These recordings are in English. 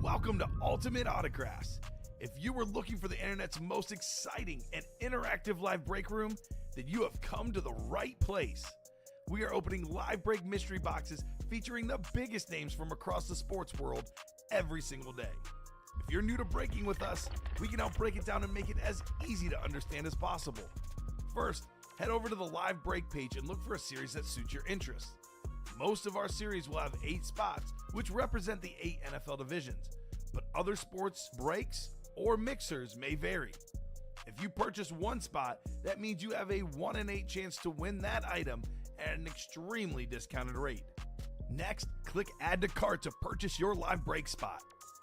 Welcome to Ultimate Autographs. If you were looking for the internet's most exciting and interactive live break room, then you have come to the right place. We are opening live break mystery boxes featuring the biggest names from across the sports world every single day. If you're new to breaking with us, we can help break it down and make it as easy to understand as possible. First, head over to the live break page and look for a series that suits your interests. Most of our series will have 8 spots, which represent the 8 NFL divisions, but other sports breaks or mixers may vary. If you purchase one spot, that means you have a 1 in 8 chance to win that item at an extremely discounted rate. Next, click Add to Cart to purchase your live break spot.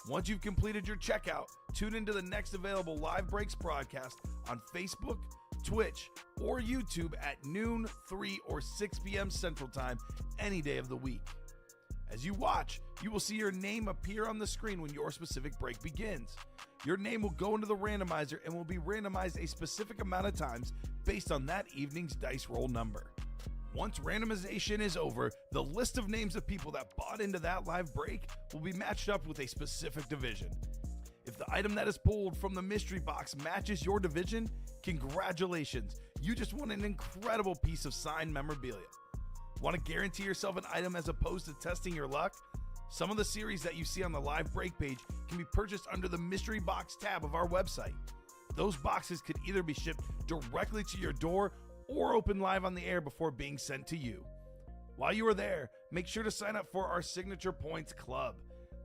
Once you've completed your checkout, tune into the next available live breaks broadcast on Facebook, Twitch, or YouTube at noon, 3, or 6 p.m. Central Time any day of the week. As you watch, you will see your name appear on the screen when your specific break begins. Your name will go into the randomizer and will be randomized a specific amount of times based on that evening's dice roll number. Once randomization is over, the list of names of people that bought into that live break will be matched up with a specific division. If the item that is pulled from the mystery box matches your division, congratulations, you just won an incredible piece of signed memorabilia. Want to guarantee yourself an item as opposed to testing your luck? Some of the series that you see on the live break page can be purchased under the mystery box tab of our website. Those boxes could either be shipped directly to your door or open live on the air before being sent to you. While you are there, make sure to sign up for our Signature Points Club.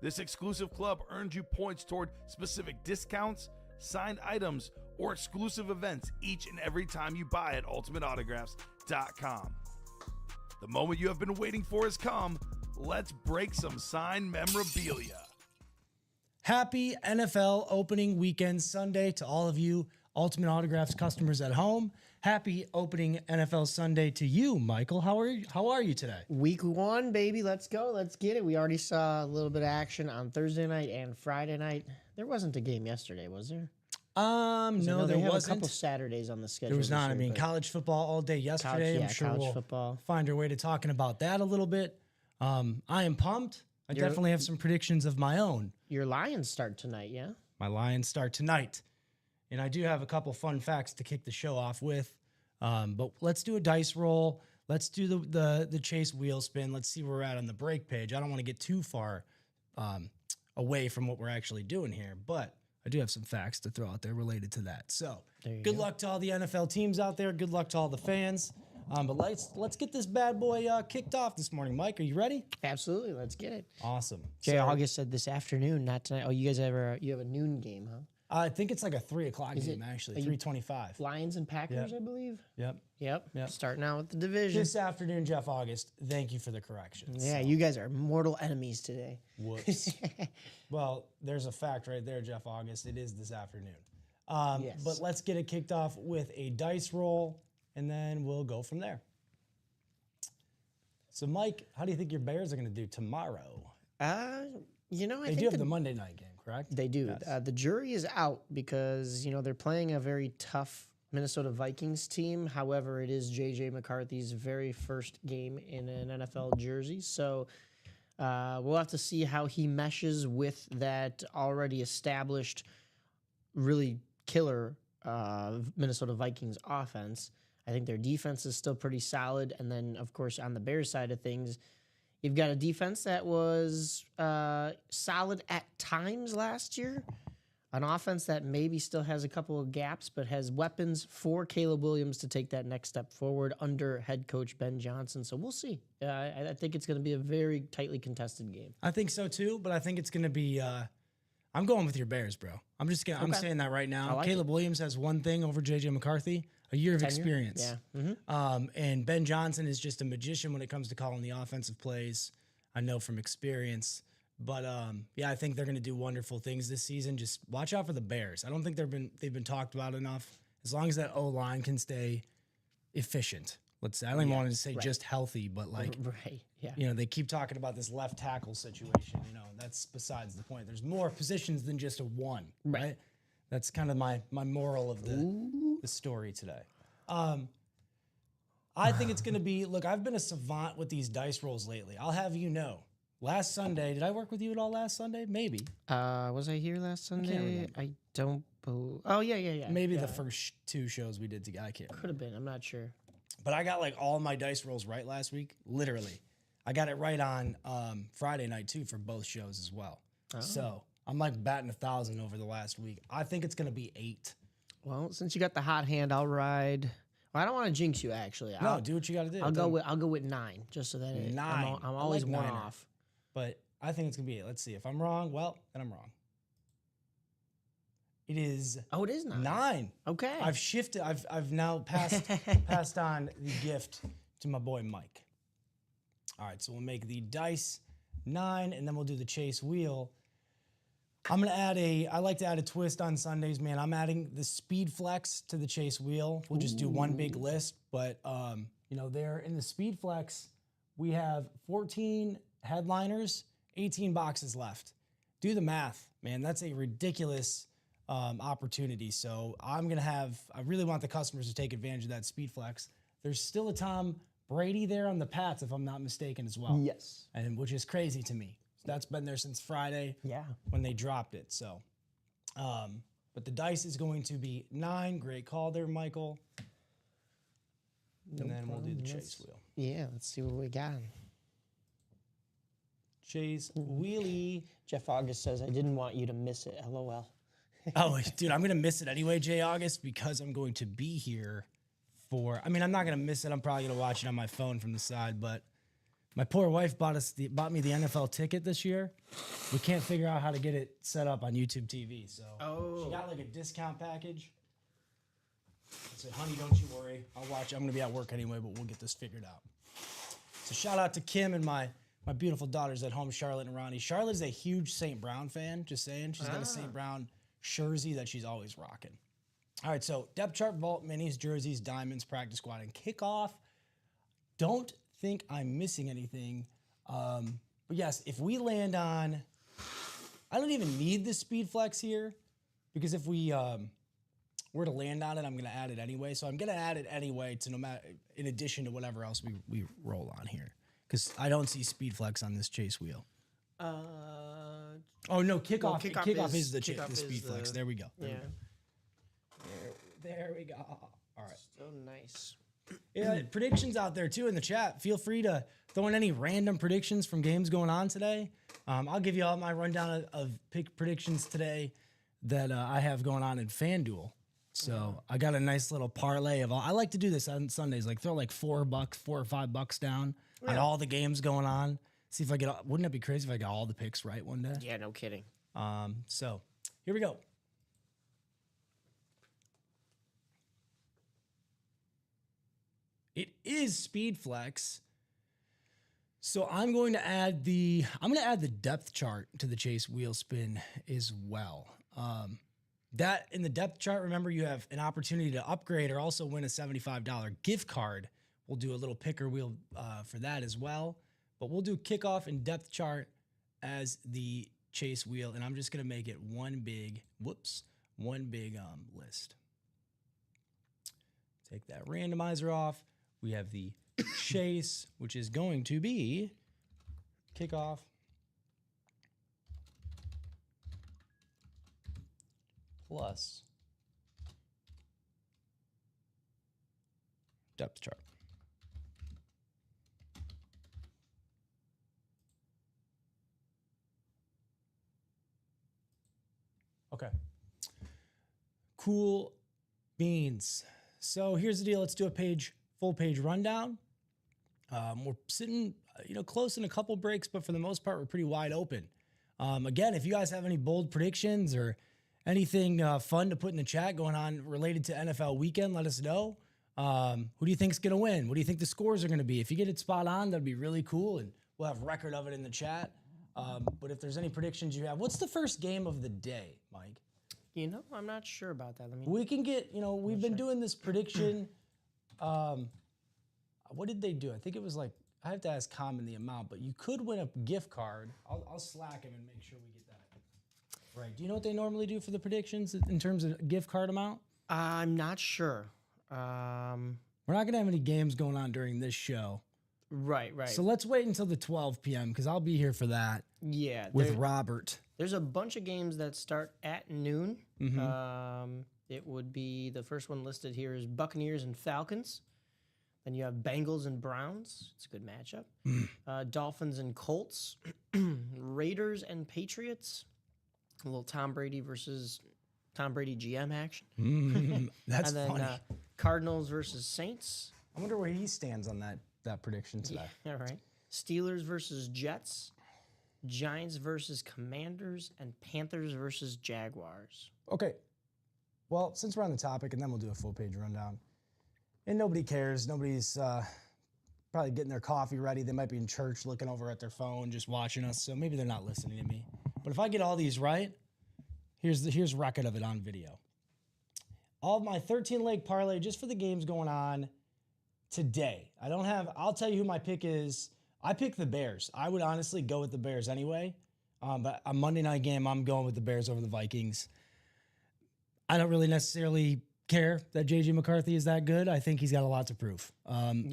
This exclusive club earns you points toward specific discounts, signed items, or exclusive events each and every time you buy at ultimateautographs.com. The moment you have been waiting for has come. Let's break some signed memorabilia. Happy NFL opening weekend Sunday to all of you Ultimate Autographs customers at home. Happy opening NFL Sunday to you, Michael. How are you today? Week 1, baby. Let's go. Let's get it. We already saw a little bit of action on Thursday night and Friday night. There wasn't a game yesterday, was there? No, there they have wasn't. a couple Saturdays on the schedule. There was not. Year, I mean, college football all day yesterday. I'm sure we'll football. find our way to talking about that a little bit. I am pumped. I definitely have some predictions of my own. Your Lions start tonight, yeah? My Lions start tonight. And I do have a couple fun facts to kick the show off with. But let's do a dice roll. Let's do the chase wheel spin. Let's see where we're at on the break page. I don't want to get too far away from what we're actually doing here, but I do have some facts to throw out there related to that. So good luck to all the NFL teams out there. Good luck to all the fans. But let's get this bad boy kicked off this morning. Mike, are you ready? Absolutely. Let's get it. Awesome. Jay August said this afternoon, not tonight. Oh, you guys you have a noon game, huh? I think it's like a 3 o'clock game, actually. 3:25. Lions and Packers, I believe. Yep. Starting out with the division. This afternoon, Jeff August. Thank you for the corrections. Yeah, you guys are mortal enemies today. Whoops. Well, there's a fact right there, Jeff August. It is this afternoon. Yes. But let's get it kicked off with a dice roll, and then we'll go from there. So, Mike, how do you think your Bears are going to do tomorrow? I They think do have the Monday night game, correct? They do. Yes. The jury is out because, they're playing a very tough Minnesota Vikings team. However, it is J.J. McCarthy's very first game in an NFL jersey. So we'll have to see how he meshes with that already established, really killer Minnesota Vikings offense. I think their defense is still pretty solid. And then, of course, on the Bears side of things, you've got a defense that was solid at times last year, an offense that maybe still has a couple of gaps, but has weapons for Caleb Williams to take that next step forward under head coach Ben Johnson. So we'll see. I think it's going to be a very tightly contested game. I think so too, but I think it's going to be. I'm going with your Bears, bro. I'm saying that right now. Caleb Williams has one thing over J.J. McCarthy: a year of experience. Yeah. Mm-hmm. And Ben Johnson is just a magician when it comes to calling the offensive plays. I know from experience. But I think they're going to do wonderful things this season. Just watch out for the Bears. I don't think they've been talked about enough. As long as that O-line can stay efficient, let's say. I don't even want to say just healthy, but they keep talking about this left tackle situation. That's besides the point. There's more positions than just a one, right? That's kind of my moral of the story today. I think it's going to be, look, I've been a savant with these dice rolls lately. I'll have you know. last Sunday, did I work with you at all last Sunday? Maybe. Was I here last Sunday? remember. I don't. Oh yeah. Maybe yeah. the first 2 shows we did together. I can't remember. Could have been. I'm not sure. But I got like all my dice rolls right last week. Literally. I got it right on Friday night too for both shows as well. So I'm like batting 1,000 over the last week. I think it's going to be 8. Well, since you got the hot hand, I'll ride. Well, I don't want to jinx you. Actually, No, do what you got to do. I'll go with 9, just so that 9. I'm I always like one niner. off. But I think it's going to be 8. Let's see. If I'm wrong, well, then I'm wrong. It is Oh, it is 9. 9. Okay. I've shifted. I've now passed on the gift to my boy Mike. All right, so we'll make the dice 9, and then we'll do the chase wheel. I'm gonna add I like to add a twist on Sundays, man. I'm adding the speed flex to the chase wheel. We'll just do one big list, but there in the speed flex, we have 14 headliners, 18 boxes left. Do the math, man. That's a ridiculous opportunity. So I really want the customers to take advantage of that speed flex. There's still a Tom Brady there on the Pats, if I'm not mistaken, as well. Yes. And which is crazy to me. That's been there since Friday Yeah. when they dropped it. So, but the dice is going to be 9. Great call there, Michael. And then we'll do the chase wheel. Yeah. Let's see what we got. Chase wheelie. Jeff August says, "I didn't want you to miss it." LOL. Oh, dude, I'm going to miss it anyway, Jay August, because I'm going to be here I'm not going to miss it. I'm probably going to watch it on my phone from the side, but my poor wife bought me the NFL ticket this year. We can't figure out how to get it set up on YouTube TV. So she got like a discount package. I said, honey, don't you worry. I'll watch. I'm going to be at work anyway, but we'll get this figured out. So shout out to Kim and my beautiful daughters at home, Charlotte and Ronnie. Charlotte's a huge St. Brown fan, just saying. She's got a St. Brown jersey that she's always rocking. All right, so depth chart, vault, minis, jerseys, diamonds, practice squad, and kickoff. Don't think I'm missing anything. But yes, if we land on, I don't even need the speed flex here, because if we were to land on it, I'm going to add it anyway. So I'm going to add it anyway to no matter, in addition to whatever else we roll on here, because I don't see speed flex on this chase wheel. Oh no, kickoff. Kickoff is the speed flex. There we go. Yeah. There we go. All right. So nice. Yeah, predictions out there too in the chat. Feel free to throw in any random predictions from games going on today. I'll give you all my rundown of pick predictions today that I have going on in FanDuel. So I got a nice little parlay of all. I like to do this on Sundays, like throw like $4 or $5 down on all the games going on. See if I get. Wouldn't it be crazy if I got all the picks right one day? Yeah, no kidding. So here we go. It is speed flex. So I'm going to add the depth chart to the chase wheel spin as well. That in the depth chart, remember you have an opportunity to upgrade or also win a $75 gift card. We'll do a little picker wheel for that as well. But we'll do kickoff and depth chart as the chase wheel, and I'm just gonna make it one big list. Take that randomizer off. We have the chase, which is going to be kickoff, plus depth chart. Okay. Cool beans. So here's the deal. Let's do a full page rundown. We're sitting, close in a couple breaks, but for the most part, we're pretty wide open. Again, if you guys have any bold predictions or anything fun to put in the chat going on related to NFL weekend, let us know. Who do you think's going to win? What do you think the scores are going to be? If you get it spot on, that'd be really cool, and we'll have record of it in the chat. But if there's any predictions you have, what's the first game of the day, Mike? I'm not sure about that. We can get, we've been doing this prediction. What did they do? I think it was like, I have to ask Common the amount, but you could win a gift card. I'll Slack him and make sure we get that right. Do you know what they normally do for the predictions in terms of gift card amount? I'm not sure. We're not going to have any games going on during this show. Right. So let's wait until the 12 p.m. because I'll be here for that Yeah. with Robert. There's a bunch of games that start at noon. Mm-hmm. It would be the first one listed here is Buccaneers and Falcons. Then you have Bengals and Browns. It's a good matchup. Dolphins and Colts. Raiders and Patriots. A little Tom Brady versus Tom Brady GM action. That's and then funny. Cardinals versus Saints. I wonder where he stands on that prediction today. All right. Steelers versus Jets. Giants versus Commanders. And Panthers versus Jaguars. Okay. Well, since we're on the topic, and then we'll do a full page rundown. And nobody cares. Nobody's probably getting their coffee ready. They might be in church looking over at their phone, just watching us. So maybe they're not listening to me. But if I get all these right, here's record of it on video. All of my 13-leg parlay just for the games going on today. I'll tell you who my pick is. I pick the Bears. I would honestly go with the Bears anyway. But a Monday night game, I'm going with the Bears over the Vikings. I don't really necessarily care that JJ McCarthy is that good. I think he's got a lot to prove. I'm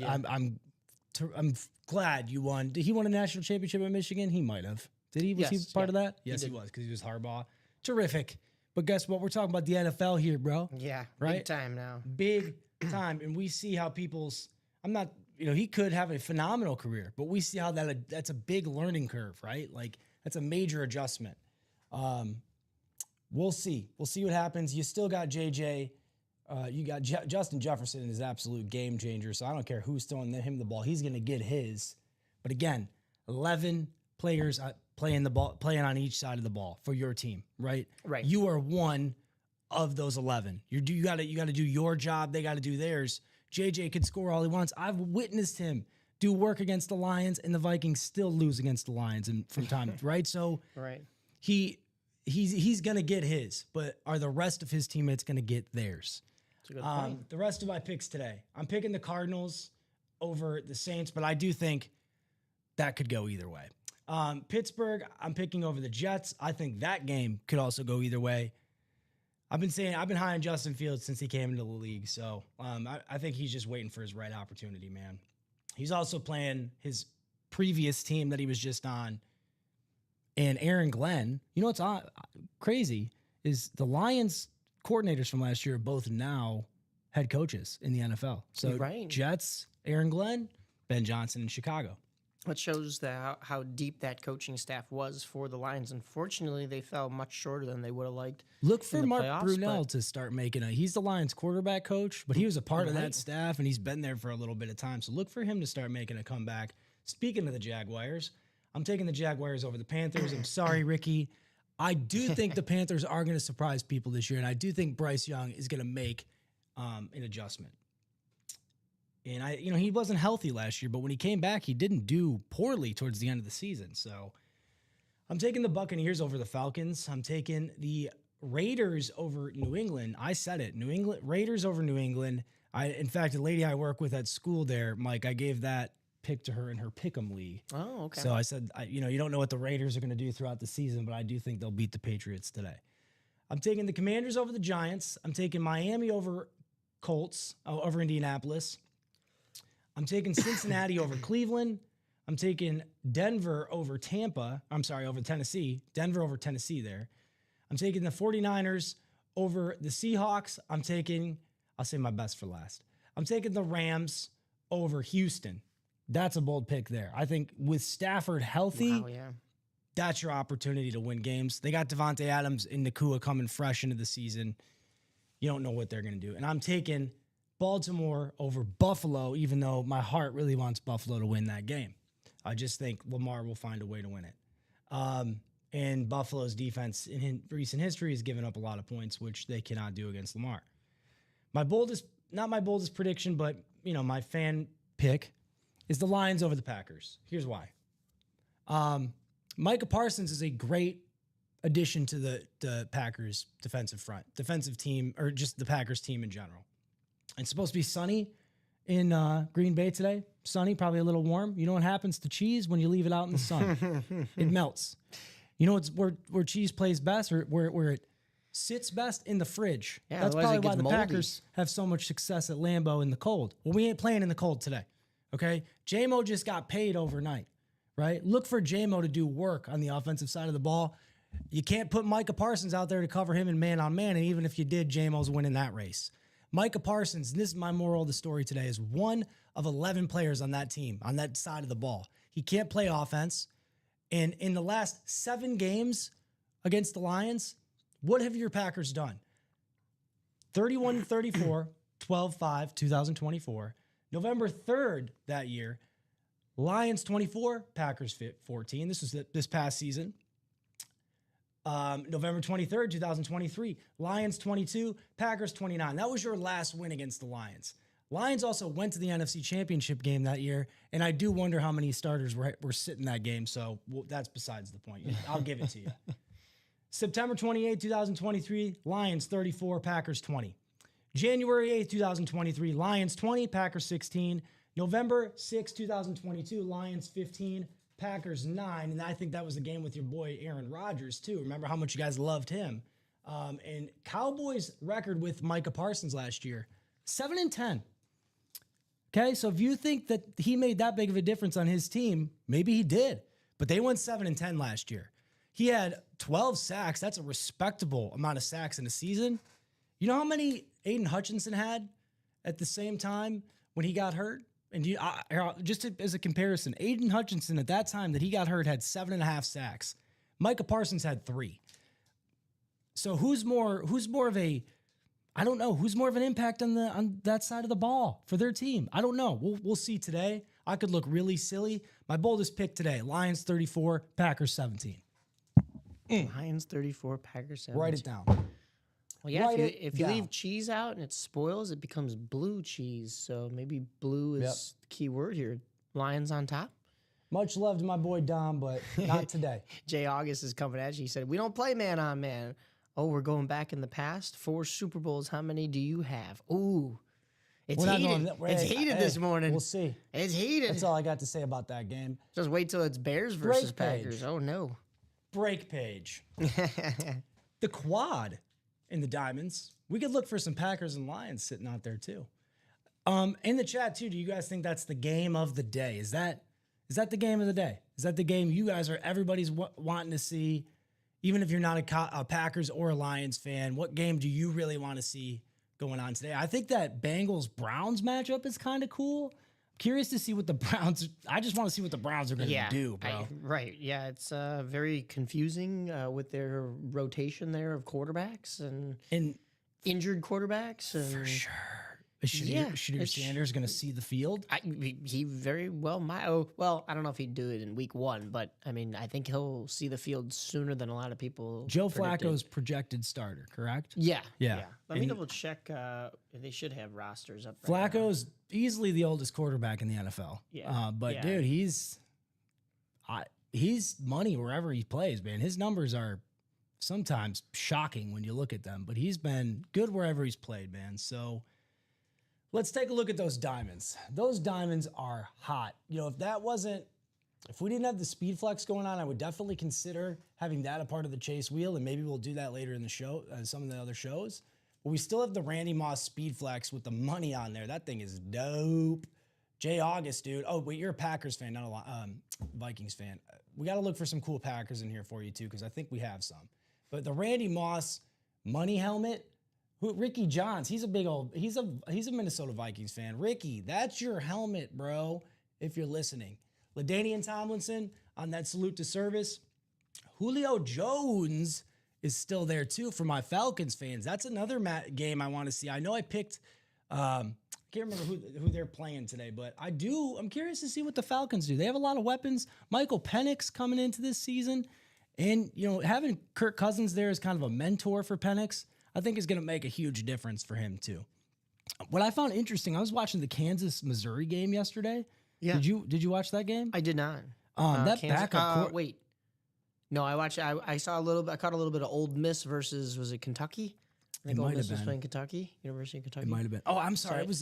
glad you won. Did he win a national championship at Michigan? He might have. Did he? Was he part of that? Yes, he was because he was Harbaugh. Terrific. But guess what? We're talking about the NFL here, bro. Yeah, right? Big time now. Big time. And we see how he could have a phenomenal career, but we see how that's a big learning curve, right? Like that's a major adjustment. We'll see. We'll see what happens. You still got JJ. You got Justin Jefferson is absolute game changer. So I don't care who's throwing him the ball. He's going to get his. But again, 11 players playing on each side of the ball for your team, right? Right. You are one of those 11. You got to do your job. They got to do theirs. JJ could score all he wants. I've witnessed him do work against the Lions, and the Vikings still lose against the Lions and from time, right? So right. He's going to get his, but are the rest of his teammates going to get theirs? That's a good point. The rest of my picks today, I'm picking the Cardinals over the Saints, but I do think that could go either way. Pittsburgh, I'm picking over the Jets. I think that game could also go either way. I've been high on Justin Fields since he came into the league, so I think he's just waiting for his right opportunity, man. He's also playing his previous team that he was just on. And Aaron Glenn, you know what's crazy is the Lions coordinators from last year are both now head coaches in the NFL. So Jets, Aaron Glenn, Ben Johnson in Chicago. It shows how deep that coaching staff was for the Lions. Unfortunately, they fell much shorter than they would have liked. Look for Mark Brunell to start making he's the Lions quarterback coach, but he was a part of that staff and he's been there for a little bit of time. So look for him to start making a comeback. Speaking of the Jaguars, I'm taking the Jaguars over the Panthers. I'm sorry, Ricky. I do think the Panthers are going to surprise people this year, and I do think Bryce Young is going to make an adjustment. And he wasn't healthy last year, but when he came back, he didn't do poorly towards the end of the season. So I'm taking the Buccaneers over the Falcons. I'm taking the Raiders over New England. I said it. Raiders over New England. In fact, a lady I work with at school there, Mike, I gave that pick to her in her Pick'em League. Oh, okay. So I said, you don't know what the Raiders are going to do throughout the season, but I do think they'll beat the Patriots today. I'm taking the Commanders over the Giants. I'm taking Miami over Colts, over Indianapolis. I'm taking Cincinnati over Cleveland. I'm taking Denver over Tampa. I'm sorry, over Tennessee. Denver over Tennessee there. I'm taking the 49ers over the Seahawks. I'll say my best for last. I'm taking the Rams over Houston. That's a bold pick there. I think with Stafford healthy, that's your opportunity to win games. They got Devontae Adams and Nakua coming fresh into the season. You don't know what they're going to do. And I'm taking Baltimore over Buffalo, even though my heart really wants Buffalo to win that game. I just think Lamar will find a way to win it. And Buffalo's defense in recent history has given up a lot of points, which they cannot do against Lamar. Not my boldest prediction, but my fan pick is the Lions over the Packers. Here's why. Micah Parsons is a great addition to the Packers defensive team, or just the Packers team in general. It's supposed to be sunny in Green Bay today. Sunny, probably a little warm. You know what happens to cheese when you leave it out in the sun? It melts. You know where cheese plays best, or where it sits best? In the fridge. Yeah, that's probably why the moldy. Packers have so much success at Lambeau in the cold. Well, we ain't playing in the cold today. Okay. JMO just got paid overnight, right? Look for JMO to do work on the offensive side of the ball. You can't put Micah Parsons out there to cover him in man on man. And even if you did, JMO's winning that race. Micah Parsons, and this is my moral of the story today, is one of 11 players on that team, on that side of the ball. He can't play offense. And in the last 7 games against the Lions, what have your Packers done? 31-34, 12-5, 2024. November 3rd that year, Lions 24, Packers 14. This was this past season. November 23rd, 2023, Lions 22, Packers 29. That was your last win against the Lions. Lions also went to the NFC Championship game that year, and I do wonder how many starters were sitting that game, so that's besides the point. I'll give it to you. September 28, 2023, Lions 34, Packers 20. January 8, 2023, Lions 20, Packers 16. November 6, 2022, Lions 15, Packers 9. And I think that was the game with your boy Aaron Rodgers, too. Remember how much you guys loved him. And Cowboys' record with Micah Parsons last year, 7-10. Okay, so if you think that he made that big of a difference on his team, maybe he did. But they went 7-10 last year. He had 12 sacks. That's a respectable amount of sacks in a season. You know how many Aiden Hutchinson had at the same time when he got hurt? And as a comparison, Aiden Hutchinson at that time that he got hurt had 7.5 sacks. Micah Parsons had 3. So who's more of a, I don't know, who's more of an impact on that side of the ball for their team? I don't know. We'll see today. I could look really silly. My boldest pick today, Lions 34, Packers 17. Lions 34, Packers 17. Write it down. Well, yeah, if you leave cheese out and it spoils, it becomes blue cheese. So maybe blue is the key word here. Lions on top. Much love to my boy Dom, but not today. Jay August is coming at you. He said, we don't play man on man. Oh, we're going back in the past. 4 Super Bowls. How many do you have? Ooh. It's heated. It's heated this morning. We'll see. It's heated. That's all I got to say about that game. Just wait till it's Bears versus Packers. Oh, no. Break page. The quad in the Diamonds. We could look for some Packers and Lions sitting out there too. In the chat too, do you guys think that's the game of the day? Is that the game of the day? Is that the game you guys everybody's wanting to see? Even if you're not a Packers or a Lions fan, what game do you really want to see going on today? I think that Bengals-Browns matchup is kind of cool. Curious to see what the Browns. I just want to see what the Browns are going to do, bro. Right. Yeah, it's very confusing with their rotation there of quarterbacks and injured quarterbacks. And for sure. Is Shedeur Sanders going to see the field? He very well might. Oh, well, I don't know if he'd do it in week 1, but I mean, I think he'll see the field sooner than a lot of people. Joe Flacco's projected starter, correct? Yeah. Yeah. Let me double check. They should have rosters up. Flacco's easily the oldest quarterback in the NFL. Yeah. But dude, he's money wherever he plays, man. His numbers are sometimes shocking when you look at them, but he's been good wherever he's played, man. So let's take a look at those diamonds. Those diamonds are hot. You know, if we didn't have the speed flex going on, I would definitely consider having that a part of the chase wheel, and maybe we'll do that later in the show, some of the other shows. But we still have the Randy Moss speed flex with the money on there. That thing is dope. Jay August, dude. Oh, wait, you're a Packers fan, not a Vikings fan. We got to look for some cool Packers in here for you, too, because I think we have some. But the Randy Moss money helmet, Ricky Johns, he's a Minnesota Vikings fan. Ricky, that's your helmet, bro, if you're listening. LaDainian Tomlinson on that salute to service. Julio Jones is still there too for my Falcons fans. That's another game I want to see. I know I picked, I can't remember who they're playing today, but I'm curious to see what the Falcons do. They have a lot of weapons. Michael Penix coming into this season, and having Kirk Cousins there as kind of a mentor for Penix, I think is going to make a huge difference for him too. What I found interesting, I was watching the Kansas-Missouri game yesterday. Yeah. Did you watch that game? I did not. That Kansas, backup. Wait. No, I watched. I saw a little bit. I caught a little bit of Old Miss versus, was it Kentucky? I think Old Miss was playing Kentucky, University of Kentucky. It might have been. Oh, I'm sorry. It was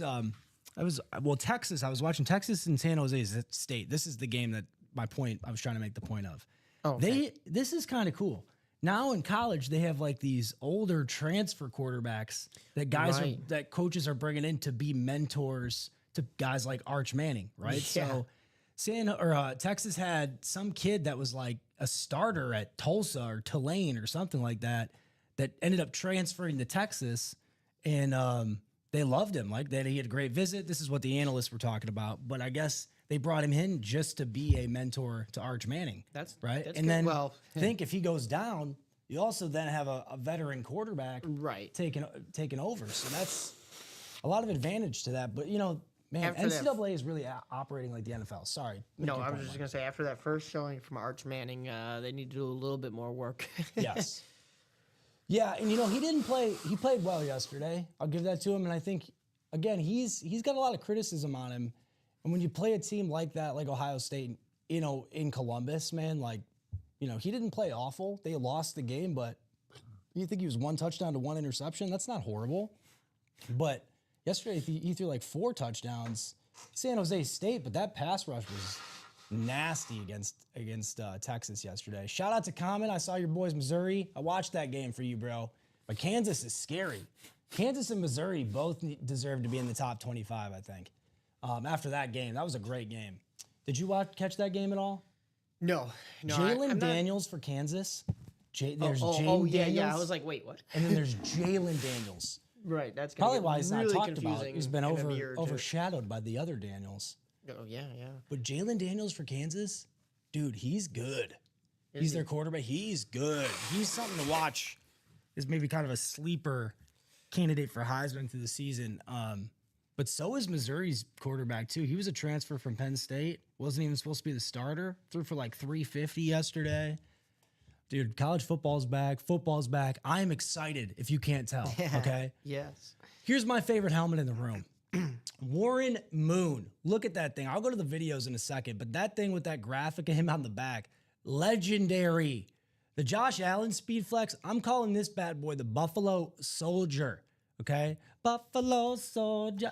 Texas. I was watching Texas and San Jose State. This is the game that I was trying to make the point of. Oh, okay. This is kind of cool. Now in college, they have like these older transfer quarterbacks that that coaches are bringing in to be mentors to guys like Arch Manning, right? Yeah. So Texas had some kid that was like a starter at Tulsa or Tulane or something like that ended up transferring to Texas, and they loved him. Like that, he had a great visit. This is what the analysts were talking about. But I guess they brought him in just to be a mentor to Arch Manning. That's right. That's And good. then Well, think if he goes down, you also then have a veteran quarterback right. taking over. So that's a lot of advantage to that. But man, After that- NCAA is really operating like the NFL. Sorry. Make No, your I was point, just Mike. gonna say after that first showing from Arch Manning, they need to do a little bit more work. Yes. Yeah, and he didn't play. He played well yesterday. I'll give that to him. And I think again, he's got a lot of criticism on him. And when you play a team like that, like Ohio State, in Columbus, man, like, he didn't play awful. They lost the game, but you think he was 1 touchdown to 1 interception? That's not horrible. But yesterday he threw like 4 touchdowns. San Jose State, but that pass rush was nasty against Texas yesterday. Shout out to Common. I saw your boys Missouri. I watched that game for you, bro. But Kansas is scary. Kansas and Missouri both deserve to be in the top 25, I think. After that game, that was a great game. Did you catch that game at all? No. Jalen I'm not- Daniels for Kansas. There's Oh, Jaden yeah. Daniels. I was like, wait, what? and then there's Jalen Daniels. Right. That's gonna Probably get why he's not really talked about. confusing He's been in a year or two. overshadowed by the other Daniels. Oh yeah. But Jalen Daniels for Kansas, dude, he's good. Is He's he? their quarterback. He's good. He's something to watch. Is maybe kind of a sleeper candidate for Heisman through the season. But so is Missouri's quarterback too. He was a transfer from Penn State. Wasn't even supposed to be the starter. Threw for like 350 yesterday. Dude, college football's back. Football's back. I am excited if you can't tell. Okay. Yes. Here's my favorite helmet in the room. Warren Moon. Look at that thing. I'll go to the videos in a second, but that thing with that graphic of him on the back, legendary. The Josh Allen Speed Flex, I'm calling this bad boy the Buffalo Soldier. Okay? Buffalo Soldier.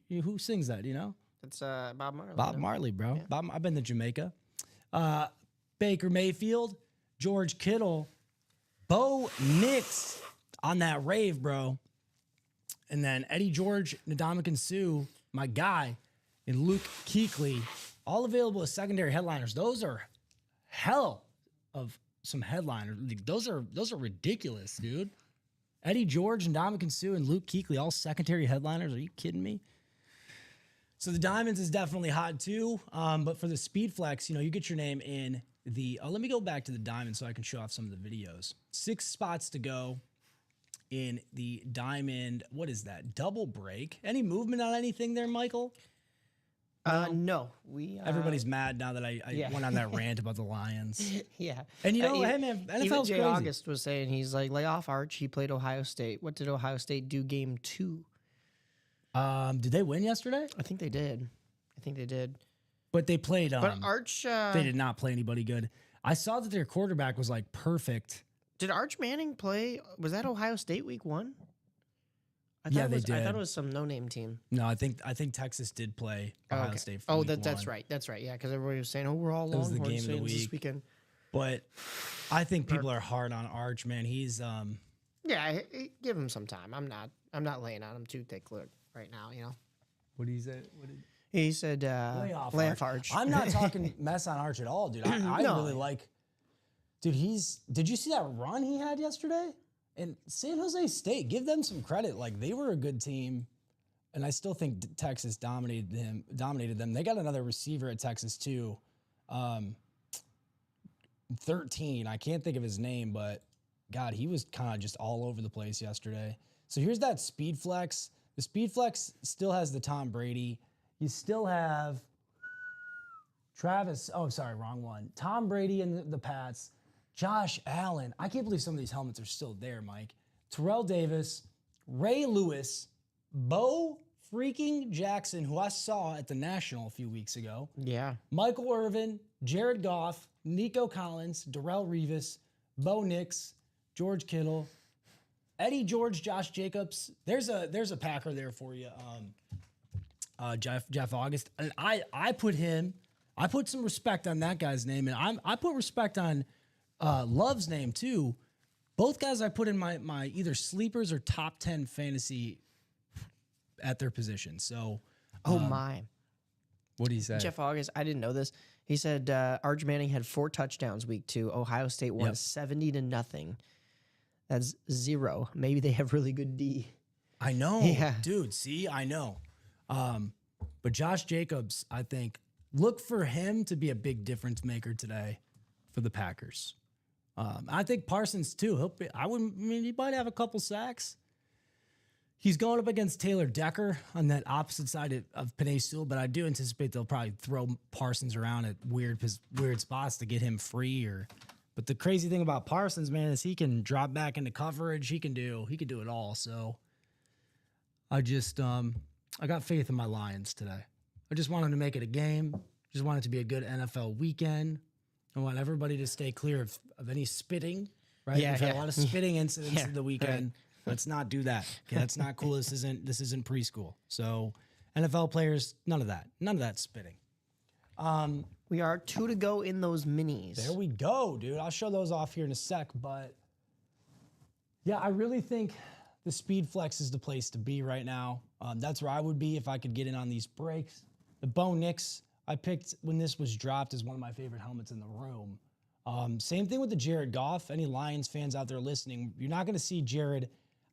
Who sings that? Do you know? That's Bob Marley. Bob no? Marley, bro. I've been to Jamaica. Baker Mayfield, George Kittle, Bo Nix on that rave, bro. And then Eddie George, Ndamukong Suh, my guy, and Luke Kuechly, all available as secondary headliners. Those are hell of some headliners. Those are ridiculous, dude. Eddie George, Ndamukong Suh, and Luke Kuechly, all secondary headliners. Are you kidding me? So the Diamonds is definitely hot too. But for the Speed Flex, you get your name in the. Let me go back to the Diamond so I can show off some of the videos. 6 spots to go in the Diamond. What is that? Double break. Any movement on anything there, Michael? No. We. Everybody's mad now that I yeah. went on that rant about the Lions. Yeah. And hey even- man, Even NFL's Jay crazy. August was saying he's like, lay off Arch. He played Ohio State. What did Ohio State do game 2? Did they win yesterday? I think they did. But they played. But Arch. They did not play anybody good. I saw that their quarterback was like perfect. Did Arch Manning play? Was that Ohio State week 1? Yeah, they I did. thought it was some no-name team. No, I think Texas did play Ohio Okay. State. For Oh, week that's one. right. That's right. Yeah, because everybody was saying, "Oh, we're all That was the Longhorns game of the fans this week. weekend." But I think people are hard on Arch, man. He's Yeah, give him some time. I'm not laying on him too thick right now. what did he say? He said, Lay off Arch. I'm not talking mess on Arch at all, dude. I No. really like. Dude, did you see that run he had yesterday? And San Jose State, give them some credit. Like they were a good team, and I still think Texas dominated them. They got another receiver at Texas too. 13. I can't think of his name, but God, he was kind of just all over the place yesterday. So here's that Speed Flex. The Speed Flex still has the Tom Brady. You still have Travis. Oh, sorry, wrong one. Tom Brady and the Pats. Josh Allen. I can't believe some of these helmets are still there, Mike. Terrell Davis, Ray Lewis, Bo freaking Jackson, who I saw at the National a few weeks ago. Yeah. Michael Irvin, Jared Goff, Nico Collins, Darrell Revis, Bo Nix, George Kittle, Eddie George, Josh Jacobs. There's a Packer there for you. Jeff August. And I put some respect on that guy's name, and I put respect on Love's name too. Both guys I put in my either sleepers or top 10 fantasy at their position. So Oh my. What do you say? Jeff August, I didn't know this. He said Arch Manning had 4 touchdowns week 2. Ohio State won 70-0. That's 0. Maybe they have really good D. I know, Yeah. dude. See, I know. But Josh Jacobs, I think, look for him to be a big difference maker today for the Packers. I think Parsons too. He might have a couple sacks. He's going up against Taylor Decker on that opposite side of Penei Sewell, but I do anticipate they'll probably throw Parsons around at weird spots to get him free. But the crazy thing about Parsons, man, is he can drop back into coverage. He can do it all. So I just I got faith in my Lions today. I just want them to make it a game. Just want it to be a good NFL weekend. I want everybody to stay clear of any spitting. Right? Yeah, We've had yeah. a lot of spitting incidents Yeah, in the weekend. Let's not do that. Okay, that's not cool. This isn't preschool. So NFL players, none of that spitting. We are 2 to go in those minis. There we go, dude. I'll show those off here in a sec, but yeah, I really think the Speed Flex is the place to be right now. That's where I would be if I could get in on these breaks. The Bo Nix I picked when this was dropped is one of my favorite helmets in the room. Same thing with the Jared Goff. Any Lions fans out there listening, you're not going to see Jared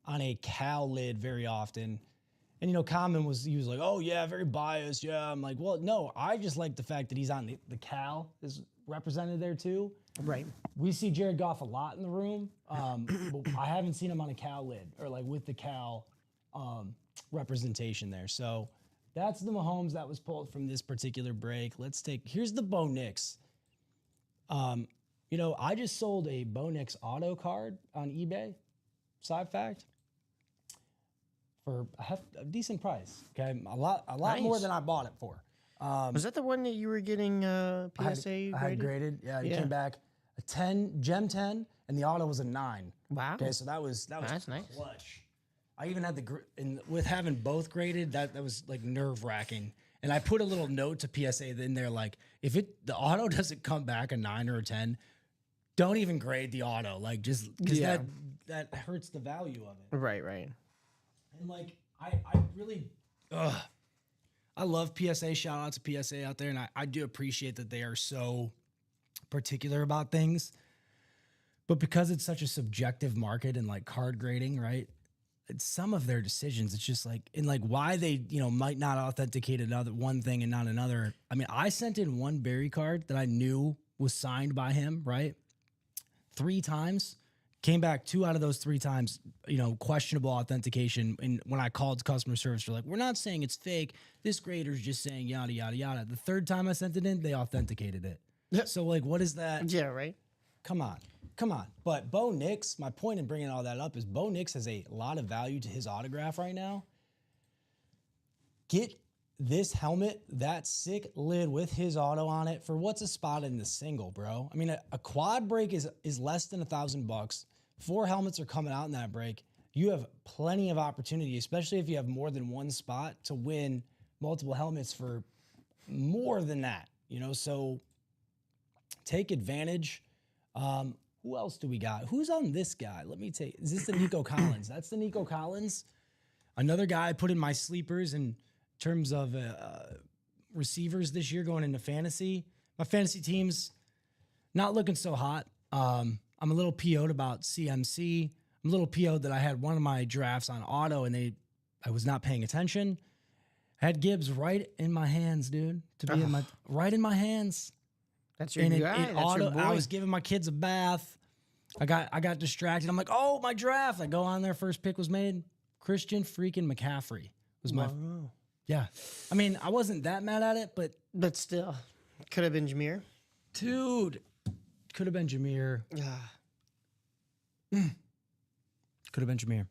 on a Cal lid very often. And, Common was like, oh, yeah, very biased. Yeah. I'm like, well, no, I just like the fact that he's on the Cal is represented there too. Right. We see Jared Goff a lot in the room. But I haven't seen him on a Cal lid or like with the Cal representation there. So that's the Mahomes that was pulled from this particular break. Here's the Bo Nix. I just sold a Bo Nix auto card on eBay, side fact, for a decent price. Okay, a lot Nice. more than I bought it for. Was that the one that you were getting PSA I had graded. Yeah, it came back a 10, Gem 10, and the auto was a 9. Wow. Okay, so that was That's nice. clutch. I even had with having both graded, that was like nerve wracking. And I put a little note to PSA in there, like if the auto doesn't come back a 9 or a 10, don't even grade the auto, like just because that hurts the value of it. Right. And like I really, I love PSA. Shout out to PSA out there, and I do appreciate that they are so particular about things. But because it's such a subjective market and like card grading, right? Some of their decisions, it's just like, and like why they, might not authenticate one thing and not another. I mean, I sent in one Barry card that I knew was signed by him, right? 3 times, came back 2 out of those 3 times, questionable authentication. And when I called customer service, they're like, we're not saying it's fake. This grader's just saying yada, yada, yada. The 3rd time I sent it in, they authenticated it. Yep. So like, what is that? Yeah, right. Come on. But Bo Nix, my point in bringing all that up is Bo Nix has a lot of value to his autograph right now. Get this helmet, that sick lid with his auto on it for what's a spot in the single, bro. I mean, a quad break is less than $1,000. 4 helmets are coming out in that break. You have plenty of opportunity, especially if you have more than one spot to win multiple helmets for more than that, so take advantage. Who else do we got? Who's on this guy? Let me take. Is this the Nico Collins? That's the Nico Collins. Another guy I put in my sleepers in terms of receivers this year going into fantasy. My fantasy team's not looking so hot. I'm a little PO'd about CMC. I'm a little PO'd that I had one of my drafts on auto and I was not paying attention. I had Gibbs right in my hands, dude. Right in my hands. That's your And guy. it That's your auto, boy. I was giving my kids a bath. I got distracted. I'm like, oh, my draft. I go on there. First pick was made. Christian freaking McCaffrey was my. Wow. Yeah. I mean, I wasn't that mad at it, but But still, could have been Jameer. dude, could have been Jameer. Ah. Could have been Jameer.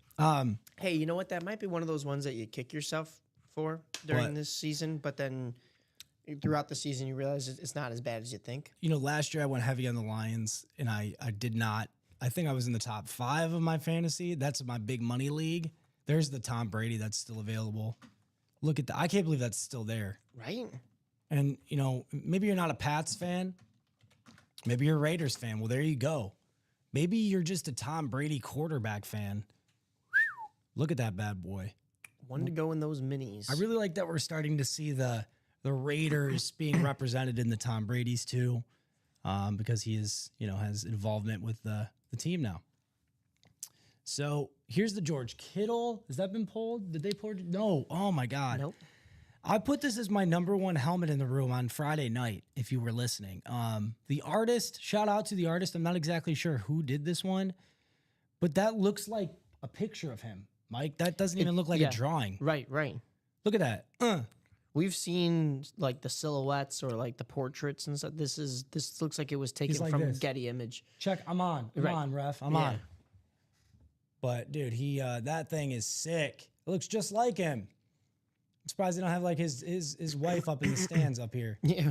Hey, you know what? That might be one of those ones that you kick yourself for during What? this season, but then throughout the season you realize it's not as bad as you think. Last year I went heavy on the Lions, and I did not. I think I was in the top 5 of my fantasy. That's my big money league. There's the Tom Brady that's still available. Look at that. I can't believe that's still there. Right? And, maybe you're not a Pats fan. Maybe you're a Raiders fan. Well, there you go. Maybe you're just a Tom Brady quarterback fan. Look at that bad boy. One to go in those minis. I really like that we're starting to see the Raiders being represented in the Tom Brady's too, because he is, has involvement with the team now. So here's the George Kittle. Has that been pulled? Did they pull? No. Oh my God. Nope. I put this as my number one helmet in the room on Friday night, if you were listening. The artist, shout out to the artist. I'm not exactly sure who did this one, but that looks like a picture of him, Mike. That doesn't even look like a drawing. Right. Look at that. We've seen like the silhouettes or like the portraits and stuff. This looks like it was taken like from this. Getty Image. Check. I'm on. I'm on, ref. I'm on. But dude, that thing is sick. It looks just like him. I'm surprised they don't have like his wife up in the stands up here. Yeah.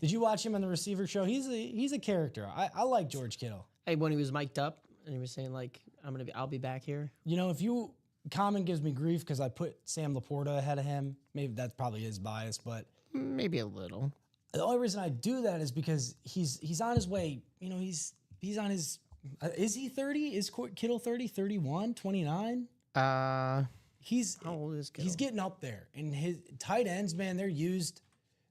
Did you watch him on the receiver show? He's a character. I like George Kittle. Hey, when he was mic'd up and he was saying like, I'll be back here. Common gives me grief because I put Sam Laporta ahead of him. Maybe that probably is biased, but Maybe a little. the only reason I do that is because he's on his way. He's on his. Is he 30? Is Kittle 30? 31? 29? He's How old is Kittle? He's getting up there, and his tight ends, man, they're used.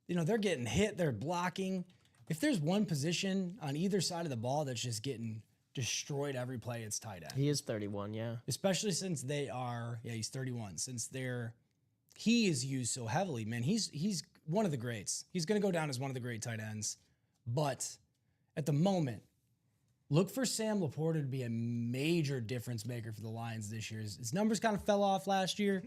They're getting hit. They're blocking. If there's one position on either side of the ball that's just getting destroyed every play, it's tight end. He is 31, yeah. Especially since they are, he's 31. Since he is used so heavily, man. He's one of the greats. He's going to go down as one of the great tight ends. But at the moment, look for Sam Laporta to be a major difference maker for the Lions this year. His numbers kind of fell off last year,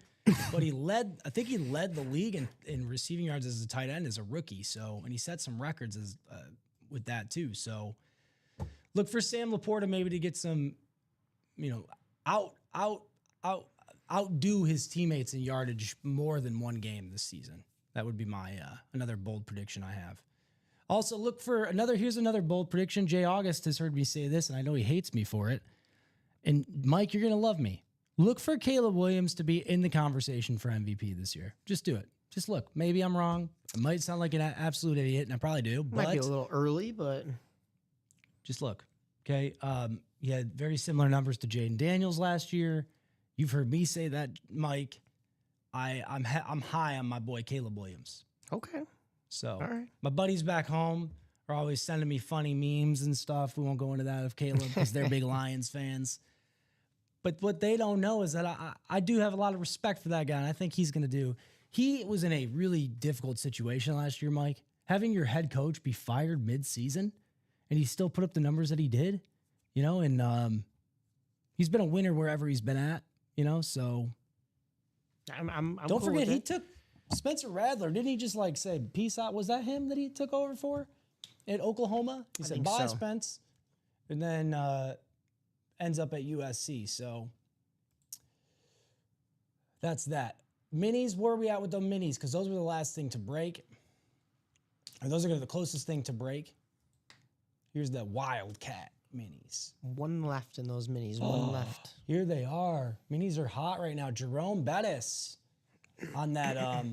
but I think he led the league in receiving yards as a tight end as a rookie. So, and he set some records with that too. So look for Sam Laporta maybe to get some, outdo his teammates in yardage more than one game this season. That would be my another bold prediction I have. Also, look for here's another bold prediction. Jay August has heard me say this, and I know he hates me for it. And Mike, you're going to love me. Look for Caleb Williams to be in the conversation for MVP this year. Just do it. Just look. Maybe I'm wrong. I might sound like an absolute idiot, and I probably do. Might be a little early, but just look. Okay. He had very similar numbers to Jaden Daniels last year. You've heard me say that, Mike. I'm high on my boy Caleb Williams. okay. So All right. my buddies back home are always sending me funny memes and stuff. We won't go into that of Caleb because they're big Lions fans. But what they don't know is that I do have a lot of respect for that guy, and I think he's going to do. He was in a really difficult situation last year, Mike. Having your head coach be fired mid-season, and he still put up the numbers that he did, and he's been a winner wherever he's been at, so. I'm Don't cool forget, with he it. took Spencer Radler. Didn't he just say, peace out? Was that him that he took over for at Oklahoma? He said, think bye, so. Spence. And then ends up at USC. So that's that. Minis, where are we at with the minis? Because those were the last thing to break. Or those are the closest thing to break. Here's the Wildcat minis. One left in those minis. One left. Here they are. Minis are hot right now. Jerome Bettis on that.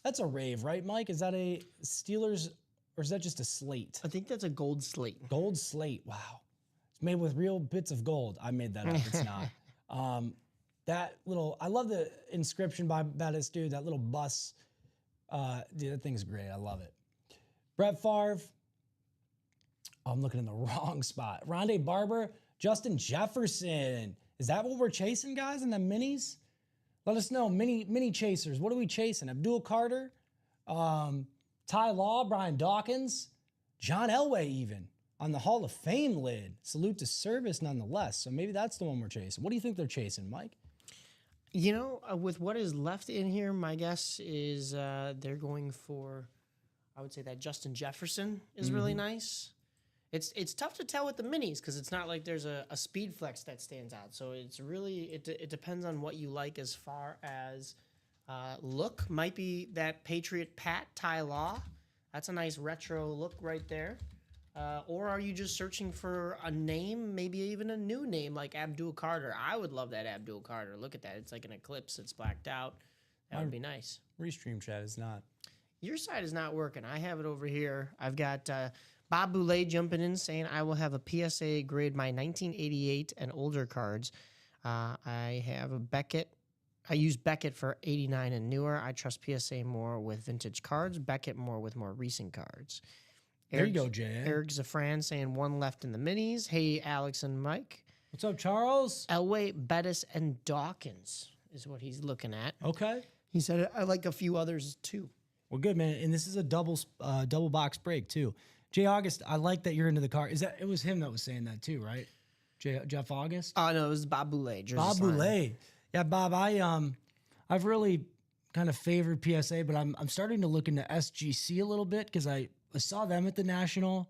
That's a rave, right, Mike? Is that a Steelers or is that just a slate? I think that's a gold slate. Gold slate. Wow. It's made with real bits of gold. I made that up. It's not. That little, I love the inscription by Bettis, dude. That little bus. Dude, that thing's great. I love it. Brett Favre. I'm looking in the wrong spot. Rondé Barber, Justin Jefferson. Is that what we're chasing, guys, in the minis? Let us know. Mini chasers. What are we chasing? Abdul Carter, Ty Law, Brian Dawkins, John Elway even on the Hall of Fame lid. Salute to service nonetheless. So maybe that's the one we're chasing. What do you think they're chasing, Mike? With what is left in here, my guess is they're going for, I would say that Justin Jefferson is really nice. It's tough to tell with the minis because it's not like there's a speed flex that stands out. So it's really, it depends on what you like as far as look. Might be that Patriot Pat Ty Law. That's a nice retro look right there. Or are you just searching for a name, maybe even a new name like Abdul Carter? I would love that Abdul Carter. Look at that. It's like an eclipse. It's blacked out. That would be nice. Restream chat is not. Your side is not working. I have it over here. I've got Bob Boulay jumping in saying, I will have a PSA grade my 1988 and older cards. I have a Beckett I use Beckett for 89 and newer. I trust PSA more with vintage cards, Beckett more with more recent cards. There you go, Jay. Eric Zafran saying one left in the minis. Hey, Alex and Mike. What's up, Charles? Elway, Bettis, and Dawkins is what he's looking at. Okay. He said, I like a few others too. Well, good, man. And this is a double box break, too. Jay August, I like that you're into the car. It was him that was saying that, too, right? Jeff August? Oh, no, it was Bob Boulay. Bob Boulay. Yeah, Bob, I've really kind of favored PSA, but I'm starting to look into SGC a little bit because I saw them at the National.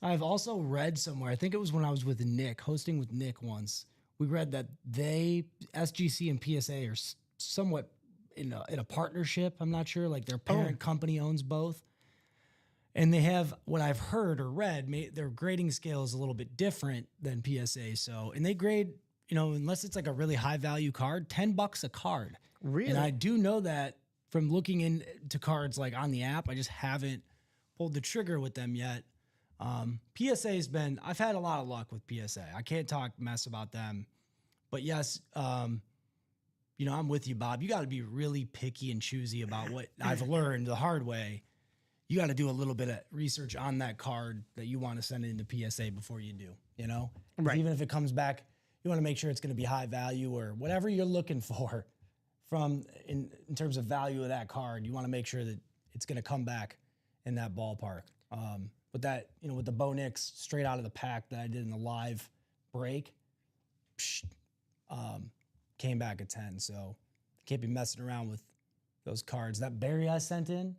I've also read somewhere, I think it was when I was with Nick, hosting with Nick once, we read that SGC and PSA are somewhat in a partnership. I'm not sure, like their parent company owns both. And they have, what I've heard or read, their grading scale is a little bit different than PSA. So, and they grade, unless it's like a really high value card, $10 a card. Really? And I do know that from looking into cards like on the app. I just haven't pulled the trigger with them yet. I've had a lot of luck with PSA. I can't talk mess about them, but yes, I'm with you, Bob. You got to be really picky and choosy about what I've learned the hard way. You got to do a little bit of research on that card that you want to send into PSA before you do, Right. Even if it comes back, you want to make sure it's going to be high value or whatever you're looking for in terms of value of that card. You want to make sure that it's going to come back in that ballpark. But that, with the Bo Nix straight out of the pack that I did in the live break, came back at 10. So can't be messing around with those cards. That Barry I sent in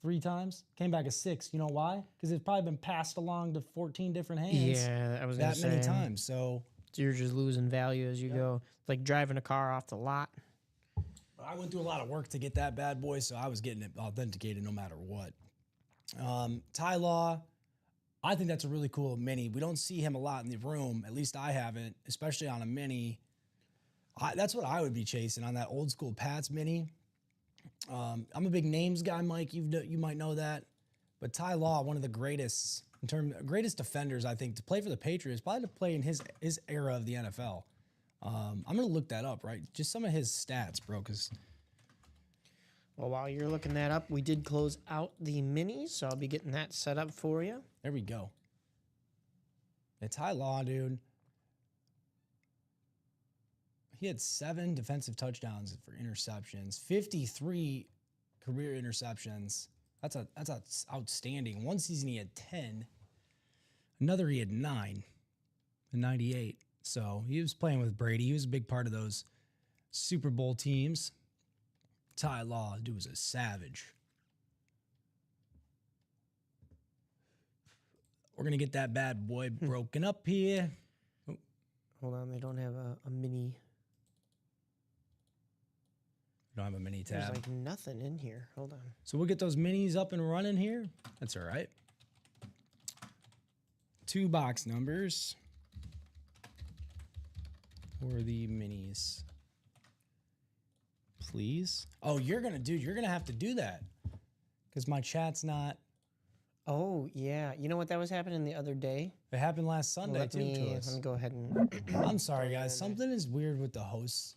3 times came back at 6. You know why? Because it's probably been passed along to 14 different hands. Yeah, I was that many times. So you're just losing value as you go. It's like driving a car off the lot. But I went through a lot of work to get that bad boy, so I was getting it authenticated no matter what. Ty Law, I think that's a really cool mini. We don't see him a lot in the room. At least I haven't, especially on a mini. That's what I would be chasing on that old school Pats mini. I'm a big names guy, Mike. You might know that. But Ty Law, one of the greatest defenders, I think, to play for the Patriots, probably to play in his era of the NFL. I'm going to look that up, right? Just some of his stats, bro, because... Well, while you're looking that up, we did close out the minis, so I'll be getting that set up for you. There we go. It's Ty Law, dude. He had 7 defensive touchdowns for interceptions, 53 career interceptions. That's outstanding. One season he had 10. Another he had 9 in 98. So he was playing with Brady. He was a big part of those Super Bowl teams. Ty Law, dude, was a savage. We're going to get that bad boy broken up here. Oh. Hold on, they don't have a mini. We don't have a mini tab. There's like nothing in here. Hold on. So we'll get those minis up and running here. That's all right. 2 box numbers for the minis. Please. Oh, you're going to have to do that because my chat's not. Oh, yeah. You know what that was happening the other day? It happened last Sunday, Let me go ahead and... I'm sorry, guys. Something is weird with the hosts.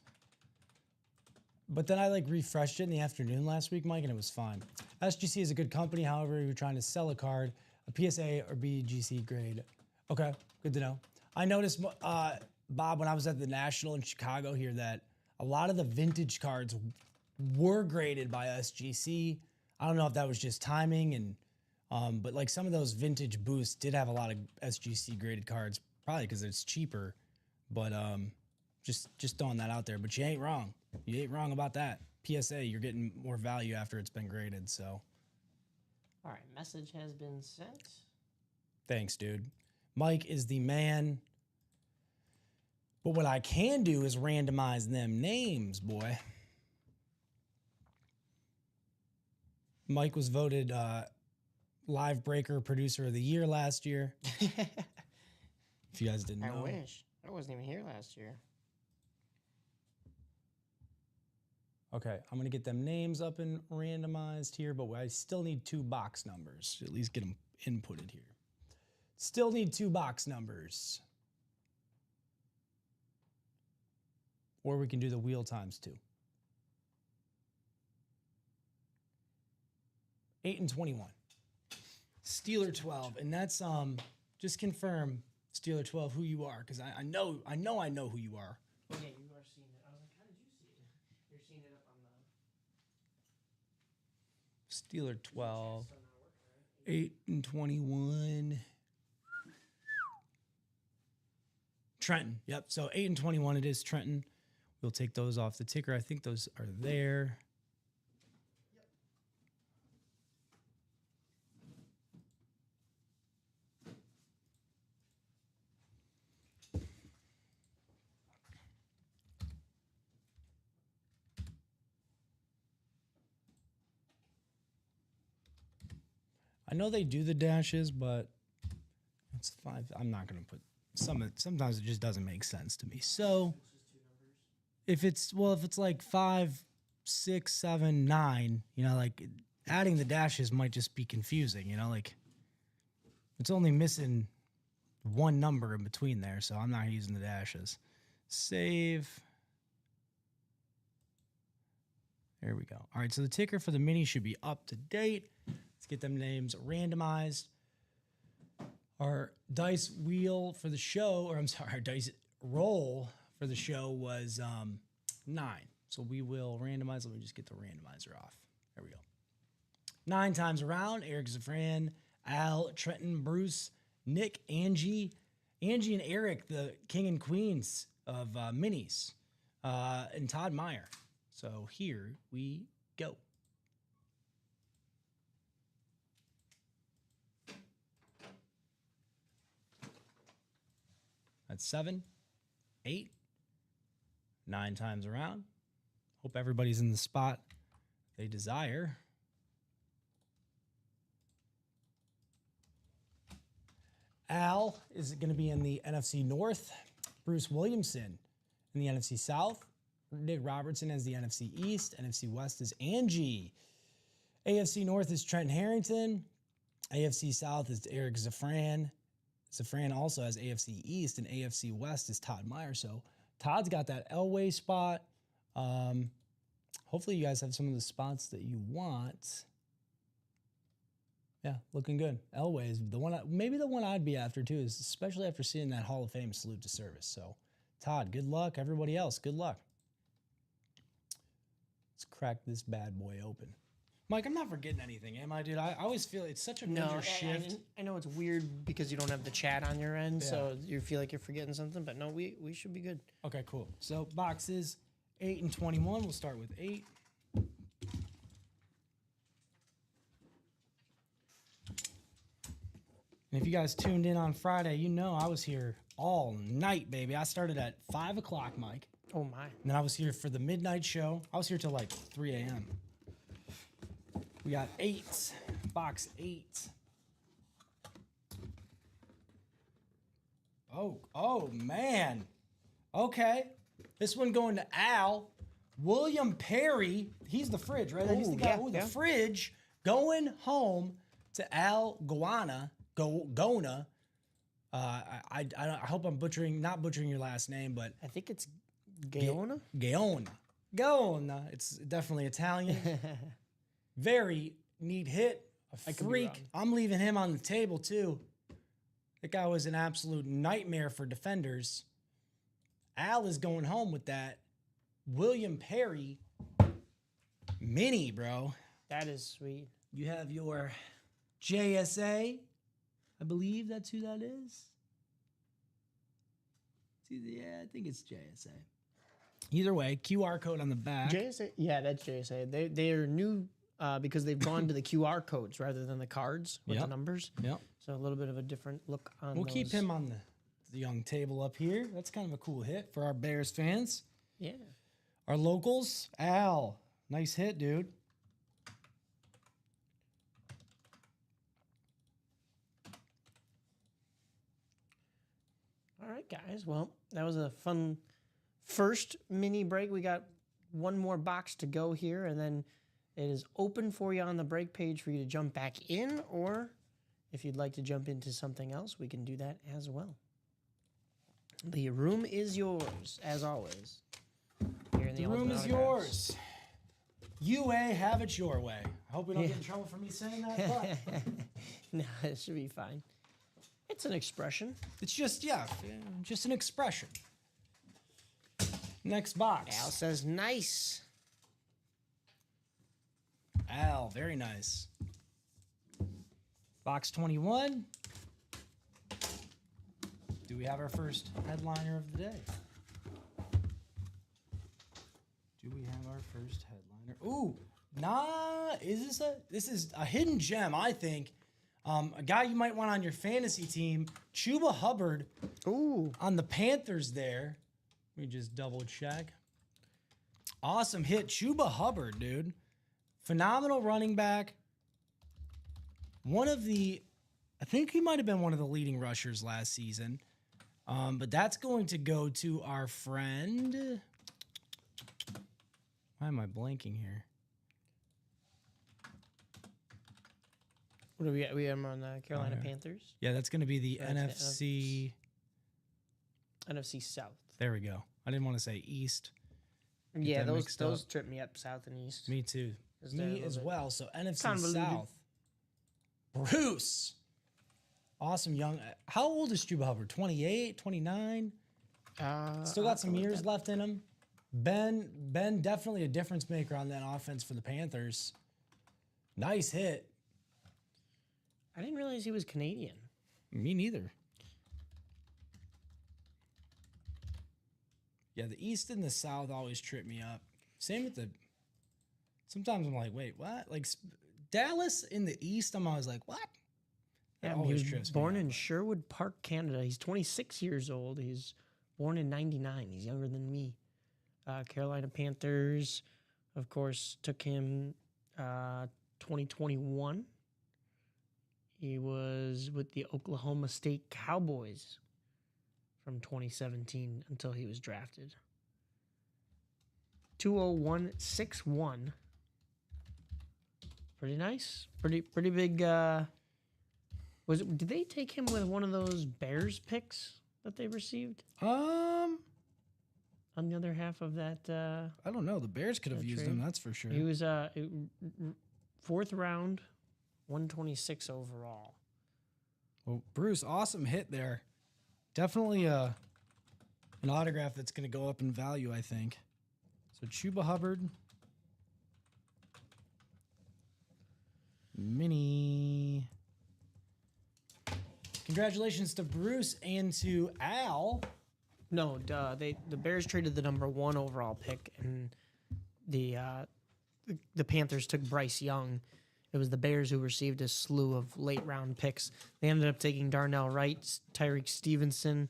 But then I refreshed it in the afternoon last week, Mike, and it was fine. SGC is a good company. However, you're trying to sell a card, a PSA or BGC grade. Okay, good to know. I noticed, Bob, when I was at the National in Chicago here, that a lot of the vintage cards were graded by SGC. I don't know if that was just timing, but some of those vintage boosts did have a lot of SGC graded cards, probably because it's cheaper. But just throwing that out there. But you ain't wrong. You ain't wrong about that. PSA, you're getting more value after it's been graded. So, all right, message has been sent. Thanks, dude. Mike is the man. But what I can do is randomize them names, boy. Mike was voted Live Breaker Producer of the Year last year. If you guys didn't know. I wish. I wasn't even here last year. Okay, I'm going to get them names up and randomized here, but I still need 2 box numbers. At least get them inputted here. Still need 2 box numbers. Or we can do the wheel times 2. 8 and 21. Steeler 12, and that's just confirm Steeler 12 who you are, because I know who you are. Oh, yeah, you are seeing it. I was like, how did you see it? You're seeing it up on the. Steeler 12, 8 and 21. Trenton. Yep. So 8 and 21 it is Trenton. We'll take those off the ticker. I think those are there. I know they do the dashes, but it's 5. I'm not going to put sometimes it just doesn't make sense to me. So if it's like 5, 6, 7, 9, like adding the dashes might just be confusing, like it's only missing one number in between there, so I'm not using the dashes. Save. There we go. All right, so the ticker for the mini should be up to date. Let's get them names randomized. Our dice wheel for the show, our dice roll for the show was 9. So we will randomize. Let me just get the randomizer off. There we go. 9 times around. Eric Zafran, Al, Trenton, Bruce, Nick, Angie and Eric, the king and queens of minis, and Todd Meyer. So here we go. That's 7, 8, 9 times around. Hope everybody's in the spot they desire. Al is going to be in the NFC North. Bruce Williamson in the NFC South. Nick Robertson as the NFC East. NFC West is Angie. AFC North is Trent Harrington. AFC South is Eric Zafran. Zafran also has AFC East, and AFC West is Todd Meyer. So Todd's got that Elway spot. Hopefully you guys have some of the spots that you want. Yeah, looking good. Elway is the one, maybe the one I'd be after too, is especially after seeing that Hall of Fame salute to service. So Todd, good luck. Everybody else, good luck. Let's crack this bad boy open. Mike, I'm not forgetting anything, am I, dude? I always feel it's such a major shift. I know it's weird because you don't have the chat on your end, so you feel like you're forgetting something, but no, we should be good. Okay, cool. So boxes 8 and 21. We'll start with 8. And if you guys tuned in on Friday, you know I was here all night, baby. I started at 5 o'clock, Mike. Oh, my. And then I was here for the midnight show. I was here till like 3 a.m. We got 8, box 8. Oh, man. Okay. This one going to Al. William Perry. He's the fridge, right? He's the guy. The fridge going home to Al Gona. I hope I'm not butchering your last name, but I think it's Gaona. Gaona. It's definitely Italian. Very neat hit. A freak. I'm leaving him on the table too. That guy was an absolute nightmare for defenders. Al is going home with that William Perry mini, bro. That is sweet. You have your JSA. I believe that's who that is. Yeah, I think it's JSA. Either way, QR code on the back. JSA, yeah, that's JSA. They are new because they've gone to the QR codes rather than the cards with the numbers. Yep. So a little bit of a different look on. We'll keep him on the young table up here. That's kind of a cool hit for our Bears fans. Yeah. Our locals, Al, nice hit, dude. All right, guys. Well, that was a fun first mini break. We got one more box to go here, and then it is open for you on the break page for you to jump back in, or if you'd like to jump into something else, we can do that as well. The room is yours, as always. The room is yours. UA, have it your way. I hope we don't get in trouble for me saying that, but No, it should be fine. It's an expression. it's just an expression. Next box. Al says nice. Al, very nice. Box 21. Do we have our first headliner of the day? Do we have our first headliner? Ooh, this is a hidden gem, I think. A guy you might want on your fantasy team, Chuba Hubbard. Ooh. On the Panthers there. Let me just double check. Awesome hit. Chuba Hubbard, dude. Phenomenal running back. I think he might have been one of the leading rushers last season. But that's going to go to our friend. Why am I blanking here? What do we got? We have him on the Carolina Panthers. Yeah, that's going to be the That's NFC. NFC South. There we go. I didn't want to say East. Yeah, that those mixed up. trip me up South and East. Me too. Is there a Me little as bit well. So NFC convoluted? South. Bruce. Awesome young. How old is Chuba Hubbard? 28, 29? Still got some years left in him. Ben definitely a difference maker on that offense for the Panthers. Nice hit. I didn't realize he was Canadian. Me neither. Yeah, the East and the South always trip me up. Same with the. Sometimes I'm like, wait, what? Like Dallas in the East, I'm always like, what? That Yeah, he always was trips me born up. in Sherwood Park, Canada. He's 26 years old. He's born in 99. He's younger than me. Carolina Panthers, of course, took him 2021. He was with the Oklahoma State Cowboys from 2017 until he was drafted. 20161. Pretty nice. Pretty big. Did they take him with one of those Bears picks that they received on the other half of that? I don't know. The Bears could have that used trade. him, that's for sure. He was fourth round, 126 overall. Well, Bruce, awesome hit there. Definitely an autograph that's going to go up in value, I think. So Chuba Hubbard. Mini. Congratulations to Bruce and to Al. No, the Bears traded the number 1 overall pick, and the Panthers took Bryce Young. It was the Bears who received a slew of late round picks. They ended up taking Darnell Wright, Tyreek Stevenson,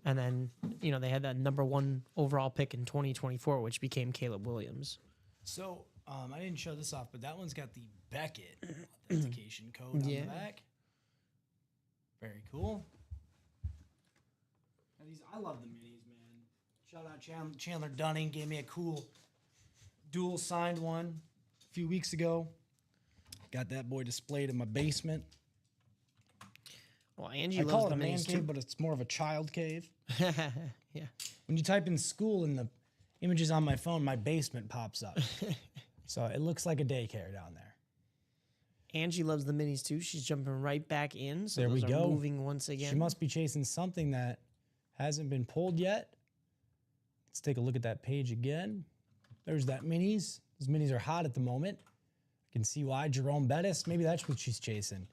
and then they had that number 1 overall pick in 2024, which became Caleb Williams. So I didn't show this off, but that one's got the Beckett authentication code on the back. Very cool. I love the minis, man. Shout out Chandler Dunning. Gave me a cool dual signed one a few weeks ago. Got that boy displayed in my basement. Well, Angie I loves call it the a man minis cave, too. but it's more of a child cave. Yeah. When you type in school in the images on my phone, my basement pops up. So it looks like a daycare down there. Angie loves the minis too. She's jumping right back in. So There we those go. are moving once again. She must be chasing something that hasn't been pulled yet. Let's take a look at that page again. There's that minis. Those minis are hot at the moment. I can see why. Jerome Bettis, maybe that's what she's chasing.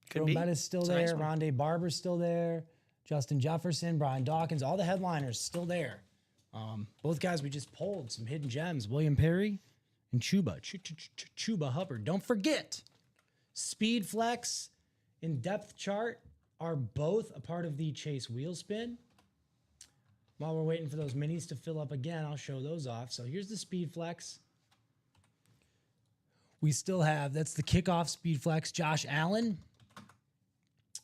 Could Jerome be. Bettis still It's a there. nice one. Rondé Barber's still there. Justin Jefferson, Brian Dawkins, all the headliners still there. Both guys we just pulled, some hidden gems. William Perry and Chuba. Chuba Hubbard. Don't forget, Speed Flex and Depth Chart are both a part of the Chase Wheel Spin. While we're waiting for those minis to fill up again, I'll show those off. So here's the Speed Flex. We still have, that's the kickoff Speed Flex, Josh Allen.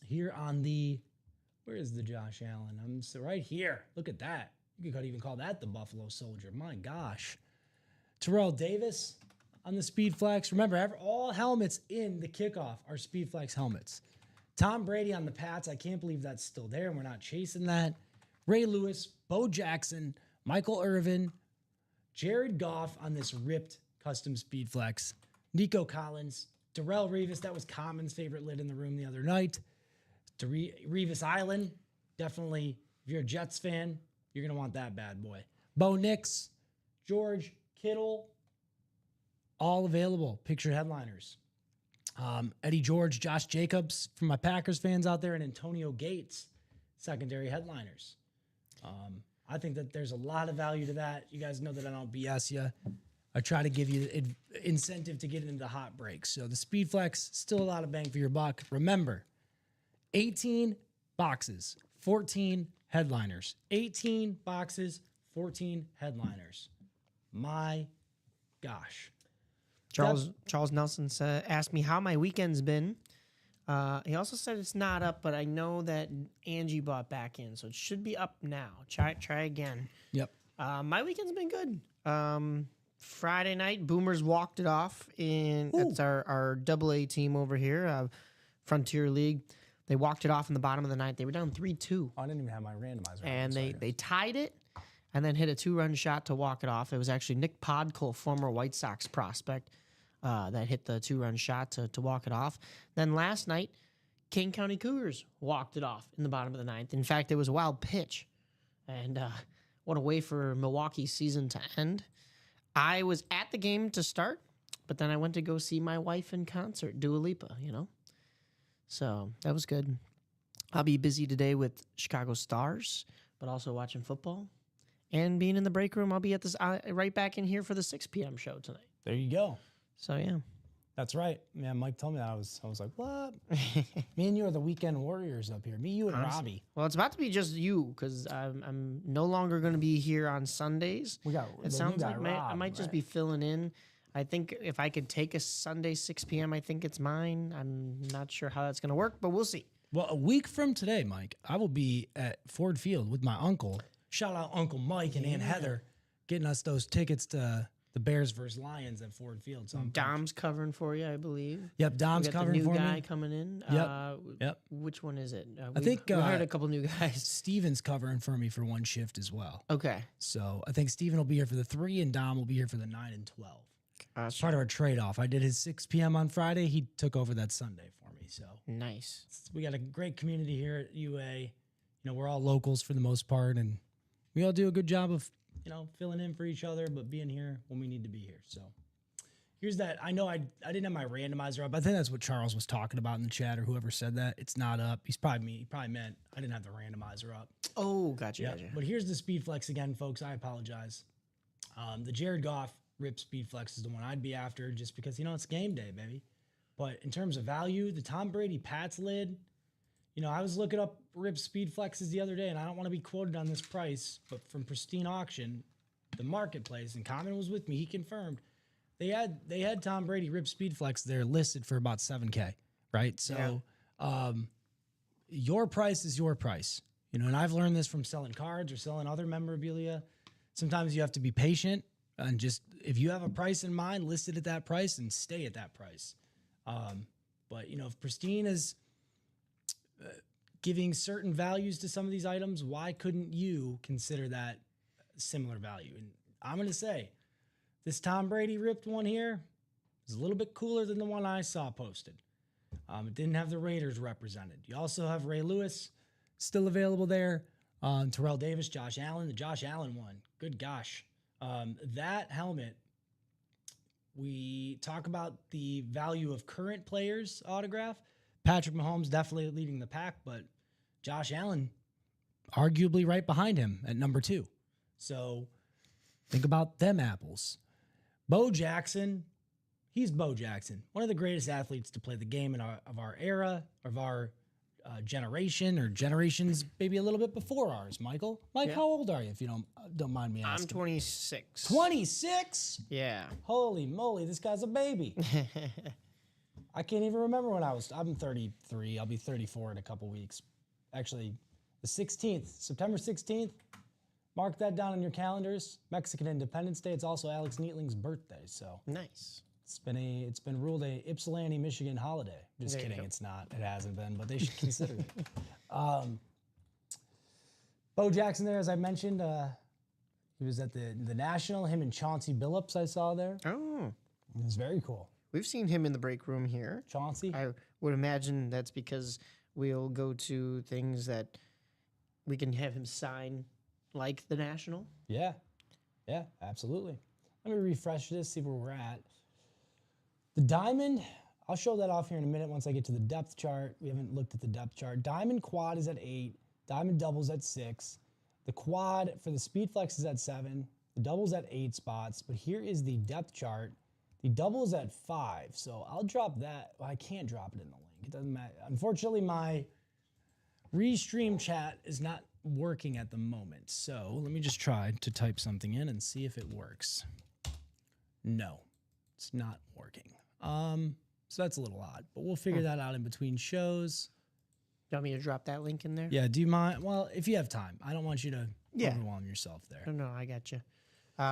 Here on the, where is the Josh Allen? I'm so right here. Look at that. You could even call that the Buffalo Soldier. My gosh. Terrell Davis on the Speed Flex. Remember, all helmets in the kickoff are Speed Flex helmets. Tom Brady on the Pats. I can't believe that's still there and we're not chasing that. Ray Lewis, Bo Jackson, Michael Irvin, Jared Goff on this ripped Custom Speed Flex. Nico Collins, Darrell Revis. That was Common's favorite lid in the room the other night. Revis Island. Definitely, if you're a Jets fan, you're going to want that bad boy. Bo Nix, George Kittle, all available. Picture headliners. Eddie George, Josh Jacobs, from my Packers fans out there, and Antonio Gates, secondary headliners. I think that there's a lot of value to that. You guys know that I don't BS you. I try to give you incentive to get into hot breaks. So the Speed Flex, still a lot of bang for your buck. Remember, 18 boxes, 14 headliners. 18 boxes, 14 headliners. My gosh. Charles Nelson asked me how my weekend's been. He also said it's not up, but I know that Angie bought back in, so it should be up now. Try again. Yep. My weekend's been good. Friday night, Boomers walked it off it's our AA team over here, Frontier League. They walked it off in the bottom of the ninth. They were down 3-2. I didn't even have my randomizer. And they tied it and then hit a 2-run shot to walk it off. It was actually Nick Podkul, former White Sox prospect, that hit the 2-run shot to walk it off. Then last night, King County Cougars walked it off in the bottom of the ninth. In fact, it was a wild pitch. And what a way for Milwaukee's season to end. I was at the game to start, but then I went to go see my wife in concert, Dua Lipa, So that was good. I'll be busy today with Chicago Stars, but also watching football. And being in the break room, I'll be at this right back in here for the 6 p.m. show tonight. There you go. So, yeah. That's right. Yeah, Mike told me that. I was like, what? Me and you are the weekend warriors up here. Me, you, and Honestly. Robbie. Well, it's about to be just you because I'm no longer going to be here on Sundays. We got It sounds like I might just be filling in. I think if I could take a Sunday 6 p.m., I think it's mine. I'm not sure how that's going to work, but we'll see. Well, a week from today, Mike, I will be at Ford Field with my uncle. Shout out Uncle Mike and Aunt Heather getting us those tickets to the Bears versus Lions at Ford Field. So Dom's covering for you, I believe. Yep, Dom's We got covering the new for guy me. coming in. Yep. Which one is it? I think we hired a couple new guys. Steven's covering for me for one shift as well. Okay. So I think Steven will be here for the 3 and Dom will be here for the 9 and 12. Gotcha. Part of our trade-off. I did his 6 p.m. on Friday. He took over that Sunday for me. So Nice. we got a great community here at UA. We're all locals for the most part, and we all do a good job of, filling in for each other, but being here when we need to be here. So here's that. I know I didn't have my randomizer up. I think that's what Charles was talking about in the chat, or whoever said that. It's not up. He probably meant I didn't have the randomizer up. Oh, gotcha. But here's the Speed Flex again, folks. I apologize. The Jared Goff Rip Speed Flex is the one I'd be after just because, it's game day, baby. But in terms of value, the Tom Brady Pats lid, I was looking up Rip Speed Flexes the other day, and I don't want to be quoted on this price, but from Pristine Auction, the marketplace, and Common was with me, he confirmed, they had Tom Brady Rip Speed Flex there listed for about $7K, right? So your price is your price. And I've learned this from selling cards or selling other memorabilia. Sometimes you have to be patient and just, if you have a price in mind, list it at that price and stay at that price. But, if Pristine is giving certain values to some of these items, why couldn't you consider that similar value? And I'm going to say this Tom Brady ripped one here is a little bit cooler than the one I saw posted. It didn't have the Raiders represented. You also have Ray Lewis still available there. Terrell Davis, Josh Allen, the Josh Allen one. Good gosh. That helmet, we talk about the value of current players' autograph. Patrick Mahomes definitely leading the pack, but Josh Allen arguably right behind him at number 2. So think about them apples. Bo Jackson, he's Bo Jackson, one of the greatest athletes to play the game of our era, of our generation, or generations maybe a little bit before ours. Mike, how old are you, if you don't mind me asking? I'm 26. 26? Yeah. Holy moly, this guy's a baby. I can't even remember when I'm 33. I'll be 34 in a couple weeks. Actually, the 16th, September 16th. Mark that down on your calendars. Mexican Independence Day. It's also Alex Neatling's birthday. So Nice. it's been ruled a Ypsilanti, Michigan holiday. Just There you kidding. go. It's not. It hasn't been, but they should consider it. Bo Jackson there, as I mentioned, He was at the National, him and Chauncey Billups I saw there. Oh, It was very cool. we've seen him in the break room here. Chauncey? I would imagine that's because we'll go to things that we can have him sign, like the National. Yeah. Yeah, absolutely. Let me refresh this, see where we're at. The Diamond, I'll show that off here in a minute once I get to the depth chart. We haven't looked at the depth chart. Diamond quad is at 8. Diamond doubles at 6. The quad for the Speed Flex is at 7. The double's at 8 spots. But here is the depth chart. The double is at 5. So I'll drop that. Well, I can't drop it in the link. It doesn't matter. Unfortunately, my Restream chat is not working at the moment. So let me just try to type something in and see if it works. No, it's not working. So that's a little odd, but we'll figure that out in between shows. You want me to drop that link in there? Yeah, do you mind? Well, if you have time. I don't want you to Yeah. overwhelm yourself there. No, I got you.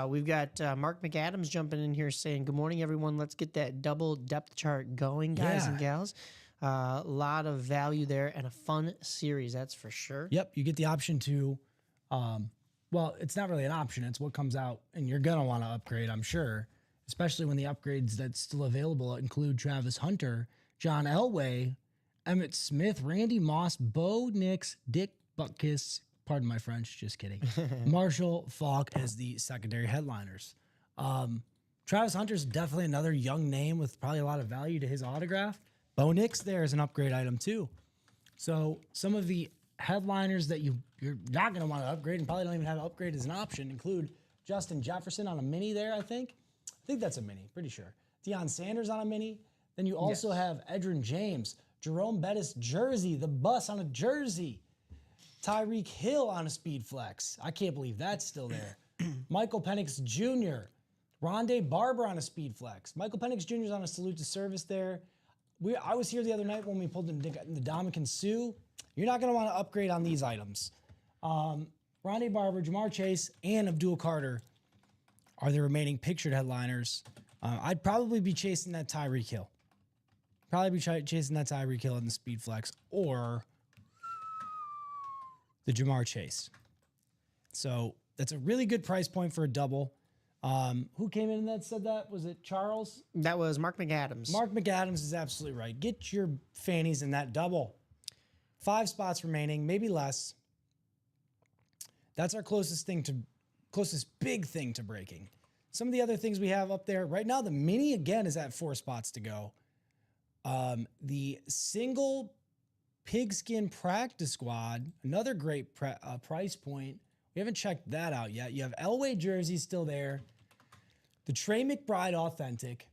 We've got Mark McAdams jumping in here saying, "Good morning, everyone. Let's get that double depth chart going, guys Yeah. and gals. A lot of value there and a fun series, that's for sure." Yep, you get the option to, well, it's not really an option. It's what comes out, and you're going to want to upgrade, I'm sure, especially when the upgrades that's still available include Travis Hunter, John Elway, Emmett Smith, Randy Moss, Bo Nix, Dick Butkus, pardon my French, just kidding, Marshall Falk as the secondary headliners. Travis Hunter's definitely another young name with probably a lot of value to his autograph. Bo Nix there is an upgrade item too. So some of the headliners that you're not going to want to upgrade and probably don't even have an upgrade as an option include Justin Jefferson on a mini there, I think. I think that's a mini, pretty sure. Deion Sanders on a mini. Then you also have Edgerrin James, Jerome Bettis jersey, the bus on a jersey. Tyreek Hill on a Speed Flex. I can't believe that's still there. Michael Penix Jr., Rondé Barber on a Speed Flex. Michael Penix Jr. is on a salute to service there. I was here the other night when we pulled in the Ndamukong Suh. You're not going to want to upgrade on these items. Rondé Barber, Jamar Chase, and Abdul Carter are the remaining pictured headliners. I'd probably be chasing that Tyreek Hill. Chasing that Tyreek Hill in the Speed Flex or the Jamar Chase. So that's a really good price point for a double. Who came in and said that? Was it Charles? That was Mark McAdams. Mark McAdams is absolutely right. Get your fannies in that double. 5 spots remaining, maybe less. That's our closest big thing to breaking. Some of the other things we have up there right now, the mini again is at 4 spots to go. The single pigskin practice squad, another great price point. We haven't checked that out yet. You have Elway jersey still there. The Trey McBride authentic.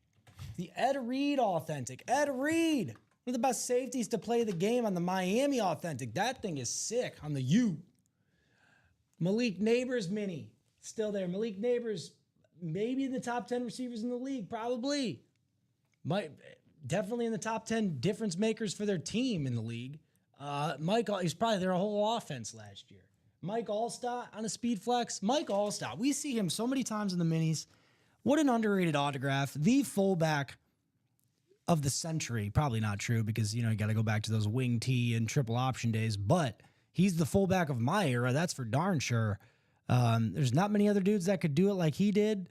The Ed Reed authentic. Ed Reed, one of the best safeties to play the game on the Miami authentic. That thing is sick on the U. Malik Neighbors mini, still there. Malik Neighbors, maybe in the top 10 receivers in the league, probably. Definitely in the top 10 difference makers for their team in the league. Mike, he's probably their whole offense last year. Mike Allstott on a Speed Flex. Mike Allstott, we see him so many times in the minis. What an underrated autograph. The fullback of the century. Probably not true because, you got to go back to those wing T and triple option days, but he's the fullback of my era. That's for darn sure. There's not many other dudes that could do it like he did.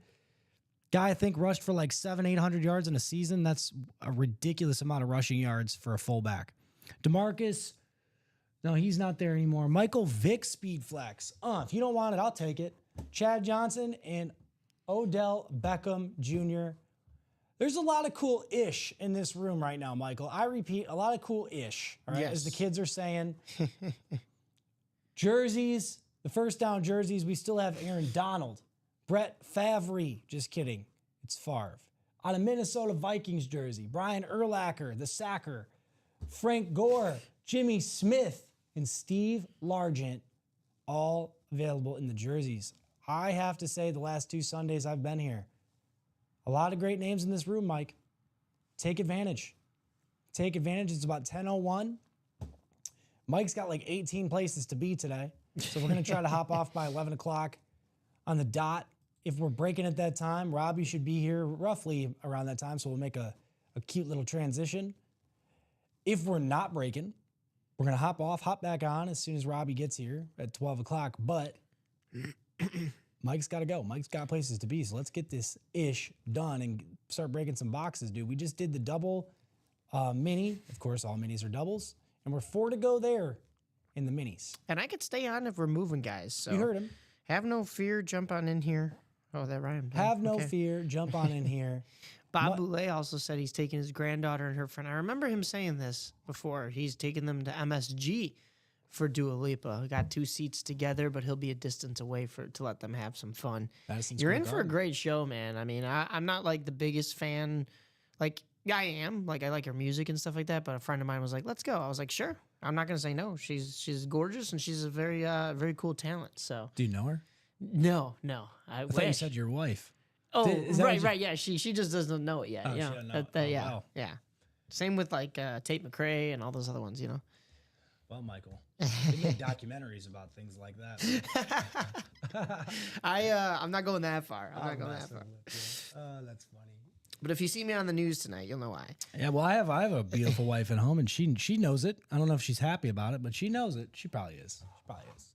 Guy, I think, rushed for like 700-800 yards in a season. That's a ridiculous amount of rushing yards for a fullback. DeMarcus, no, he's not there anymore. Michael Vick Speed Flex. If you don't want it, I'll take it. Chad Johnson and Odell Beckham Jr. There's a lot of cool-ish in this room right now, Michael. I repeat, a lot of cool-ish, all right, as the kids are saying. Jerseys, the first down jerseys, we still have Aaron Donald. Brett Favre, just kidding, it's Favre. On a Minnesota Vikings jersey, Brian Urlacher, the sacker. Frank Gore, Jimmy Smith, and Steve Largent, all available in the jerseys. I have to say, the last 2 Sundays I've been here, a lot of great names in this room, Mike. Take advantage. Take advantage. It's about 10:01. Mike's got like 18 places to be today, so we're going to try to hop off by 11 o'clock on the dot. If we're breaking at that time, Robbie should be here roughly around that time, so we'll make a cute little transition. If we're not breaking, we're going to hop back on as soon as Robbie gets here at 12 o'clock. But Mike's got to go. Mike's got places to be. So let's get this ish done and start breaking some boxes, dude. We just did the double mini. Of course, all minis are doubles. And we're 4 to go there in the minis. And I could stay on if we're moving, guys. So You heard him. have no fear. Jump on in here. Oh, that rhymed. huh? Have no Okay. fear. Jump on in here. Bob Boulay also said he's taking his granddaughter and her friend. I remember him saying this before. He's taking them to MSG for Dua Lipa. Got 2 seats together, but he'll be a distance away to let them have some fun. Madison You're Square in for a Garden. great show, man. I mean, I'm not like the biggest fan. Like, yeah, I am. Like, I like her music and stuff like that. But a friend of mine was like, "Let's go." I was like, "Sure." I'm not gonna say no. She's gorgeous and she's a very cool talent. So Do you know her? no. I thought you wish. said your wife. Oh, Is that what you- right. Yeah, she just doesn't know it yet. Oh, she you know, doesn't know it. Oh, yeah, wow. yeah. Same with like Tate McRae and all those other ones. You know. Well, Michael, they make documentaries about things like that. I'm not going that far. I'm not going that messing far. with you. Oh, that's funny. But if you see me on the news tonight, you'll know why. Yeah, well, I have a beautiful wife at home, and she knows it. I don't know if she's happy about it, but she knows it. She probably is. She probably is.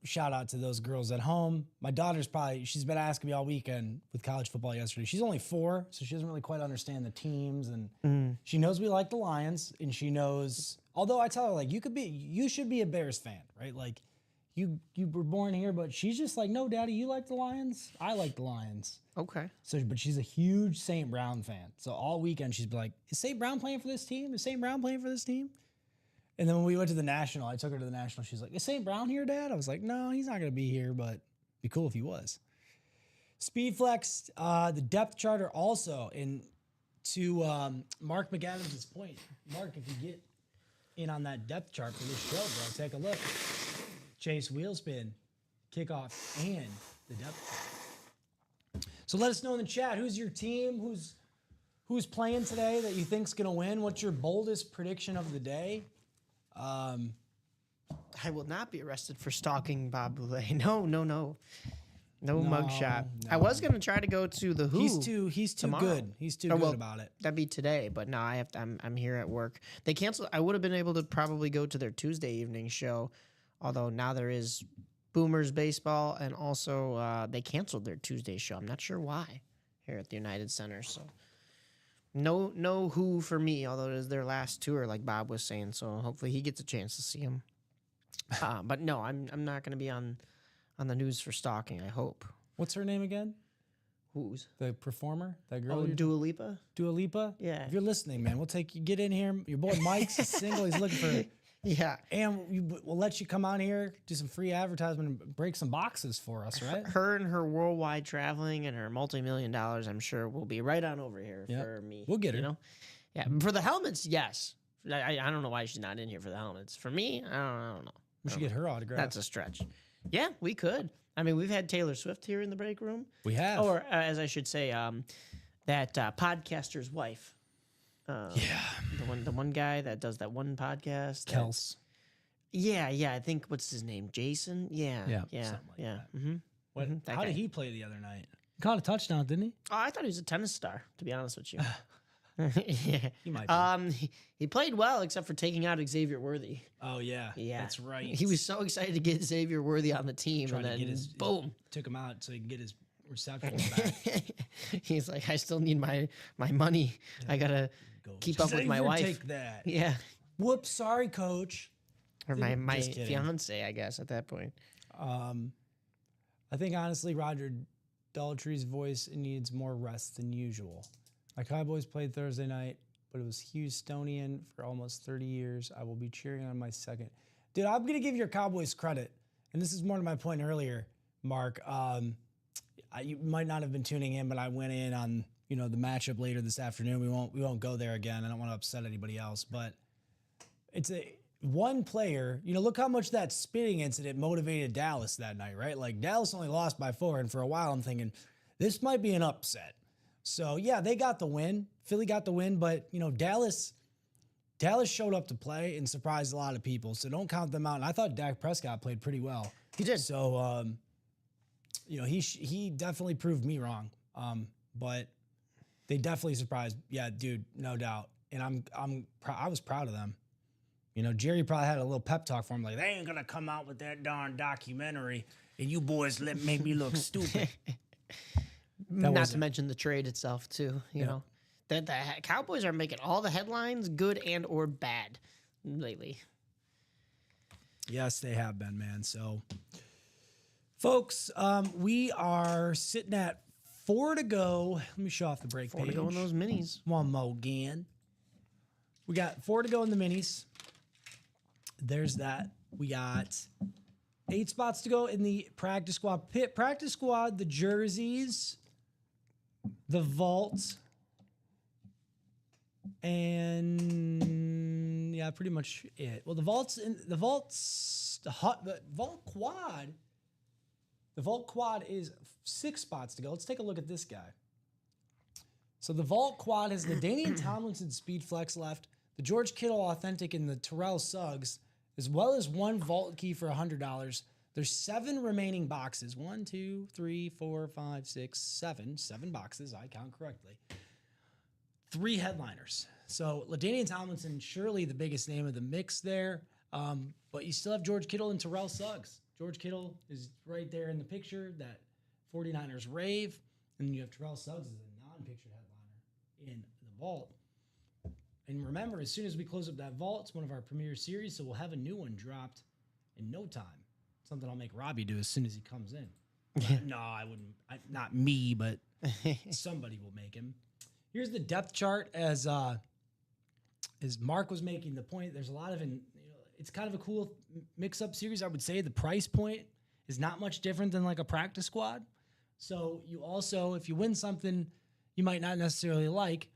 Shout out to those girls at home. My daughter's she's been asking me all weekend with college football yesterday. She's only 4, so she doesn't really quite understand the teams, and she knows we like the Lions, and she knows. Although I tell her like you should be a Bears fan, right? Like you were born here, but she's just like, no, Daddy, you like the Lions. I like the Lions. Okay. So, but she's a huge St. Brown fan. So all weekend she's been like, "Is St. Brown playing for this team? Is St. Brown playing for this team?" And then when we went to the National, I took her to the National. She's like, "Is St. Brown here, Dad?" I was like, "No, he's not going to be here, but it'd be cool if he was." Speedflex, the depth charter also. And to Mark McAdams' point, Mark, if you get in on that depth chart for this show, bro, take a look. Chase Wheelspin, kickoff, and the depth chart. So let us know in the chat, who's your team, who's playing today that you think's gonna win. What's your boldest prediction of the day? I will not be arrested for stalking Bob Boulay. No mugshot. I was gonna try to go to the Who. He's too tomorrow. good. He's too Oh, good well, about it. That'd be today, but no, I have to. I'm here at work. They canceled. I would have been able to probably go to their Tuesday evening show, although now there is Boomers baseball, and also they canceled their Tuesday show. I'm not sure why here at the United Center. So no Who for me, although it is their last tour, like Bob was saying. So hopefully he gets a chance to see him. But no, I'm not going to be on the news for stalking. I hope. What's her name again? Who's? The performer, that girl. Oh, Dua Lipa. Dua Lipa. Yeah. If you're listening, man, we'll take you. Get in here. Your boy Mike's is single. He's looking for. Yeah. And we'll let you come on here, do some free advertisement, and break some boxes for us, right? Her and her worldwide traveling and her multi-million dollars, I'm sure, will be right on over here Yep. for me. We'll get her. You know? Yeah. For the helmets, yes. I don't know why she's not in here for the helmets. For me, I don't know. We should get her autograph. That's a stretch. Yeah, we could. I mean, we've had Taylor Swift here in the break room. we have. Or, as I should say, that podcaster's wife. The one guy that does that one podcast. Kels. Yeah. I think, what's his name? Jason? Yeah. something like that. Mm-hmm. What, that how guy. did he play the other night? He caught a touchdown, didn't he? Oh, I thought he was a tennis star, to be honest with you. He might be. He played well, except for taking out Xavier Worthy. Oh, yeah. Yeah, That's right. He was so excited to get Xavier Worthy on the team, Trying and to then get his boom, Took him out so he can get his reception back. he's like, I still need my money. I gotta keep up with my Xavier, wife. Take that. Yeah, Whoops, sorry, coach. or my Just kidding. fiance, I guess at that point. I think honestly, Roger Daltrey's voice needs more rest than usual. My Cowboys played Thursday night, but it was Houstonian for almost 30 years. I will be cheering on my second. Dude, I'm gonna give your Cowboys credit, and this is more to my point earlier, Mark. You might not have been tuning in, but I went in on the matchup later this afternoon. We won't go there again. I don't want to upset anybody else, but it's one player. Look how much that spitting incident motivated Dallas that night, right? Like Dallas only lost by 4, and for a while I'm thinking this might be an upset. So yeah, they got the win. Philly got the win, but Dallas showed up to play and surprised a lot of people. So don't count them out. And I thought Dak Prescott played pretty well. He did. So he definitely proved me wrong. But they definitely surprised. Yeah, dude, no doubt. And I was proud of them. Jerry probably had a little pep talk for him, like they ain't gonna come out with that darn documentary. and you boys make me look stupid. Not to wasn't- mention the trade itself too. You Yeah. know, the Cowboys are making all the headlines, good and or bad, lately. Yes, they have been, man. So, folks, we are sitting at 4 to go. Let me show off the break 4 page. to go in those minis. One more again. We got 4 to go in the minis. There's that. We got 8 spots to go in the practice squad. Practice squad, the jerseys, the vault, and yeah, pretty much it. Well, the vault quad. The vault quad is 6 spots to go. Let's take a look at this guy. So the vault quad has the Danian Tomlinson Speed Flex left, the George Kittle Authentic, and the Terrell Suggs, as well as 1 vault key for $100. There's 7 remaining boxes. 1, 2, 3, 4, 5, 6, 7. 7 boxes. I count correctly. 3 headliners. So LaDainian Tomlinson, surely the biggest name of the mix there. But you still have George Kittle and Terrell Suggs. George Kittle is right there in the picture, that 49ers rave. And you have Terrell Suggs as a non-pictured headliner in the vault. And remember, as soon as we close up that vault, it's one of our premier series, so we'll have a new one dropped in no time. Something I'll make Robbie do as soon as he comes in. No, I wouldn't. Not me, but somebody will make him. Here's the depth chart as Mark was making the point. There's a lot of, it's kind of a cool mix-up series. I would say the price point is not much different than like a practice squad. So you also, if you win something you might not necessarily like,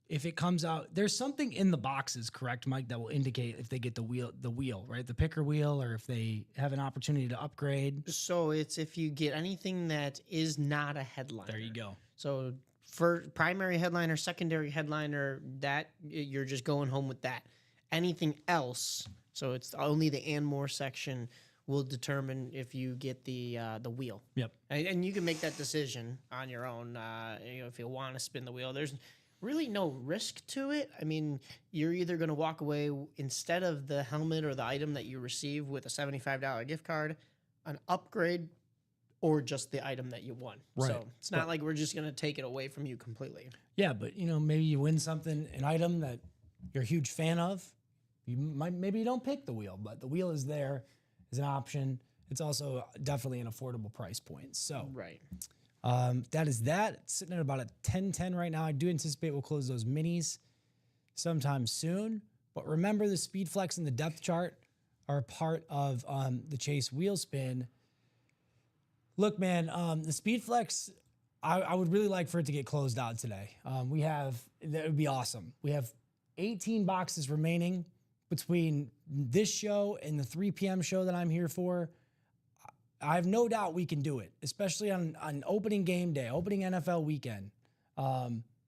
if it comes out, there's something in the boxes, correct, Mike, that will indicate if they get the wheel, right? The picker wheel, or if they have an opportunity to upgrade. So it's if you get anything that is not a headliner. There you go. So for primary headliner, secondary headliner, that you're just going home with that. Anything else, so it's only the and more section, will determine if you get the wheel. Yep. And you can make that decision on your own. If you want to spin the wheel, there's really no risk to it. I mean, you're either going to walk away instead of the helmet or the item that you receive with a $75 gift card, an upgrade, or just the item that you won. Right. So it's not like we're just going to take it away from you completely. Yeah, but maybe you win something, an item that you're a huge fan of. Maybe you don't pick the wheel, but the wheel is there as an option. It's also definitely an affordable price point. So Right. that is that. It's sitting at about a 10-10 right now. I do anticipate we'll close those minis sometime soon. But remember, the Speed Flex and the depth chart are a part of the Chase wheel spin. Look, man, the Speed Flex, I would really like for it to get closed out today. That would be awesome. We have 18 boxes remaining between this show and the 3 p.m. show that I'm here for. I have no doubt we can do it, especially on opening game day, opening NFL weekend.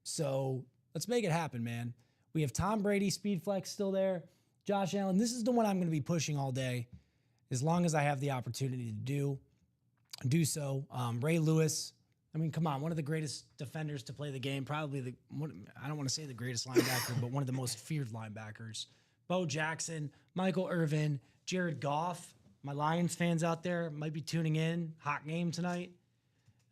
So let's make it happen, man. We have Tom Brady, Speed Flex still there. Josh Allen, this is the one I'm going to be pushing all day, as long as I have the opportunity to do so. Ray Lewis, I mean, come on, one of the greatest defenders to play the game, probably I don't want to say the greatest linebacker, but one of the most feared linebackers. Bo Jackson, Michael Irvin, Jared Goff. My Lions fans out there might be tuning in. Hot game tonight.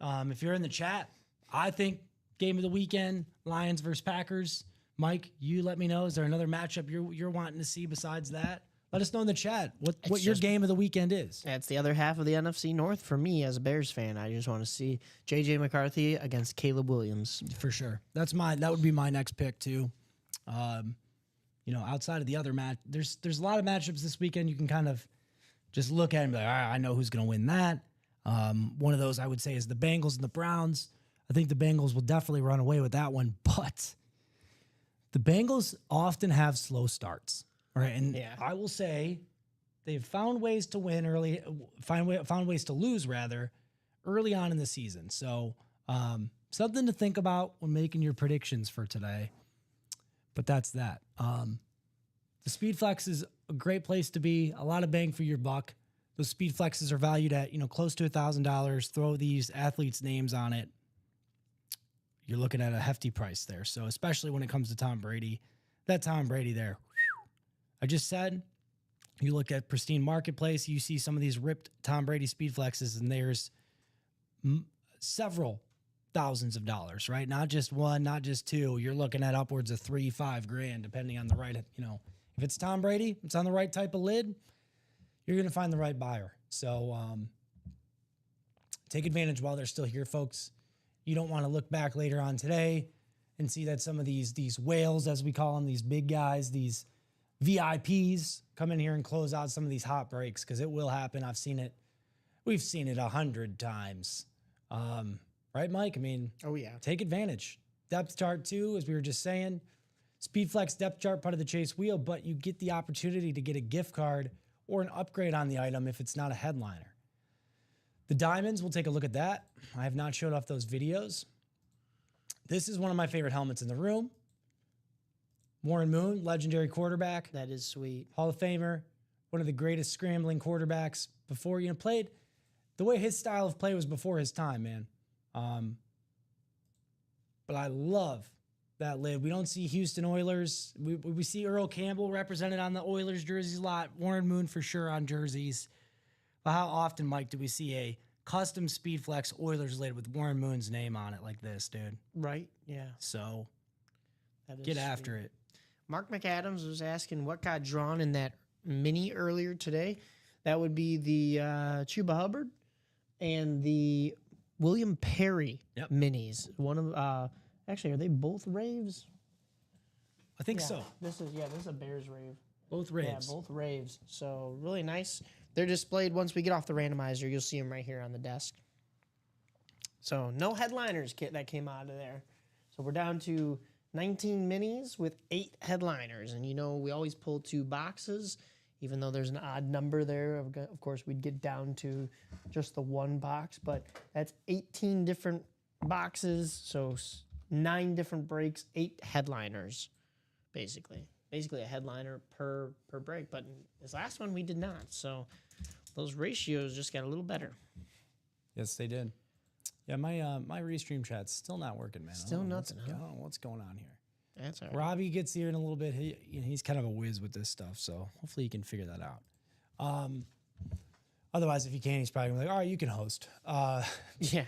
If you're in the chat, I think game of the weekend, Lions versus Packers. Mike, you let me know. Is there another matchup you're wanting to see besides that? Let us know in the chat what your game of the weekend is. That's the other half of the NFC North for me as a Bears fan. I just want to see J.J. McCarthy against Caleb Williams. For sure. That would be my next pick too. Outside of the other match, there's a lot of matchups this weekend. You can kind of just look at it and be like, all right, I know who's going to win that. One of those I would say is the Bengals and the Browns. I think the Bengals will definitely run away with that one, but the Bengals often have slow starts, right? And I will say they've found ways to win early, found ways to lose rather early on in the season. So something to think about when making your predictions for today. But that's that. The Speed Flex is a great place to be. A lot of bang for your buck. Those Speed Flexes are valued at close to $1,000. Throw these athletes' names on it. You're looking at a hefty price there. So especially when it comes to Tom Brady, that Tom Brady there. I just said You look at Pristine Marketplace, you see some of these ripped Tom Brady speed flexes, and there's several thousands of dollars, right? Not just one, not just two. You're looking at upwards of $3-5 grand, depending on the right, if it's Tom Brady, it's on the right type of lid, you're going to find the right buyer. So take advantage while they're still here, folks. You don't want to look back later on today and see that some of these whales, as we call them, these big guys, these VIPs, come in here and close out some of these hot breaks, because it will happen. I've seen it. We've seen it 100 times. Right, Mike? I mean, Oh, yeah. take advantage. Depth chart too, as we were just saying. Speedflex depth chart, part of the Chase wheel, but you get the opportunity to get a gift card or an upgrade on the item if it's not a headliner. The diamonds, we'll take a look at that. I have not showed off those videos. This is one of my favorite helmets in the room. Warren Moon, legendary quarterback, That is sweet. Hall of Famer, one of the greatest scrambling quarterbacks before, played. The way his style of play was before his time, man. But I love that lid. We don't see Houston Oilers. We see Earl Campbell represented on the Oilers jerseys a lot. Warren Moon for sure on jerseys. But how often, Mike, do we see a custom Speedflex Oilers lid with Warren Moon's name on it like this, dude? Right? Yeah. So That is get sweet. after it. Mark McAdams was asking what got drawn in that mini earlier today. That would be the Chuba Hubbard and the William Perry Yep. minis. One of actually, are they both raves? I think so. This is a Bears rave. Both raves. Yeah, both raves. So really nice. They're displayed once we get off the randomizer. You'll see them right here on the desk. So no headliners that came out of there. So we're down to 19 minis with 8 headliners. And we always pull 2 boxes, even though there's an odd number there. Of course, we'd get down to just the 1 box, but that's 18 different boxes. So 9 different breaks, 8 headliners, basically. Basically a headliner per break. But in this last one, we did not. So those ratios just got a little better. Yes, they did. Yeah, my restream chat's still not working, man. Still I don't know nothing, what's, huh? I don't know what's going on here. That's all right. Robbie gets here in a little bit. He's kind of a whiz with this stuff, so hopefully he can figure that out. Otherwise, if he can't, he's probably gonna be like, all right, you can host. Yeah.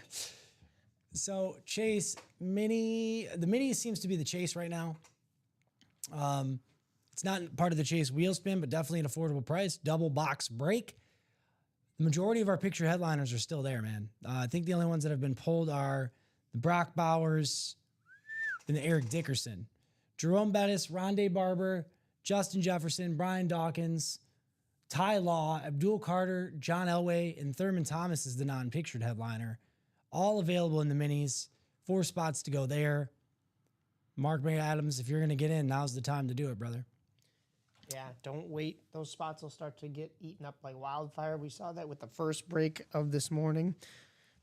So Chase Mini, the Mini seems to be the Chase right now. It's not part of the Chase wheel spin, but definitely an affordable price. Double box break. The majority of our picture headliners are still there, man. I think the only ones that have been pulled are the Brock Bowers and the Eric Dickerson. Jerome Bettis, Rondé Barber, Justin Jefferson, Brian Dawkins, Ty Law, Abdul Carter, John Elway, and Thurman Thomas is the non-pictured headliner. All available in the minis. 4 spots to go there. Mark McAdams, if you're going to get in, now's the time to do it, brother. Yeah, don't wait. Those spots will start to get eaten up like wildfire. We saw that with the first break of this morning,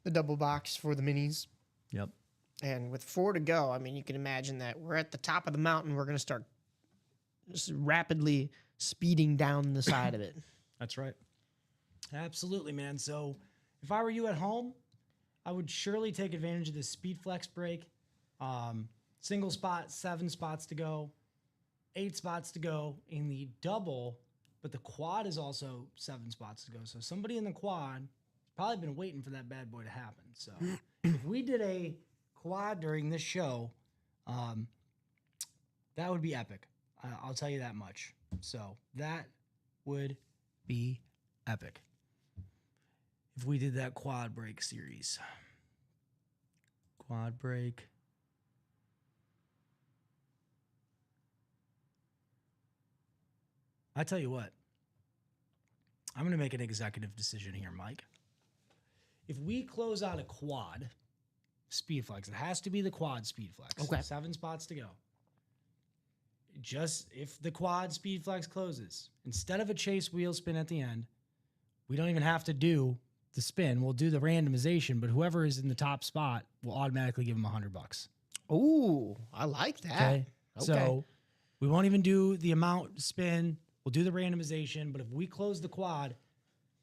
the double box for the minis. Yep. And with 4 to go, I mean, you can imagine that we're at the top of the mountain. We're going to start just rapidly speeding down the side of it. That's right. Absolutely, man. So if I were you at home, I would surely take advantage of this Speed Flex break. Single spot, 7 spots to go, 8 spots to go in the double, but the quad is also 7 spots to go. So somebody in the quad probably been waiting for that bad boy to happen. So if we did a quad during this show, that would be epic. I'll tell you that much. So that would be epic if we did that quad break series. Quad break. I tell you what, I'm going to make an executive decision here, Mike. If we close out a quad speed flex, it has to be the quad speed flex. Okay. 7 spots to go. Just if the quad speed flex closes, instead of a chase wheel spin at the end, we don't even have to do the spin. We'll do the randomization, but whoever is in the top spot will automatically give them $100. Ooh, I like that. Okay. So we won't even do the amount spin. We'll do the randomization, but if we close the quad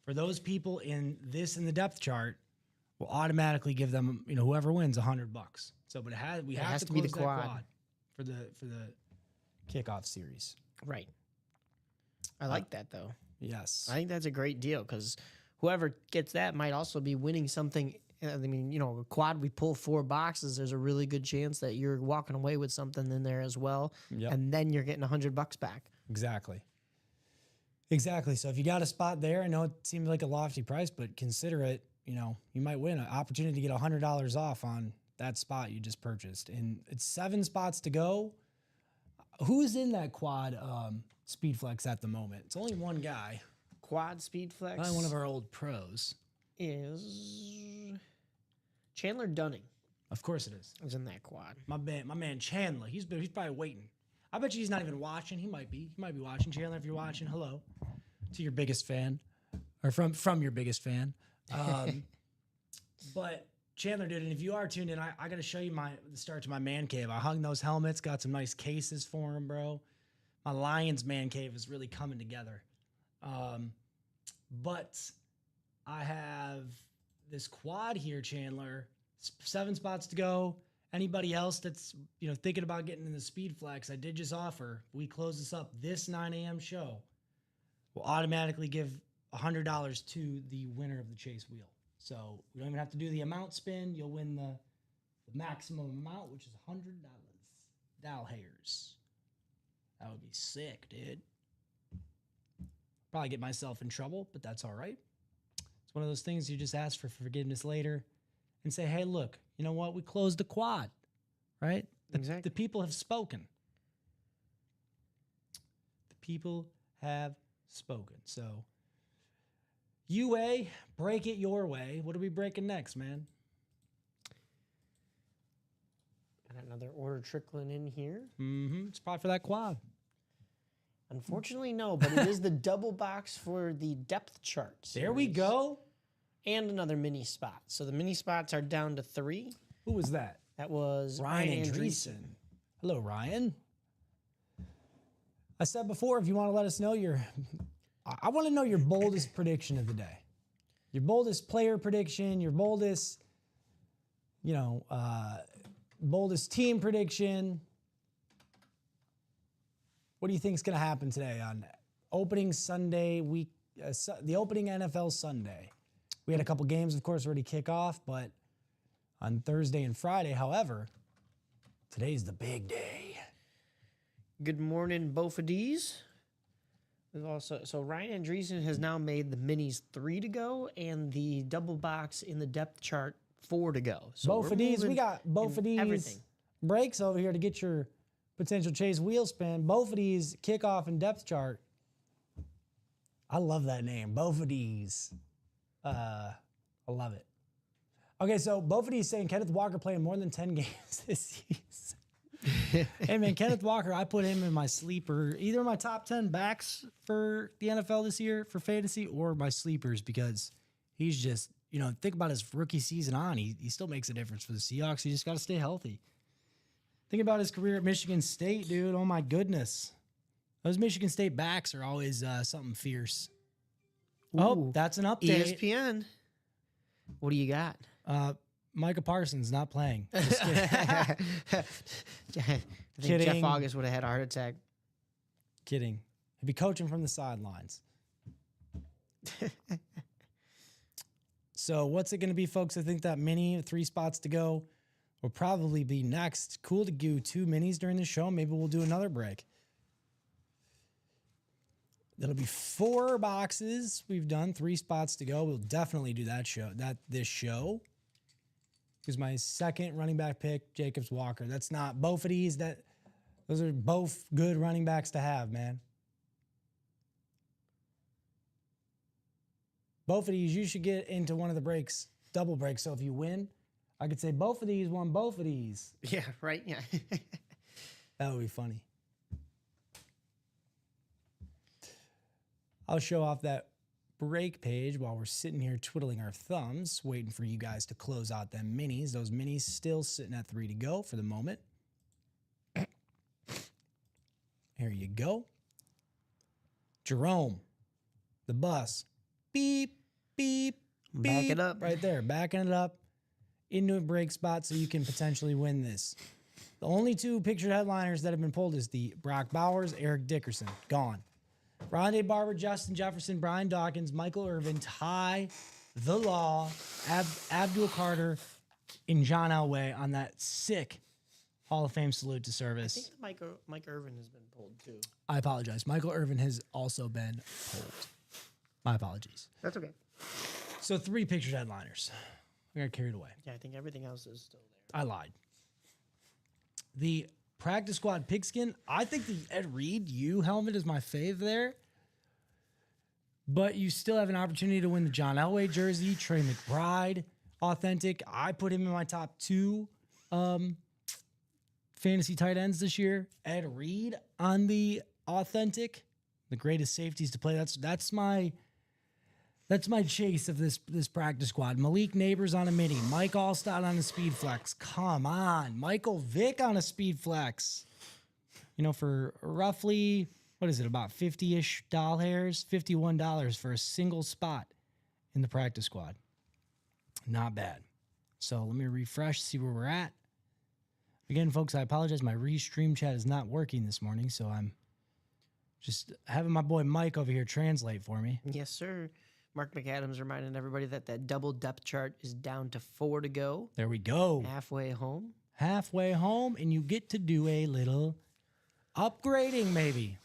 for those people in this in the depth chart, we'll automatically give them, whoever wins $100. So, but we have has to to be close the that quad. for the kickoff series. Right. I like that though. Yes. I think that's a great deal because whoever gets that might also be winning something. I mean, a quad, we pull 4 boxes. There's a really good chance that you're walking away with something in there as well. Yep. And then you're getting $100 back. Exactly. Exactly. So if you got a spot there, I know it seems like a lofty price, but consider it, you might win an opportunity to get $100 off on that spot you just purchased. And it's 7 spots to go. Who's in that quad speed flex at the moment? It's only one guy. Quad speed flex Probably one of our old pros. is Chandler Dunning. Of course it is. Is in that quad. My man Chandler. He's probably waiting. I bet you he's not even watching. He might be. He might be watching. Chandler, if you're watching, hello to your biggest fan, or from your biggest fan. But Chandler, dude, and if you are tuned in, I got to show you the start to my man cave. I hung those helmets, got some nice cases for him, bro. My Lions man cave is really coming together. But I have this quad here, Chandler. 7 spots to go. Anybody else that's thinking about getting in the speed flex, I did just offer. We close this up this 9 a.m. show. We'll automatically give $100 to the winner of the chase wheel. So we don't even have to do the amount spin. You'll win the maximum amount, which is $100. Dow hairs. That would be sick, dude. Probably get myself in trouble, but that's all right. It's one of those things you just ask for forgiveness later and say, hey, look, you know what? We closed the quad, right? Exactly. The people have spoken. The people have spoken. So, UA, break it your way. What are we breaking next, man? Got another order trickling in here. Mm-hmm. It's probably for that quad. Unfortunately, no, but it is the double box for the depth chart There we series. go. And another mini spot. So the mini spots are down to 3. Who was that? That was Ryan Andreessen. Hello, Ryan. I said before, if you want to let us know I want to know your boldest prediction of the day. Your boldest player prediction, your boldest, boldest team prediction. What do you think is going to happen today on opening Sunday week, the opening NFL Sunday? We had a couple games, of course, already kick off, but on Thursday and Friday, however, today's the big day. Good morning, Bofadis. So Ryan Andreessen has now made the minis 3 to go and the double box in the depth chart 4 to go. So Both of these, we got both of these everything. breaks over here to get your potential chase wheel spin. Both of these kickoff and depth chart. I love that name, both of these. I love it. Okay, so both of these saying Kenneth Walker playing more than 10 games this season. Hey man, Kenneth Walker, I put him in my sleeper, either my top 10 backs for the NFL this year for fantasy or my sleepers because he's just, think about his rookie season on. He still makes a difference for the Seahawks. He just got to stay healthy. Think about his career at Michigan State, dude. Oh my goodness. Those Michigan State backs are always something fierce. Oh, Ooh. that's an update. ESPN. What do you got? Micah Parsons not playing. Just kidding. I think Kidding. Jeff August would have had a heart attack. Kidding. He'd be coaching from the sidelines. So what's it going to be, folks? I think that mini, 3 spots to go, will probably be next. Cool to do 2 minis during the show. Maybe we'll do another break. That'll be 4 boxes. We've done 3 spots to go. We'll definitely do this show. Because my second running back pick, Jacobs Walker. That's not both of these. Those are both good running backs to have, man. Both of these, you should get into one of the breaks, double breaks. So if you win, I could say both of these won both of these. Yeah, right? Yeah. That would be funny. I'll show off that break page while we're sitting here twiddling our thumbs, waiting for you guys to close out them minis. Those minis still sitting at 3 to go for the moment. Here you go. Jerome, the bus. Beep, beep, beep. Back it up. Right there, backing it up into a break spot so you can potentially win this. The only 2 pictured headliners that have been pulled is the Brock Bowers, Eric Dickerson. Gone. Rondé Barber, Justin Jefferson, Brian Dawkins, Michael Irvin, Ty, The Law, Abdul Carter, and John Elway on that sick Hall of Fame salute to I service. think Mike Irvin has been pulled too. I apologize. Michael Irvin has also been pulled. My apologies. That's okay. So 3 pictured headliners. I got carried away. Yeah, I think everything else is still there. I lied. The practice squad pigskin, I think the Ed Reed U helmet is my fave there. But you still have an opportunity to win the John Elway jersey, Trey McBride, authentic. I put him in my top 2 fantasy tight ends this year. Ed Reed on the authentic, the greatest safeties to play. That's my chase of this practice squad. Malik Neighbors on a mini. Mike Allstott on a speed flex. Come on. Michael Vick on a speed flex. You know, for roughly, what is it, about 50-ish doll hairs? $51 for a single spot in the practice squad. Not bad. So let me refresh, see where we're at. Again, folks, I apologize. My restream chat is not working this morning, so I'm just having my boy Mike over here translate for me. Yes, sir. Mark McAdams reminding everybody that double depth chart is down to 4 to go. There we go. Halfway home. Halfway home, and you get to do a little upgrading, maybe.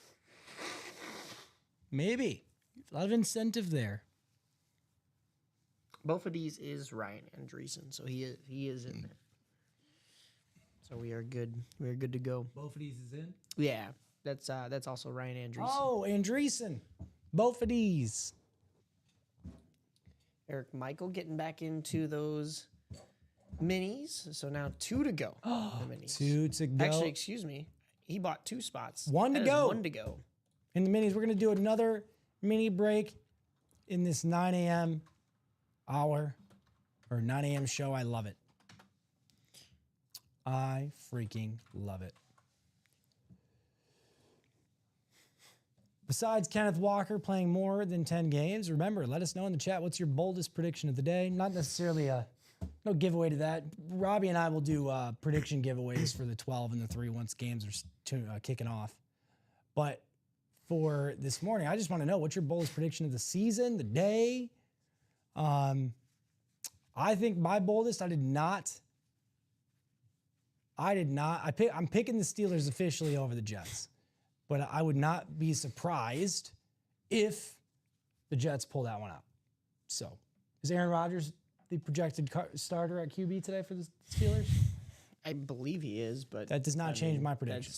Maybe. A lot of incentive there. Both of these is Ryan Andreessen, so he is in there. So we are good. We are good to go. Both of these is in? Yeah, that's also Ryan Andreessen. Oh, Andreessen. Both of these. Eric Michael getting back into those minis. So now 2 to go. The minis. 2 to go. Actually, excuse me. He bought 2 spots. 1 to That is go. 1 to go. In the minis, we're going to do another mini break in this 9 a.m. hour or 9 a.m. show. I love it. I freaking love it. Besides Kenneth Walker playing more than 10 games, remember, let us know in the chat what's your boldest prediction of the day. Not necessarily no giveaway to that. Robbie and I will do prediction giveaways for the 12 and the 3 once games are kicking off. But for this morning, I just want to know what's your boldest prediction of the season, the day. I think my boldest, I'm picking the Steelers officially over the Jets. But I would not be surprised if the Jets pull that one out. So, is Aaron Rodgers the projected starter at QB today for the Steelers? I believe he is, but That does not change my prediction.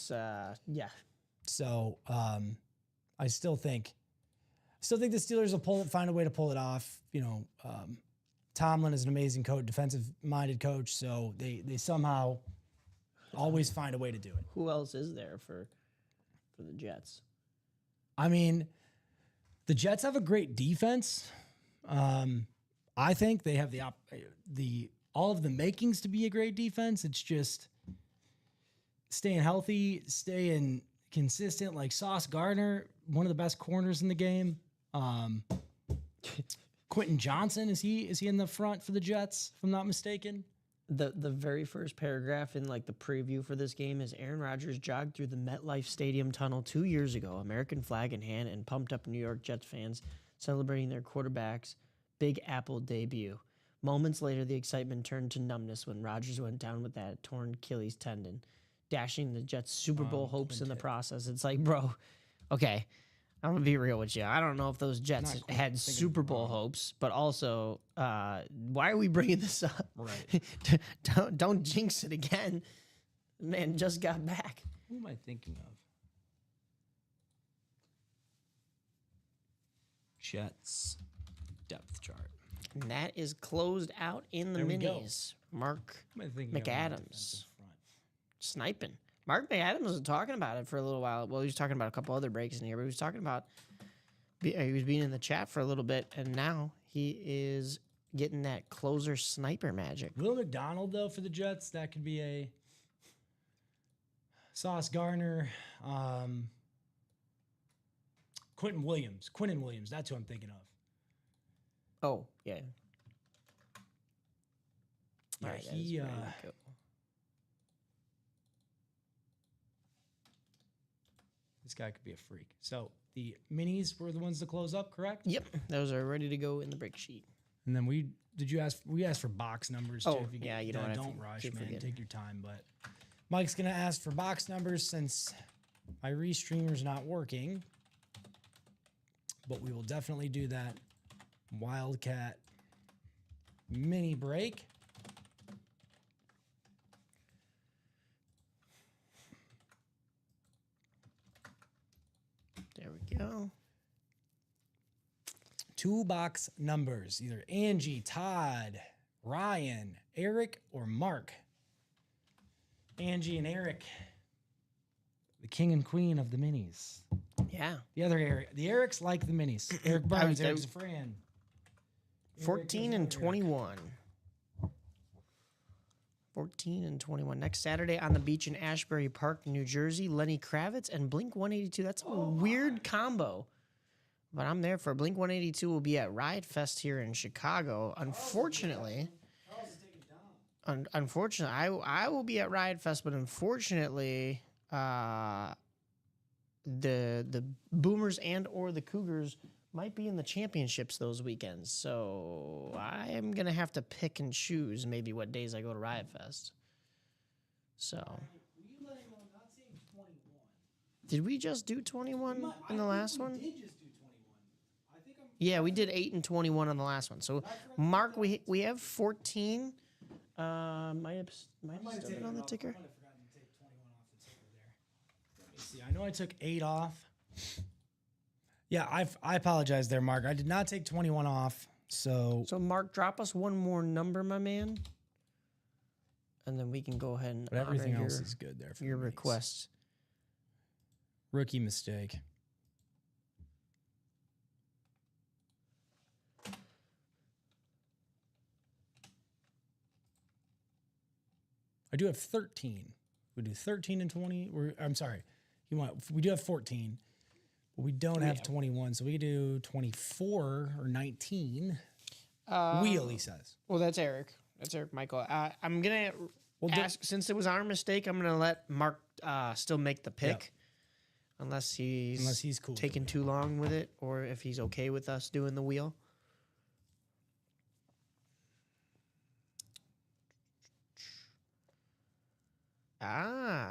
Yeah. So, I still think the Steelers will find a way to pull it off. You know, Tomlin is an amazing coach, defensive-minded coach, so they somehow always find a way to do it. Who else is there for the Jets? I mean, the Jets have a great defense. I think they have all of the makings to be a great defense. It's just staying healthy, staying consistent. Like Sauce Gardner, one of the best corners in the game. Quentin Johnson, is he in the front for the Jets, if I'm not mistaken? The very first paragraph in like the preview for this game is Aaron Rodgers jogged through the MetLife Stadium tunnel 2 years ago, American flag in hand, and pumped up New York Jets fans celebrating their quarterback's Big Apple debut. Moments later, the excitement turned to numbness when Rodgers went down with that torn Achilles tendon, dashing the Jets' Super Bowl hopes in the process. It's like, bro, okay, I'm going to be real with you. I don't know if those Jets had Super Bowl hopes, but also, why are we bringing this up? Right. don't jinx it again. Man just got back. Who am I thinking of? Jets depth chart. And that is closed out in the There we go. minis. Mark Who am I thinking of? McAdams sniping. Mark McAdams was talking about it for a little while. Well, he was talking about a couple other breaks in here, but he was talking about he was being in the chat for a little bit, and now he is getting that closer sniper magic. Will McDonald, though, for the Jets, that could be a Sauce Gardner, Quentin Williams, that's who I'm thinking of. Oh, yeah. Yeah, All right, that is he, ready to go. guy could be a freak. So the minis were the ones to close up, correct? Yep, those are ready to go in the break sheet. And then we asked for box numbers too. Oh, If you yeah, you don't have to don't rush, keep man. forgetting. Take your time. But Mike's gonna ask for box numbers since my restreamer's not working. But we will definitely do that Wildcat mini break. There we go. 2 box numbers, either Angie, Todd, Ryan, Eric, or Mark. Angie and Eric, the king and queen of the minis. Yeah. The other Eric, the Erics like the minis. Eric Burns, Eric Zafran. 14 and 21. 14 and 21. Next Saturday on the beach in Ashbury Park, New Jersey, Lenny Kravitz and Blink 182. That's a weird combo. But I'm there for Blink 182 will be at Riot Fest here in Chicago. Unfortunately, I will be at Riot Fest, but unfortunately, the Boomers and or the Cougars might be in the championships those weekends. So I am gonna have to pick and choose maybe what days I go to Riot Fest. So did we just do 21 in the last one? Yeah, we did 8 and 21 on the last one. So Mark, we have 14. Might have still been on the ticker. See, I know I took 8 off. Yeah, I apologize there, Mark. I did not take 21 off. So Mark, drop us one more number, my man, and then we can go ahead and but everything honor else is good there for your the minis. request. Rookie mistake. I do have 13. We do 13 and 20. I'm sorry. We do have 14, but we don't have 21. So we could do 24 or 19. Wheel, he says. Well, that's Eric. That's Eric Michael. I'm gonna ask, since it was our mistake, I'm gonna let Mark still make the pick, unless he's cool taking too long with it, or if he's okay with us doing the wheel.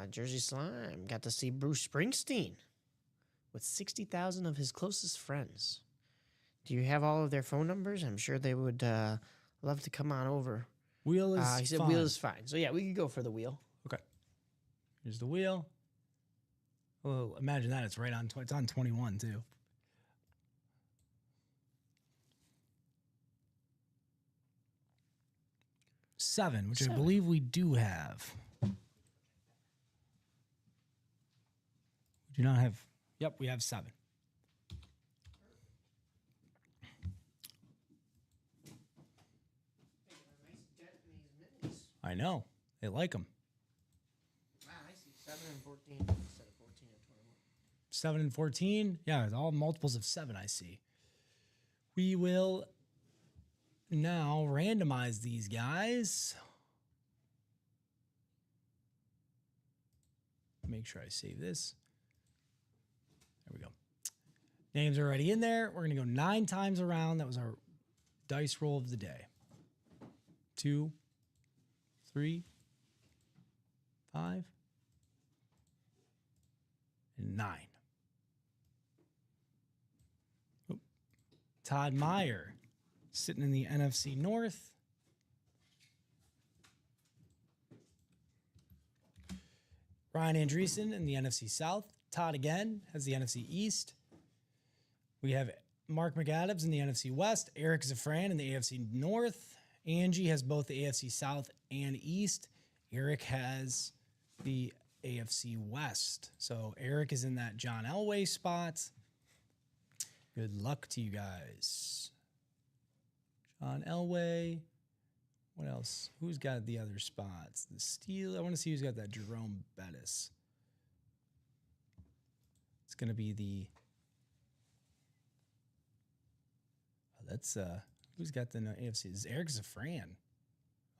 Jersey Slime got to see Bruce Springsteen with 60,000 of his closest friends. Do you have all of their phone numbers? I'm sure they would love to come on over. Wheel is he said fine. wheel is fine. So yeah, we could go for the wheel. Okay. Here's the wheel. Oh, imagine that. It's right on. It's on 21 too. Seven, which I believe we do have. We do not have. Yep, we have 7. I know. They like them. Wow, I see 7 and 14 instead of 14 and 21. 7 and 14. Yeah, it's all multiples of 7, I see. We will now randomize these guys. Make sure I save this. There we go. Names are already in there. We're going to go 9 times around. That was our dice roll of the day. 2, 3, 5, and 9. Oop. Todd Meyer sitting in the NFC North. Ryan Andreessen in the NFC South. Todd again has the NFC East. We have Mark McAdams in the NFC West. Eric Zafran in the AFC North. Angie has both the AFC South and East. Eric has the AFC West. So Eric is in that John Elway spot. Good luck to you guys. John Elway. What else? Who's got the other spots? The Steel. I want to see who's got that. Jerome Bettis. It's going to be the. That's who's got the AFC? Is Eric Zafran?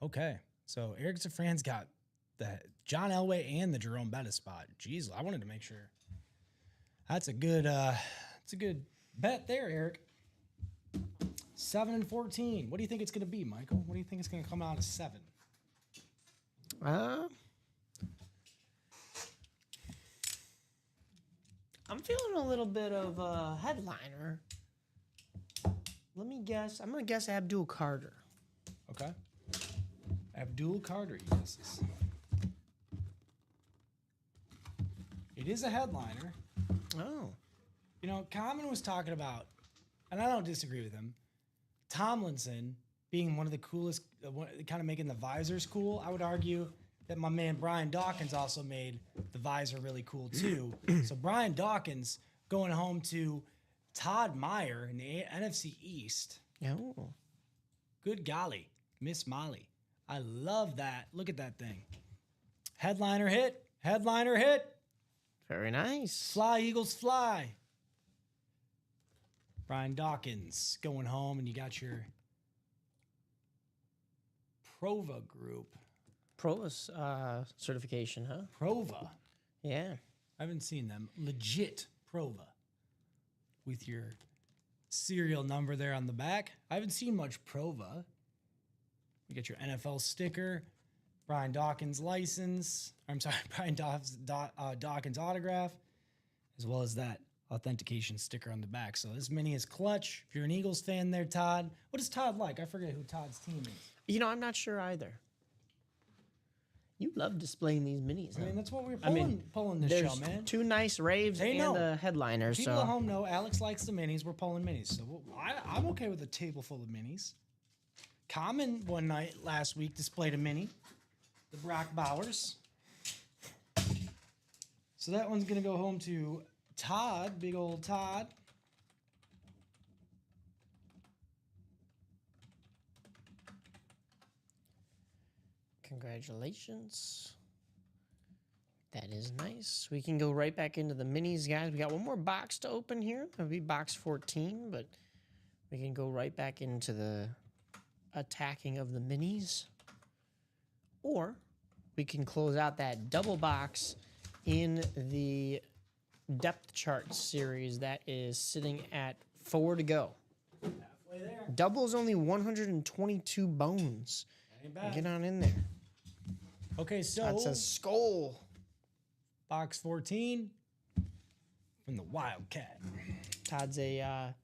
Okay, so Eric Zafran's got the John Elway and the Jerome Bettis spot. Jeez, I wanted to make sure. That's a good bet there, Eric. 7-14. What do you think it's going to be, Michael? What do you think it's going to come out as 7? I'm feeling a little bit of a headliner. Let me guess. I'm going to guess Abdul Carter. Okay. Abdul Carter, he guesses. It is a headliner. Oh. You know, Common was talking about, and I don't disagree with him, Tomlinson being one of the coolest, kind of making the visors cool. I would argue that my man Brian Dawkins also made the visor really cool too. So Brian Dawkins going home to Todd Meyer in the NFC East. Oh. Good golly, Miss Molly. I love that. Look at that thing. Headliner hit. Headliner hit. Very nice. Fly, Eagles, fly. Brian Dawkins going home, and you got your Prova group. Prova's certification, huh? Prova. Yeah. I haven't seen them. Legit Prova. With your serial number there on the back. I haven't seen much Prova. You get your NFL sticker, Brian Dawkins license. I'm sorry, Brian Dawkins autograph, as well as that authentication sticker on the back. So this mini is clutch. If you're an Eagles fan there, Todd. What is Todd like? I forget who Todd's team is. You know, I'm not sure either. You love displaying these minis. I mean, that's what we're pulling this There's show, man. 2 nice raves They and know. a headliner. People So at home know Alex likes the minis. We're pulling minis. So I'm okay with a table full of minis. Common one night last week displayed a mini, the Brock Bowers. So that one's going to go home to Todd, big old Todd. congratulations. That is nice. We can go right back into the minis, guys. We got one more box to open here. That'll be box 14, but we can go right back into the attacking of the minis. Or we can close out that double box in the depth chart series that is sitting at 4 to go. Halfway there. Double is only 122 bones. That ain't bad. Get on in there. Okay, so That's a skull. box 14 from the Wildcat. Todd's a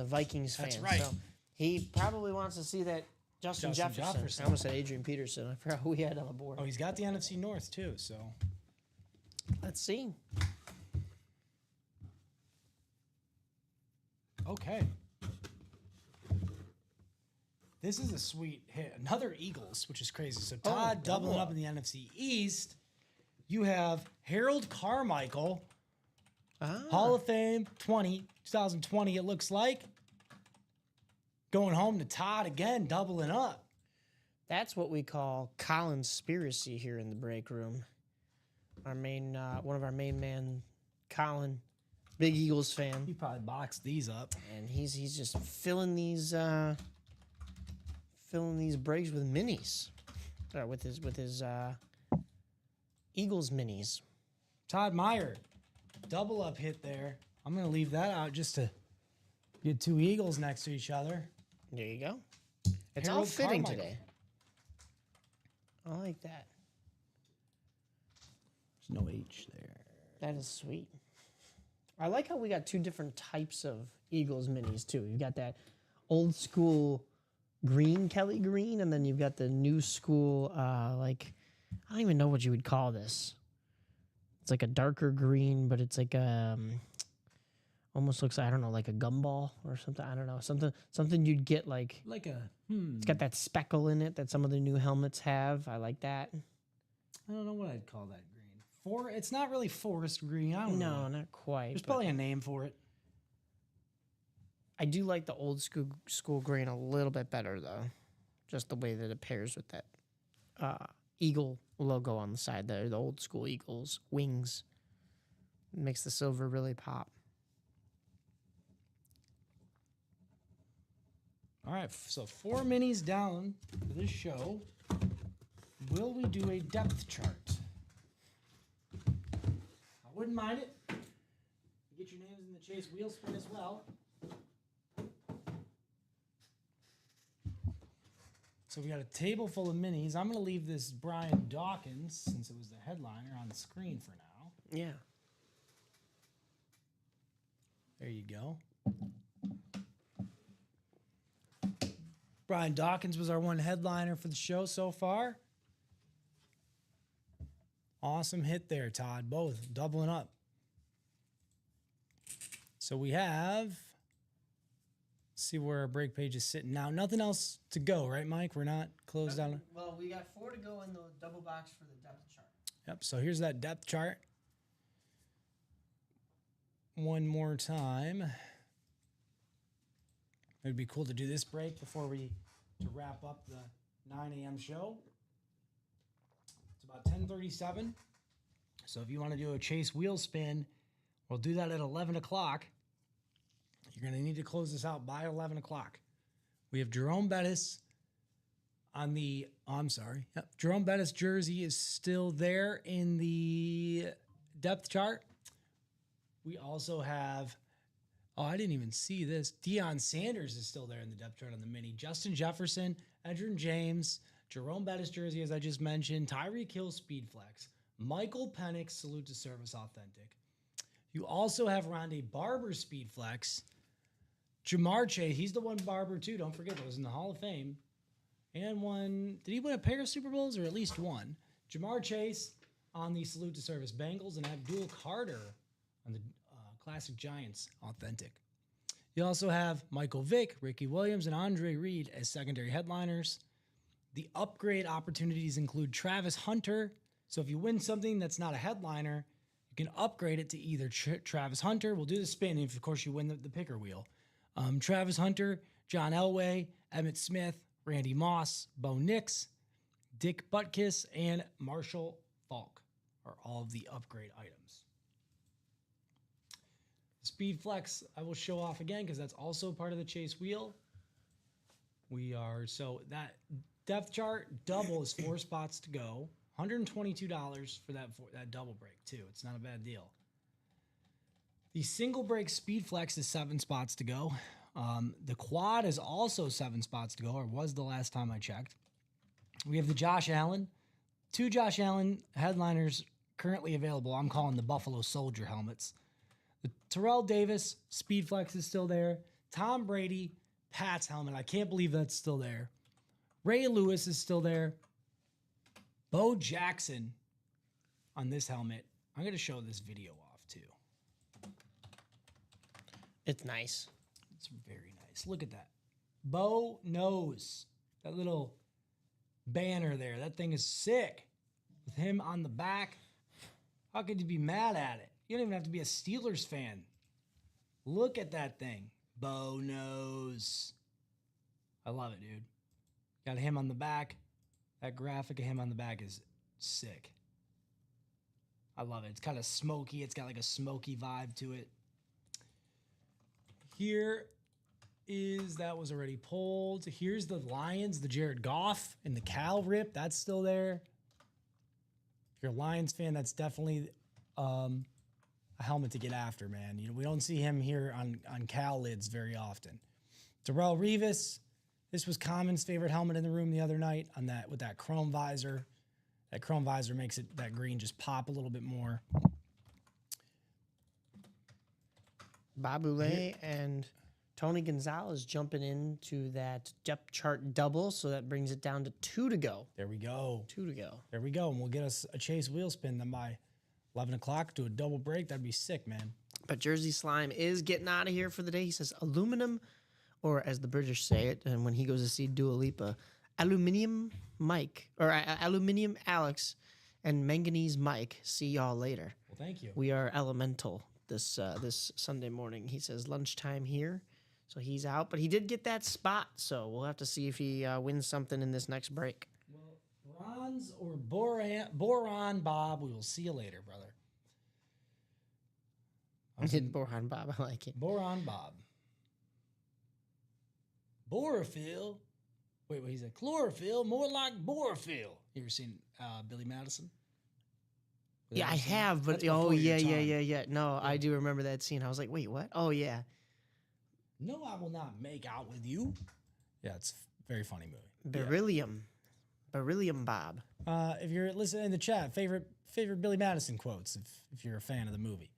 Vikings fan. That's right. So he probably wants to see that Justin Jefferson. I almost said Adrian Peterson. I forgot who we had on the board. Oh, he's got the NFC North too, so. Let's see. Okay. This is a sweet hit. Another Eagles, which is crazy. So Todd doubling up in the NFC East. You have Harold Carmichael, Hall of Fame 2020, it looks like. Going home to Todd again, doubling up. That's what we call Colin-spiracy here in the break room. Our main, one of our main man, Colin, big Eagles fan, He probably boxed these up. and he's just filling these breaks with minis, with his Eagles minis. Todd Meyer, double up hit there. I'm going to leave that out just to get two Eagles next to each other. There you go. It's all Harold fitting Carmichael. today. I like that. There's no H there. That is sweet. I like how we got two different types of Eagles minis too. You've got that old school green Kelly green, and then you've got the new school like I don't even know what you would call this. It's like a darker green, but it's like almost looks, I don't know, like a gumball or something. I don't know. Something you'd get like Like a, it's got that speckle in it that some of the new helmets have. I like that. I don't know what I'd call that green. It's not really forest green. I don't know. No, not quite. There's but probably a name for it. I do like the old school green a little bit better though. Just the way that it pairs with that eagle logo on the side there, the old school Eagles wings. It makes the silver really pop. All right, so 4 minis down for this show. Will we do a depth chart? I wouldn't mind it. Get your names in the Chase wheel spin as well. So we got a table full of minis. I'm going to leave this Brian Dawkins, since it was the headliner, on the screen for now. Yeah. There you go. Brian Dawkins was our one headliner for the show so far. Awesome hit there, Todd. Both doubling up. So we have, let's see where our break page is sitting now. Nothing else to go, right, Mike? We're not closed down. Well, we got 4 to go in the double box for the depth chart. Yep, so here's that depth chart. One more time. It'd be cool to do this break before to wrap up the 9 a.m. show. It's about 10:37. So if you want to do a Chase wheel spin, we'll do that at 11 o'clock. You're going to need to close this out by 11 o'clock. We have Jerome Bettis on the, Jerome Bettis jersey is still there in the depth chart. We also have, I didn't even see this. Deion Sanders is still there in the depth chart on the mini. Justin Jefferson, Edgerrin James, Jerome Bettis jersey, as I just mentioned, Tyreek Hill Speedflex, Michael Penix Salute to Service Authentic. You also have Rondé Barber Speedflex, Jamar Chase, he's the one Barber too, don't forget, that was in the Hall of Fame. And did he win a pair of Super Bowls or at least one? Jamar Chase on the Salute to Service Bengals and Abdul Carter on the Classic Giants Authentic. You also have Michael Vick, Ricky Williams, and Andre Reed as secondary headliners. The upgrade opportunities include Travis Hunter. So if you win something that's not a headliner, you can upgrade it to either Travis Hunter. We'll do the spin if, of course, you win the picker wheel. Travis Hunter, John Elway, Emmitt Smith, Randy Moss, Bo Nix, Dick Butkus, and Marshall Falk are all of the upgrade items. Speed Flex, I will show off again because that's also part of the Chase wheel. So that depth chart double is 4 spots to go. $122 for that double break too. It's not a bad deal. The single break Speed Flex is 7 spots to go. The quad is also 7 spots to go, or was the last time I checked. We have the Josh Allen. 2 Josh Allen headliners currently available. I'm calling the Buffalo Soldier helmets. The Terrell Davis Speed Flex is still there. Tom Brady Pat's helmet. I can't believe that's still there. Ray Lewis is still there. Bo Jackson on this helmet. I'm going to show this video off too. It's nice. It's very nice. Look at that. Bo knows. That little banner there. That thing is sick. With him on the back. How could you be mad at it? You don't even have to be a Steelers fan. Look at that thing. Bo knows. I love it, dude. Got him on the back. That graphic of him on the back is sick. I love it. It's kind of smoky. It's got like a smoky vibe to it. That was already pulled. Here's the Lions, the Jared Goff and the Cal rip. That's still there. If you're a Lions fan, that's definitely a helmet to get after, man. You know, we don't see him here on Cal lids very often. Darrelle Revis. This was Common's favorite helmet in the room the other night with that chrome visor. That chrome visor makes that green just pop a little bit more. Bob Boulay and Tony Gonzalez jumping into that depth chart double, so that brings it down to 2 to go. There we go. 2 to go. There we go. And we'll get us a Chase wheel spin then by 11 o'clock, do a double break. That'd be sick, man. But Jersey Slime is getting out of here for the day. He says aluminum, or as the British say it, and when he goes to see Dua Lipa, aluminium Mike, or aluminium Alex, and manganese Mike. See y'all later. Well, thank you. We are elemental this Sunday morning. He says lunchtime here, so he's out. But he did get that spot, so we'll have to see if he wins something in this next break. Well, bronze or boron Bob, we will see you later, brother. Boron Bob, I like it. Boron Bob. Borophyll. Wait, he said chlorophyll, more like borophyll. You ever seen Billy Madison? Yeah, I Ever seen it? have, but That's oh before your yeah, time. yeah. No, I do remember that scene. I was like, wait, what? Oh yeah. No, I will not make out with you. Yeah, it's a very funny movie. Beryllium. Beryllium Bob. If you're listening in the chat, favorite Billy Madison quotes if you're a fan of the movie.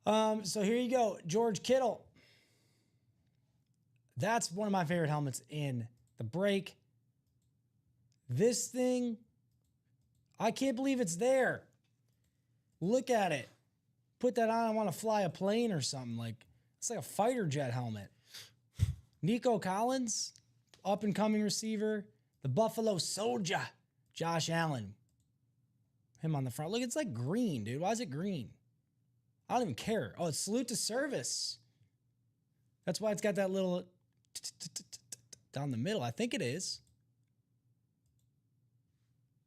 So here you go, George Kittle. That's one of my favorite helmets in the break. This thing, I can't believe it's there. Look at it. Put that on, I want to fly a plane or something. Like, it's like a fighter jet helmet. Nico Collins, up and coming receiver. The Buffalo Soldier, Josh Allen. Him on the front. Look, it's like green, dude. Why is it green? I don't even care. Oh, it's salute to service. That's why it's got that little down the middle. I think it is.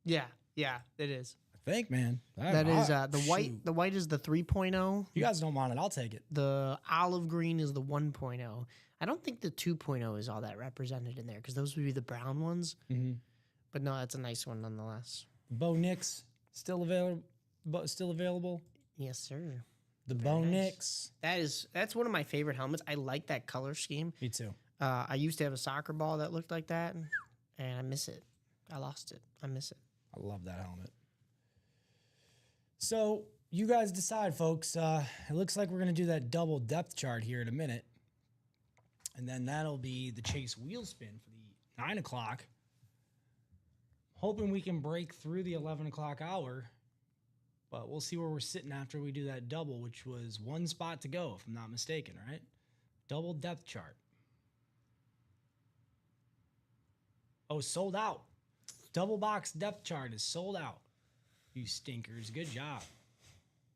Yeah, it is. I think, man. That is the white. Shoot. The white is the 3.0. You guys don't want it. I'll take it. The olive green is the 1.0. I don't think the 2.0 is all that represented in there because those would be the brown ones. Mm-hmm. But no, that's a nice one nonetheless. Bo Nix still available. Still available. Yes, sir. The Very Bo nice. Nix. That's one of my favorite helmets. I like that color scheme. Me too. I used to have a soccer ball that looked like that, and I miss it. I lost it. I miss it. I love that helmet. So you guys decide, folks. It looks like we're going to do that double depth chart here in a minute. And then that'll be the Chase wheel spin for the 9 o'clock. Hoping we can break through the 11 o'clock hour. But we'll see where we're sitting after we do that double, which was one spot to go, if I'm not mistaken, right? Double depth chart. Oh, sold out. Double box depth chart is sold out. You stinkers. Good job.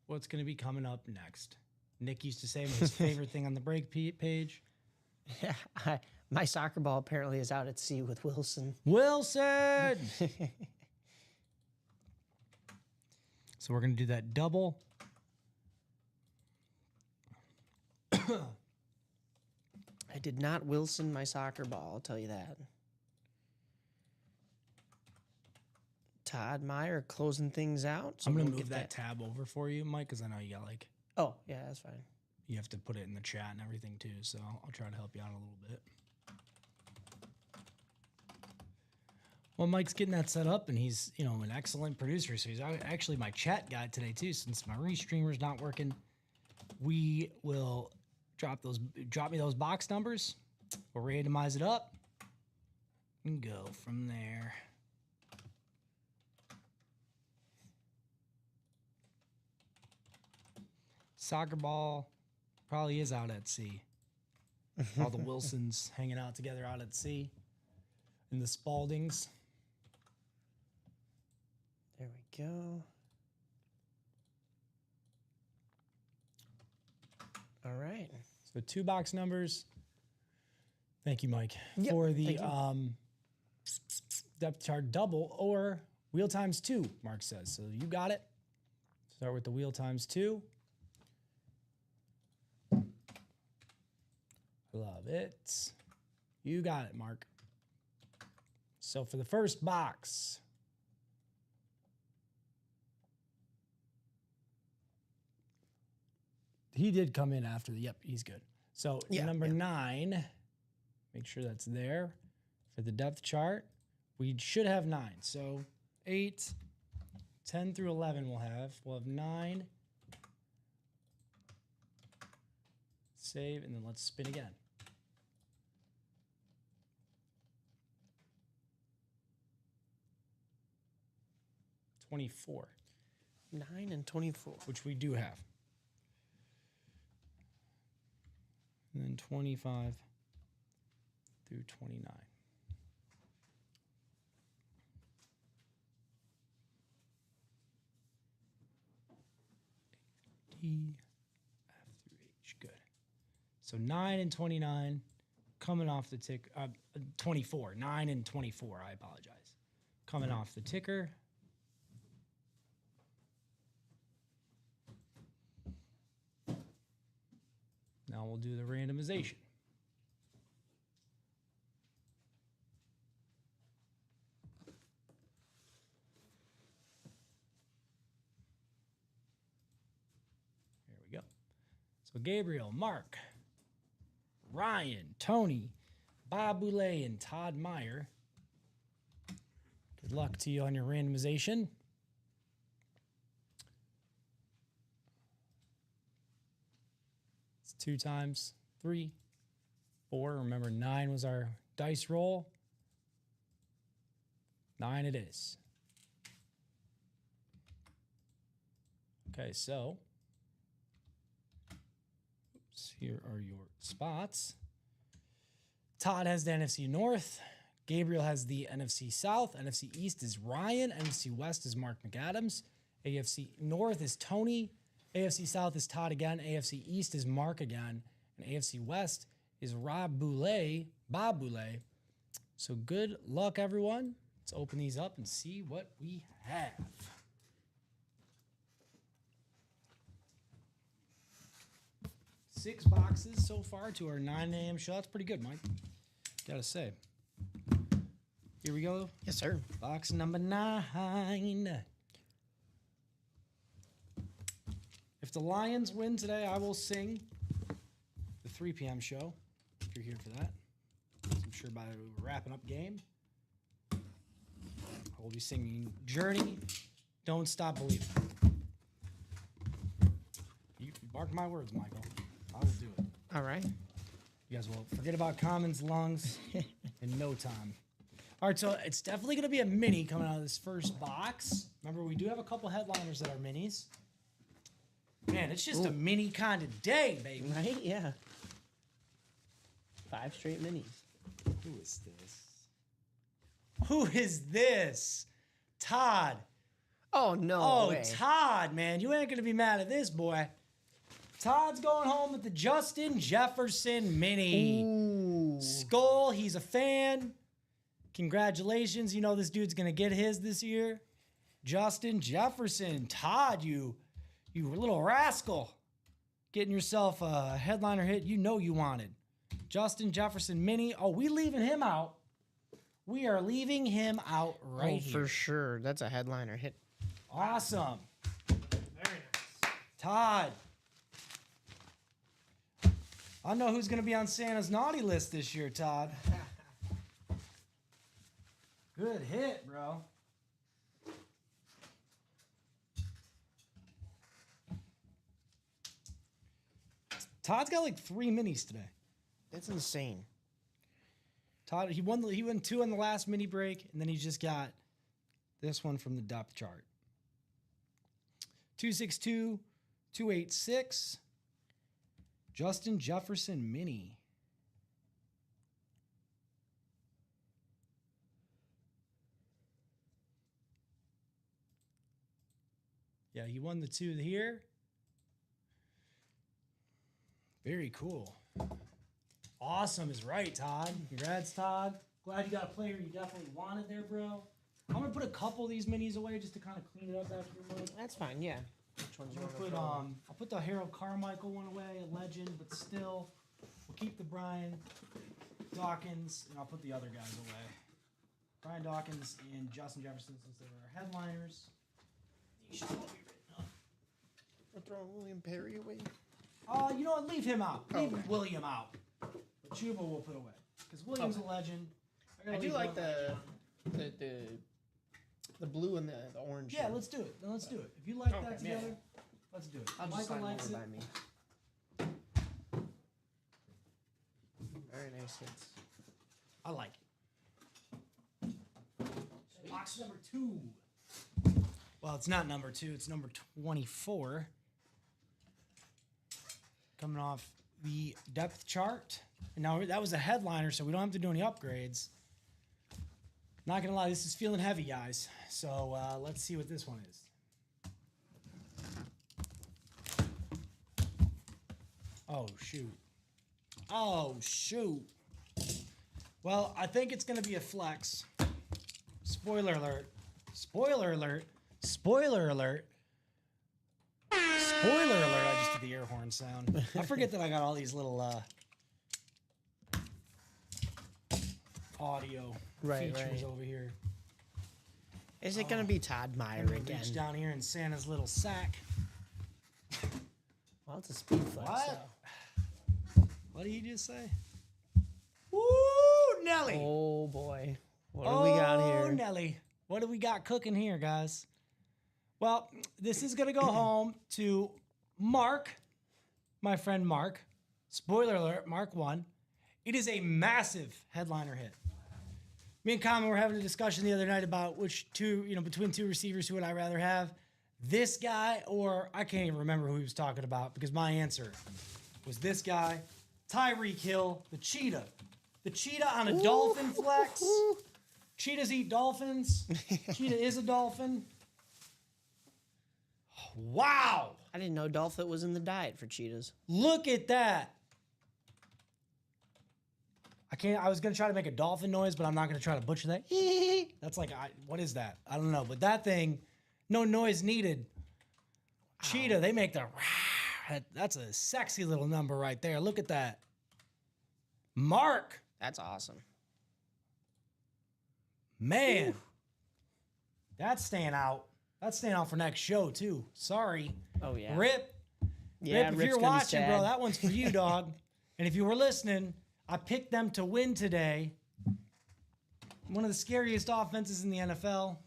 What's going to be coming up next? Nick used to say his favorite thing on the break page. Yeah, my soccer ball apparently is out at sea with Wilson. Wilson! So we're going to do that double. I did not Wilson my soccer ball, I'll tell you that. Todd Meyer closing things out. So I'm going to we'll move get that tab over for you, Mike, because I know you got like, Oh, yeah, that's fine. you have to put it in the chat and everything too. So I'll try to help you out a little bit. Well, Mike's getting that set up, and he's, an excellent producer. So he's actually my chat guy today too. Since my restreamer's not working, we will drop me those box numbers. We'll randomize it up and go from there. Soccer ball probably is out at sea. All the Wilsons hanging out together out at sea. And the Spaldings. There we go. All right. So 2 box numbers. Thank you, Mike, Yep, for the thank you. depth chart double or wheel times 2, Mark says. So you got it. Start with the wheel times 2. Love it. You got it, Mark. So for the first box, he did come in after the, yep, he's good. So number 9, make sure that's there for the depth chart. We should have 9. So 8, 10 through 11 we'll have 9. Save, and then let's spin again. $24, 9 and 24. which we do have. And then 25 through 29. D, F through H. Good. So 9 and 29 coming off the ticker. 24. 9 and 24. I apologize. Coming off the ticker. Now we'll do the randomization. So Gabriel, Mark, Ryan, Tony, Bob Boulay, and Todd Meyer. Good luck to you on your randomization. It's 2 times 3, 4. Remember, 9 was our dice roll. 9 it is. Okay, so here are your spots. Todd has the NFC North. Gabriel has the NFC South. NFC East is Ryan. NFC West is Mark McAdams. AFC North is Tony. AFC South is Todd again. AFC East is Mark again. And AFC West is Bob Boulay. So good luck, everyone. Let's open these up and see what we have. Six boxes so far to our 9 a.m. show. That's pretty good, Mike. Gotta say. Here we go. Yes, sir. Box number 9. If the Lions win today, I will sing the 3 p.m. show, if you're here for that. I'm sure by wrapping up game, I will be singing Journey, Don't Stop Believing. You mark my words, Michael. I will do it. All right. You guys will forget about Common's lungs in no time. All right, so it's definitely going to be a mini coming out of this first box. Remember, we do have a couple headliners that are minis. Man, it's just a mini kind of day, baby. Right? Yeah. 5 straight minis. Who is this? Who is this? Todd. Oh, no Oh, way. Todd, man. You ain't going to be mad at this, boy. Todd's going home with the Justin Jefferson mini. Ooh. Skull, he's a fan. Congratulations. You know this dude's going to get his this year. Justin Jefferson. Todd, you little rascal. Getting yourself a headliner hit you know you wanted. Justin Jefferson mini. Oh, we leaving him out. We are leaving him out right here. For sure. That's a headliner hit. Awesome. Very nice. Todd. I know who's going to be on Santa's naughty list this year, Todd. Good hit, bro. Todd's got like 3 minis today. That's insane. Todd, he won 2 on the last mini break, and then he just got this one from the depth chart. 262, 286. Justin Jefferson mini. Yeah, he won the 2 here. Very cool. Awesome is right, Todd. Congrats, Todd. Glad you got a player you definitely wanted there, bro. I'm gonna put a couple of these minis away just to kind of clean it up after a moment. That's fine, yeah. Which ones you I'm want gonna to put throw? I'll put the Harold Carmichael one away, a legend, but still, we'll keep the Brian Dawkins, and I'll put the other guys away. Brian Dawkins and Justin Jefferson, since they were our headliners. These should all be written up. We're throwing William Perry away. You know what? Leave him out. Leave Okay. William out. But Chuba will put away because William's a legend. I do like the blue and the orange. Yeah, let's do it. Then let's do it. If you like that Okay, yeah. together, let's do it. I'll just Michael slide them likes over it. by me. Very nice hits. I like it. Box number 2. Well, it's not number 2. It's number 24. Coming off the depth chart. And now that was a headliner, so we don't have to do any upgrades. Not gonna lie, this is feeling heavy, guys. So let's see what this one is. Oh shoot. Oh shoot. Well, I think it's gonna be a flex. Spoiler alert. Spoiler alert. Spoiler alert. Spoiler alert. I just did the air horn sound. I forget that I got all these little audio features over here. Is it gonna be Todd Meyer I'm gonna again? reach down here in Santa's little sack. Well, Oh, it's a speed flex. What? What did he just say? Woo, Nelly. Oh boy. What do we got Oh, here? Nelly. What do we got cooking here, guys? Well, this is going to go home to Mark, my friend Mark. Spoiler alert, Mark won. It is a massive headliner hit. Me and Common were having a discussion the other night about which two, between two receivers, who would I rather have? This guy, or I can't even remember who he was talking about because my answer was this guy, Tyreek Hill, the cheetah. The cheetah on a dolphin flex. Cheetahs eat dolphins. Cheetah is a dolphin. Wow. I didn't know dolphin was in the diet for cheetahs. Look at that. I was going to try to make a dolphin noise, but I'm not going to try to butcher that. That's like, what is that? I don't know. But that thing, no noise needed. Cheetah, they make the, that's a sexy little number right there. Look at that. Mark. That's awesome. Man. That's staying out. That's staying out for next show, too. Sorry. Oh, yeah. Rip. Yeah, Rip, if Rip's you're gonna be watching, bro, sad. that one's for you, dog. And if you were listening, I picked them to win today. One of the scariest offenses in the NFL.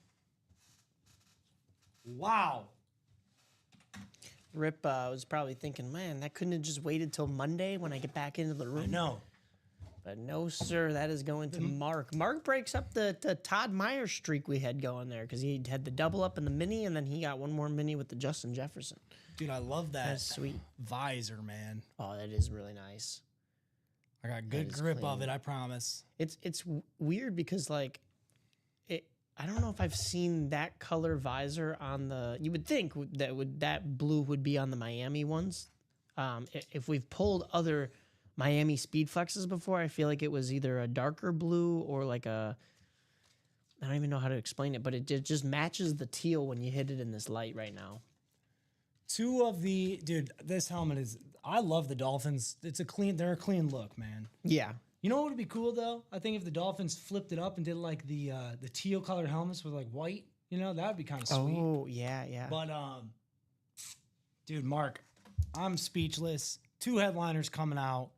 Wow. Rip was probably thinking, man, that couldn't have just waited till Monday when I get back into the room. I know. But no, sir, that is going to Mark. Mark breaks up the Todd Myers streak we had going there because he had the double up in the mini, and then he got one more mini with the Justin Jefferson. Dude, I love that That's sweet. visor, man. Oh, that is really nice. I got good is grip of clean. it, I promise. It's weird because like I don't know if I've seen that color visor on the. You would think that blue would be on the Miami ones. If we've pulled other Miami speed flexes before, I feel like it was either a darker blue or like a. I don't even know how to explain it, but it just matches the teal when you hit it in this light right now. Dude, this helmet is. I love the Dolphins. They're a clean look, man. Yeah. You know what would be cool though? I think if the Dolphins flipped it up and did like the teal colored helmets with like white, that would be kind of sweet. Oh yeah, yeah. But dude, Mark, I'm speechless. 2 headliners coming out.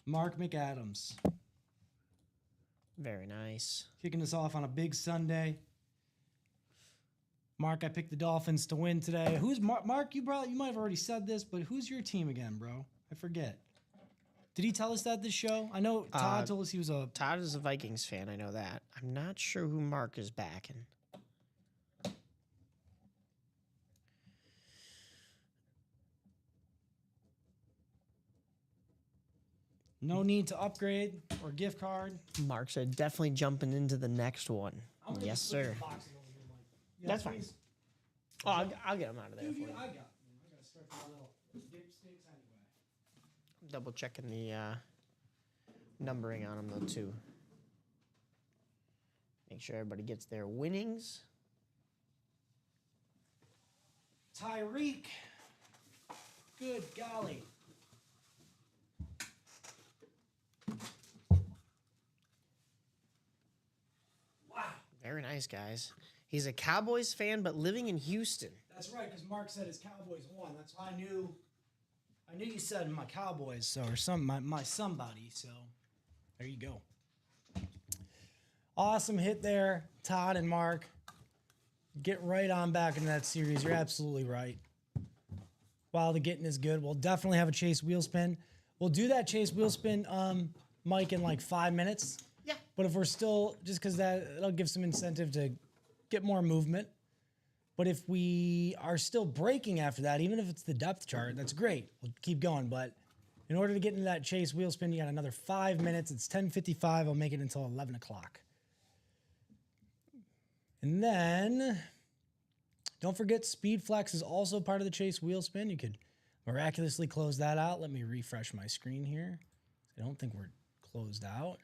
Mark McAdams Very nice. kicking us off on a big Sunday. Mark, I picked the Dolphins to win today. Who's Mark? You might have already said this, but who's your team again, bro? I forget. Did he tell us that this show? I know Todd told us he was a. Todd is a Vikings fan. I know that. I'm not sure who Mark is backing. No need to upgrade or gift card. Mark said definitely jumping into the next one. I'm gonna Yes, just flip sir. the boxes over here, Mike. Yeah, That's fine. please. Oh, I'll get him out of there Dude, for you. I got to start my little dipsticks anyway. Double checking the numbering on them though too. Make sure everybody gets their winnings. Tyreek. Good golly. Wow. Very nice, guys. He's a Cowboys fan, but living in Houston. That's right, because Mark said his Cowboys won. That's why I knew you said my Cowboys, so or my somebody. So there you go. Awesome hit there, Todd and Mark. Get right on back into that series. You're absolutely right. While the getting is good, we'll definitely have a Chase wheel spin. We'll do that Chase wheel spin, Mike, in like 5 minutes. Yeah. But if we're still, just because it'll give some incentive to get more movement. But if we are still breaking after that, even if it's the depth chart, that's great. We'll keep going. But in order to get into that Chase wheel spin, you got another 5 minutes. It's 10:55. I'll make it until 11 o'clock. And then don't forget Speed Flex is also part of the Chase wheel spin. You could miraculously close that out. Let me refresh my screen here. I don't think we're closed out.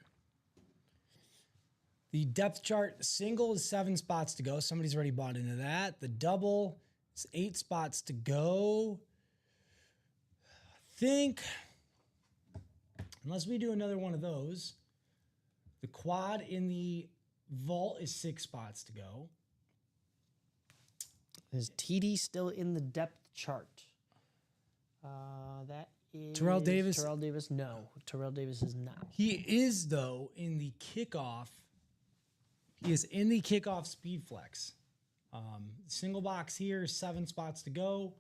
The depth chart single is 7 spots to go. Somebody's already bought into that. The double is 8 spots to go. I think, unless we do another one of those, the quad in the vault is 6 spots to go. Is TD still in the depth chart? That is Terrell Davis? Terrell Davis, no. Terrell Davis is not. He is, though, in the kickoff. He is in the kickoff speed flex. Single box here, 7 spots to go.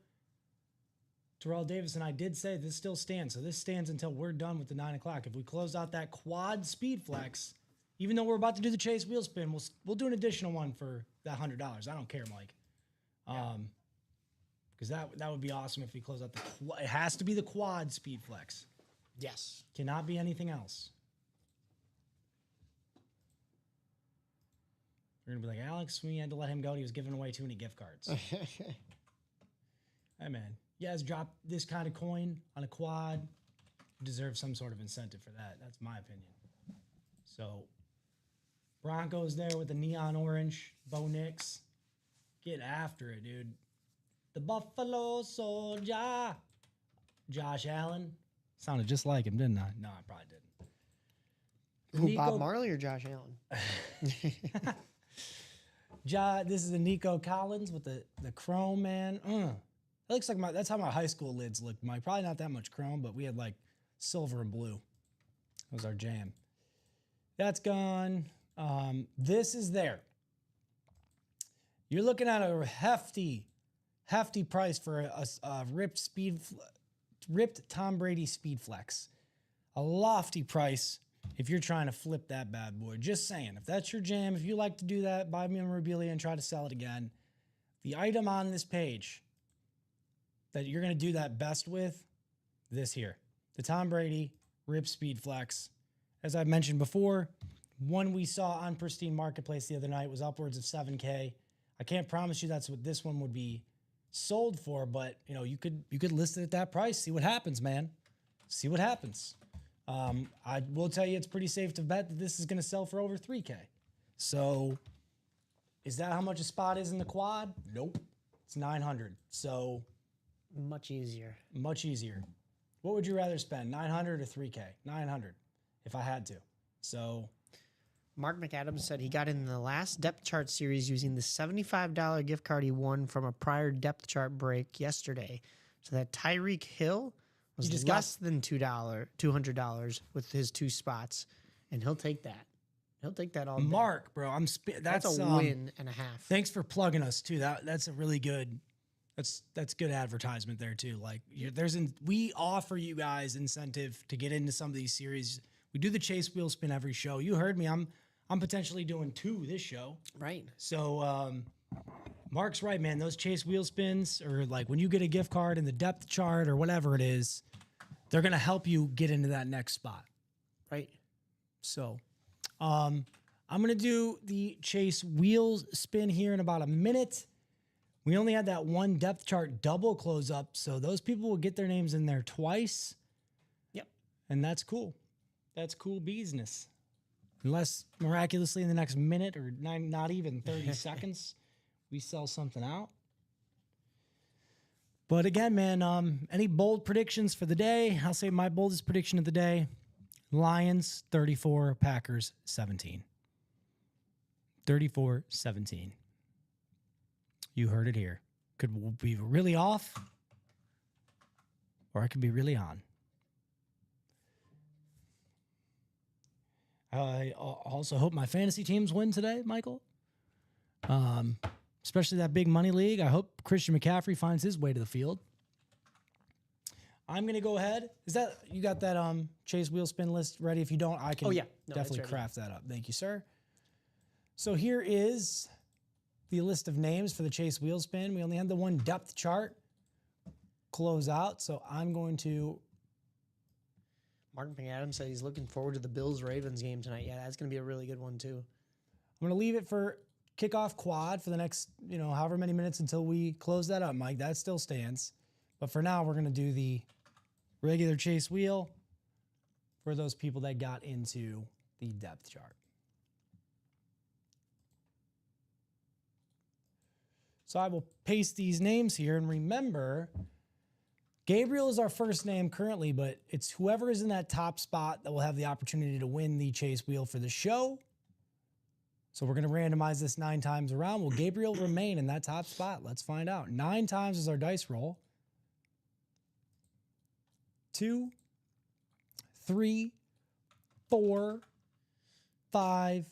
Terrell Davis, and I did say this still stands. So this stands until we're done with the 9 o'clock. If we close out that quad speed flex, even though we're about to do the chase wheel spin, we'll do an additional one for that $100. I don't care, Mike. Because that would be awesome if we close out it has to be the quad speed flex. Yes. Cannot be anything else. We're gonna be like, Alex, we had to let him go. He was giving away too many gift cards. Hey man, you guys drop this kind of coin on a quad, you deserve some sort of incentive for that. That's my opinion. So Broncos there with the neon orange, Bo Nix. Get after it, dude. The Buffalo Soldier. Josh Allen. Sounded just like him, didn't I? No, I probably didn't. Who, Bob Marley or Josh Allen? This is a Nico Collins with the chrome, man. It looks like that's how my high school lids looked, Mike. Probably not that much chrome, but we had like silver and blue. That was our jam. That's gone. This is there. You're looking at a hefty price for a ripped Tom Brady speed flex. A lofty price if you're trying to flip that bad boy. Just saying, if that's your jam, if you like to do that, buy memorabilia and try to sell it again, the item on this page that you're going to do that best with, this here. The Tom Brady Rip Speed Flex. As I mentioned before, one we saw on Pristine Marketplace the other night was upwards of $7K. I can't promise you that's what this one would be sold for, but you could list it at that price. See what happens, man. See what happens. I will tell you it's pretty safe to bet that this is going to sell for over 3K. So is that how much a spot is in the quad? Nope. It's 900. So much easier. Much easier. What would you rather spend, 900 or 3K? 900 if I had to. So Mark McAdams said he got in the last depth chart series using the $75 gift card he won from a prior depth chart break yesterday. So that Tyreek Hill was less than $200 with his 2 spots, and he'll take that. He'll take that all day. Mark, bro, that's a win and a half. Thanks for plugging us too. That's a really good. That's good advertisement there too. Like we offer you guys incentive to get into some of these series. We do the chase wheel spin every show. You heard me. I'm potentially doing 2 this show. Right. So Mark's right, man. Those chase wheel spins, or like when you get a gift card in the depth chart or whatever it is, they're gonna help you get into that next spot. Right. So I'm gonna do the chase wheels spin here in about a minute. We only had that one depth chart double close up, so those people will get their names in there twice. Yep. And that's cool. That's cool business. Unless miraculously in the next minute or not even 30 seconds, we sell something out. But again, man, any bold predictions for the day? I'll say my boldest prediction of the day, Lions 34, Packers 17. 34-17. You heard it here. Could be really off, or I could be really on. I also hope my fantasy teams win today, Michael. Especially that big money league. I hope Christian McCaffrey finds his way to the field. I'm going to go ahead. You got that chase wheel spin list ready? If you don't, I can definitely craft that up. Thank you, sir. So here is the list of names for the chase wheel spin. We only had the one depth chart close out, so I'm going to. Mark McAdams said he's looking forward to the Bills-Ravens game tonight. Yeah, that's going to be a really good one, too. I'm going to leave it for kickoff quad for the next, however many minutes until we close that up, Mike. That still stands. But for now, we're going to do the regular chase wheel for those people that got into the depth chart. So I will paste these names here, and remember, Gabriel is our first name currently, but it's whoever is in that top spot that will have the opportunity to win the chase wheel for the show. So we're going to randomize this 9 times around. Will Gabriel remain in that top spot? Let's find out. 9 times is our dice roll. 2, 3, 4, 5,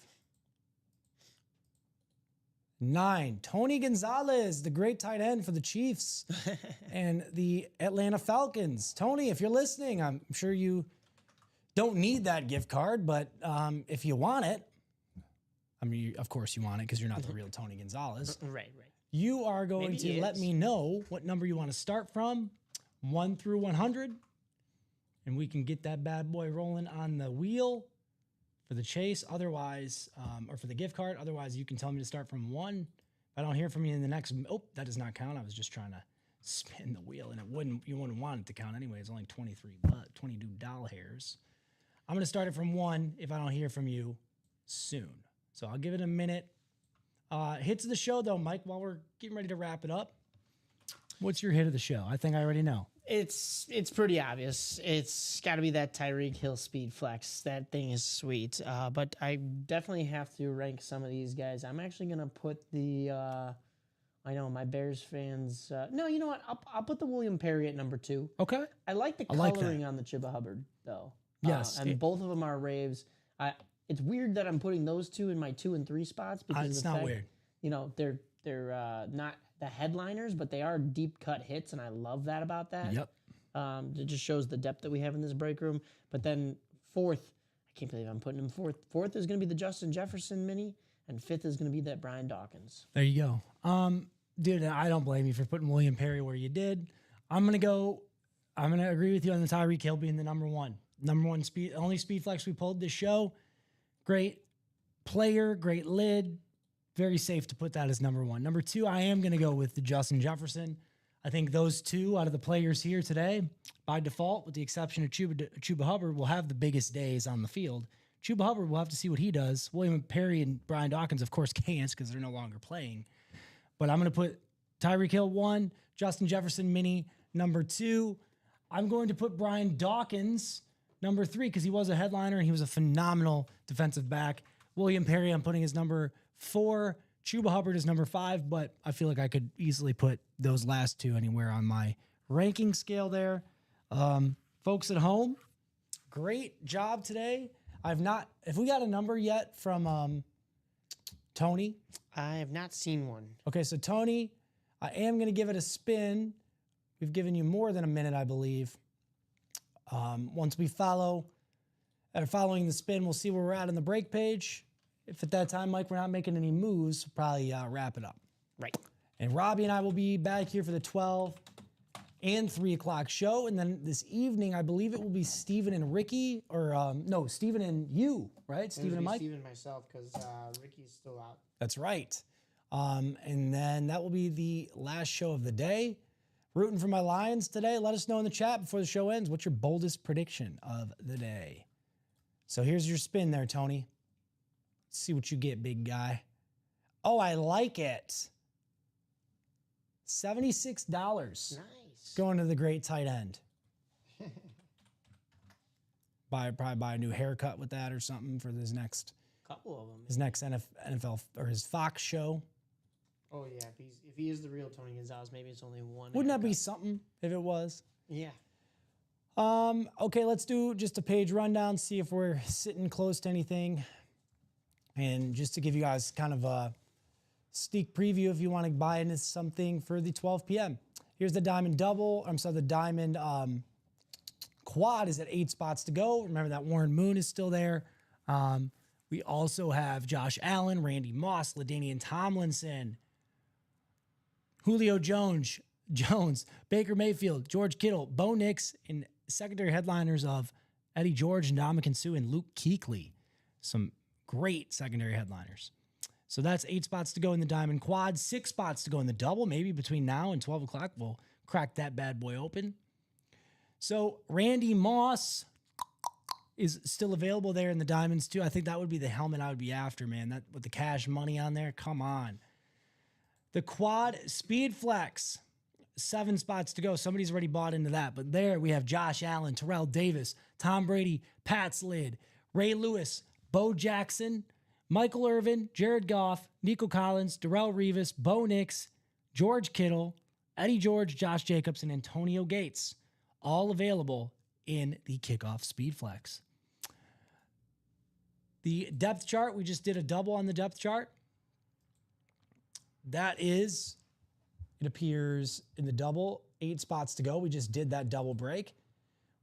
9. Tony Gonzalez, the great tight end for the Chiefs and the Atlanta Falcons. Tony, if you're listening, I'm sure you don't need that gift card, but if you want it, I mean, of course you want it because you're not the real Tony Gonzalez. Right. You are going Maybe to he let is. me know what number you want to start from, 1 through 100, and we can get that bad boy rolling on the wheel for the chase. Otherwise, or for the gift card. Otherwise, you can tell me to start from 1. If I don't hear from you in the next, that does not count. I was just trying to spin the wheel, and you wouldn't want it to count anyway. It's only 22 doll hairs. I'm going to start it from 1 if I don't hear from you soon. So I'll give it a minute. Hits of the show, though, Mike, while we're getting ready to wrap it up. What's your hit of the show? I think I already know. It's pretty obvious. It's got to be that Tyreek Hill speed flex. That thing is sweet. But I definitely have to rank some of these guys. I'm actually gonna put the. I know my Bears fans. No, you know what? I'll put the William Perry at number 2. Okay. I like the I like coloring on the Chuba Hubbard though. Yes, and both of them are raves. It's weird that I'm putting those two in my 2 and 3 spots because It's of the not fact, weird. You know, they're not the headliners, but they are deep cut hits, and I love that about that. Yep. It just shows the depth that we have in this break room. But then 4th, I can't believe I'm putting him 4th. 4th is going to be the Justin Jefferson mini, and 5th is going to be that Brian Dawkins. There you go. Dude, I don't blame you for putting William Perry where you did. I'm going to agree with you on the Tyreek Hill being the number 1. Number 1 speed, only speed flex we pulled this show. Great player, great lid. Very safe to put that as number 1. Number 2, I am going to go with the Justin Jefferson. I think those 2 out of the players here today, by default, with the exception of Chuba Hubbard, will have the biggest days on the field. Chuba Hubbard, we'll have to see what he does. William Perry and Brian Dawkins, of course, can't because they're no longer playing. But I'm going to put Tyreek Hill 1, Justin Jefferson mini number 2. I'm going to put Brian Dawkins number 3 because he was a headliner and he was a phenomenal defensive back. William Perry, I'm putting his number 4. Chuba Hubbard is number 5, but I feel like I could easily put those last 2 anywhere on my ranking scale there. Folks at home, great job today. If we got a number yet from Tony? I have not seen one. Okay, so Tony, I am going to give it a spin. We've given you more than a minute, I believe. Once we following the spin, we'll see where we're at on the break page. If at that time, Mike, we're not making any moves, we'll probably wrap it up. Right. And Robbie and I will be back here for the 12 and 3 o'clock show. And then this evening, I believe it will be Steven and Ricky, or no, Steven and you, right? Steven and Mike? Steven and myself, because Ricky's still out. That's right. And then that will be the last show of the day. Rooting for my Lions today. Let us know in the chat before the show ends. What's your boldest prediction of the day? So here's your spin there, Tony. Let's see what you get, big guy. Oh, I like it. $76. Nice. Going to the great tight end. Probably buy a new haircut with that or something for his next Couple of them. NFL or his Fox show. Oh yeah, if he is the real Tony Gonzalez, maybe it's only one. Wouldn't that be haircut. something if it was? Yeah. Okay, let's do just a page rundown, see if we're sitting close to anything. And just to give you guys kind of a sneak preview if you want to buy into something for the 12 p.m. Here's the Diamond Double. The Diamond Quad is at 8 spots to go. Remember that Warren Moon is still there. We also have Josh Allen, Randy Moss, LaDainian Tomlinson, Julio Jones, Baker Mayfield, George Kittle, Bo Nix, and secondary headliners of Eddie George, Ndamukong Suh, and Luke Kuechly. Some great secondary headliners. So that's 8 spots to go in the Diamond Quad, 6 spots to go in the Double. Maybe between now and 12 o'clock, we'll crack that bad boy open. So Randy Moss is still available there in the Diamonds too. I think that would be the helmet I would be after, man. That with the cash money on there, come on. The Quad Speed Flex, 7 spots to go. Somebody's already bought into that. But there we have Josh Allen, Terrell Davis, Tom Brady, Pat Slid, Ray Lewis, Bo Jackson, Michael Irvin, Jared Goff, Nico Collins, Darrell Revis, Bo Nix, George Kittle, Eddie George, Josh Jacobs, and Antonio Gates. All available in the kickoff speed flex. The depth chart, we just did a double on the depth chart. That is, it appears in the double, 8 spots to go. We just did that double break.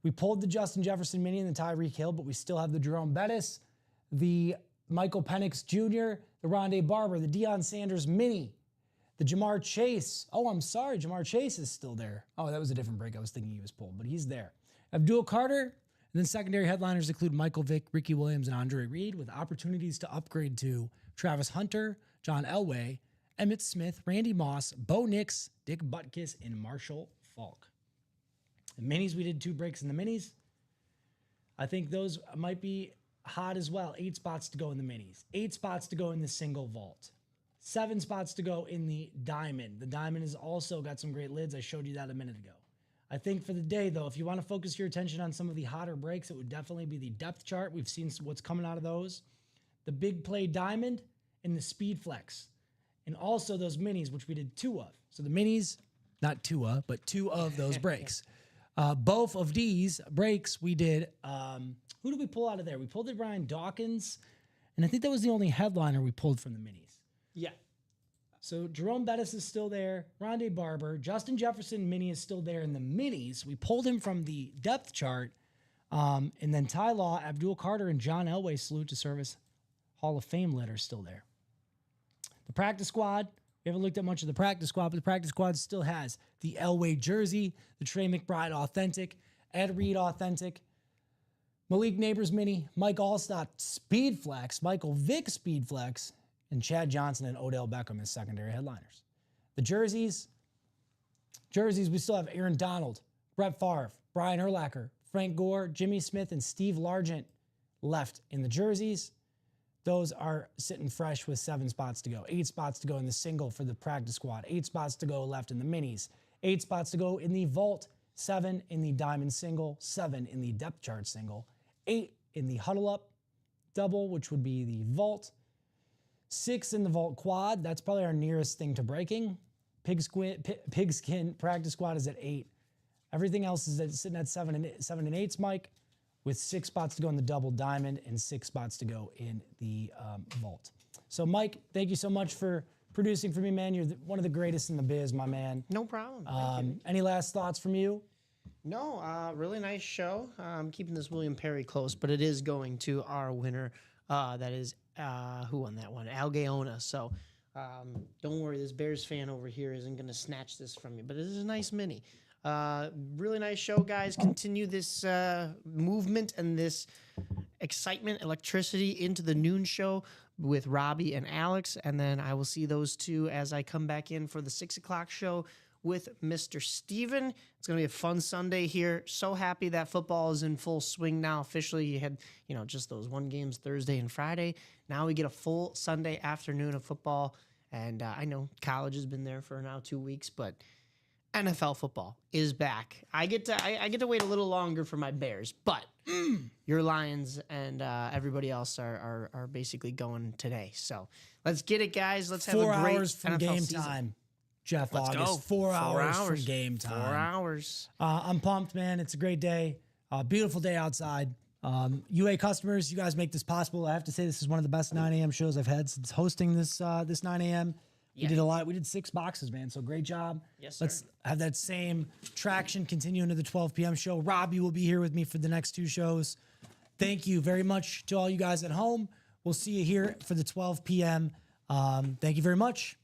We pulled the Justin Jefferson mini and the Tyreek Hill, but we still have the Jerome Bettis, the Michael Penix Jr., the Rondé Barber, the Deion Sanders mini, the Jamar Chase. Oh, I'm sorry, Jamar Chase is still there. Oh, that was a different break. I was thinking he was pulled, but he's there. Abdul Carter, and then secondary headliners include Michael Vick, Ricky Williams, and Andre Reed, with opportunities to upgrade to Travis Hunter, John Elway, Emmitt Smith, Randy Moss, Bo Nix, Dick Butkus, and Marshall Faulk. The minis, we did 2 breaks in the minis. I think those might be hot as well. 8 spots to go in the minis. 8 spots to go in the single vault. 7 spots to go in the diamond. The diamond has also got some great lids. I showed you that a minute ago. I think for the day, though, if you want to focus your attention on some of the hotter breaks, it would definitely be the depth chart. We've seen what's coming out of those. The big play diamond and the speed flex. And also those minis, which we did 2 of. So the minis, not 2 but 2 of those breaks. Both of these breaks we did, who did we pull out of there? We pulled the Ryan Dawkins, and I think that was the only headliner we pulled from the minis. Yeah. So Jerome Bettis is still there, Rondé Barber, Justin Jefferson mini is still there in the minis. We pulled him from the depth chart, and then Ty Law, Abdul Carter, and John Elway, salute to service Hall of Fame lid, are still there. The practice squad, we haven't looked at much of the practice squad, but the practice squad still has the Elway jersey, the Trey McBride authentic, Ed Reed authentic, Malik Neighbors mini, Mike Allstott speed flex, Michael Vick speed flex, and Chad Johnson and Odell Beckham as secondary headliners. The jerseys, we still have Aaron Donald, Brett Favre, Brian Urlacher, Frank Gore, Jimmy Smith, and Steve Largent left in the jerseys. Those are sitting fresh with 7 spots to go. 8 spots to go in the single for the practice squad. 8 spots to go left in the minis. 8 spots to go in the vault. 7 in the diamond single. 7 in the depth chart single. 8 in the huddle up double, which would be the vault. 6 in the vault quad. That's probably our nearest thing to breaking. Pigskin practice squad is at 8. Everything else is sitting at 7 and 8s, Mike, with 6 spots to go in the double diamond and 6 spots to go in the vault. So, Mike, thank you so much for producing for me, man. You're one of the greatest in the biz, my man. No problem. Thank you. Any last thoughts from you? No, really nice show. I'm keeping this William Perry close, but it is going to our winner. That is, who won that one? Al Gaona. So don't worry, this Bears fan over here isn't going to snatch this from you, but it is a nice mini. Really nice show, guys. Continue this movement and this excitement, electricity into the noon show with Robbie and Alex. And then I will see those two as I come back in for the 6 o'clock show with Mr. Steven. It's going to be a fun Sunday here. So happy that football is in full swing now. Officially, you had, just those 1 games Thursday and Friday. Now we get a full Sunday afternoon of football. And I know college has been there for now 2 weeks, but NFL football is back. I get to wait a little longer for my Bears, but your Lions and everybody else are basically going today. So let's get it, guys. Let's have a 4 great hours from NFL game season. time. Jeff Let's August, go. 4 hours from game time. 4 hours. I'm pumped, man. It's a great day. Beautiful day outside. UA customers, you guys make this possible. I have to say this is one of the best 9 a.m. shows I've had since hosting this 9 a.m. We did a lot. We did 6 boxes, man. So great job. Yes, sir. Let's have that same traction continue into the 12 p.m. show. Robbie will be here with me for the next 2 shows. Thank you very much to all you guys at home. We'll see you here for the 12 p.m. Thank you very much.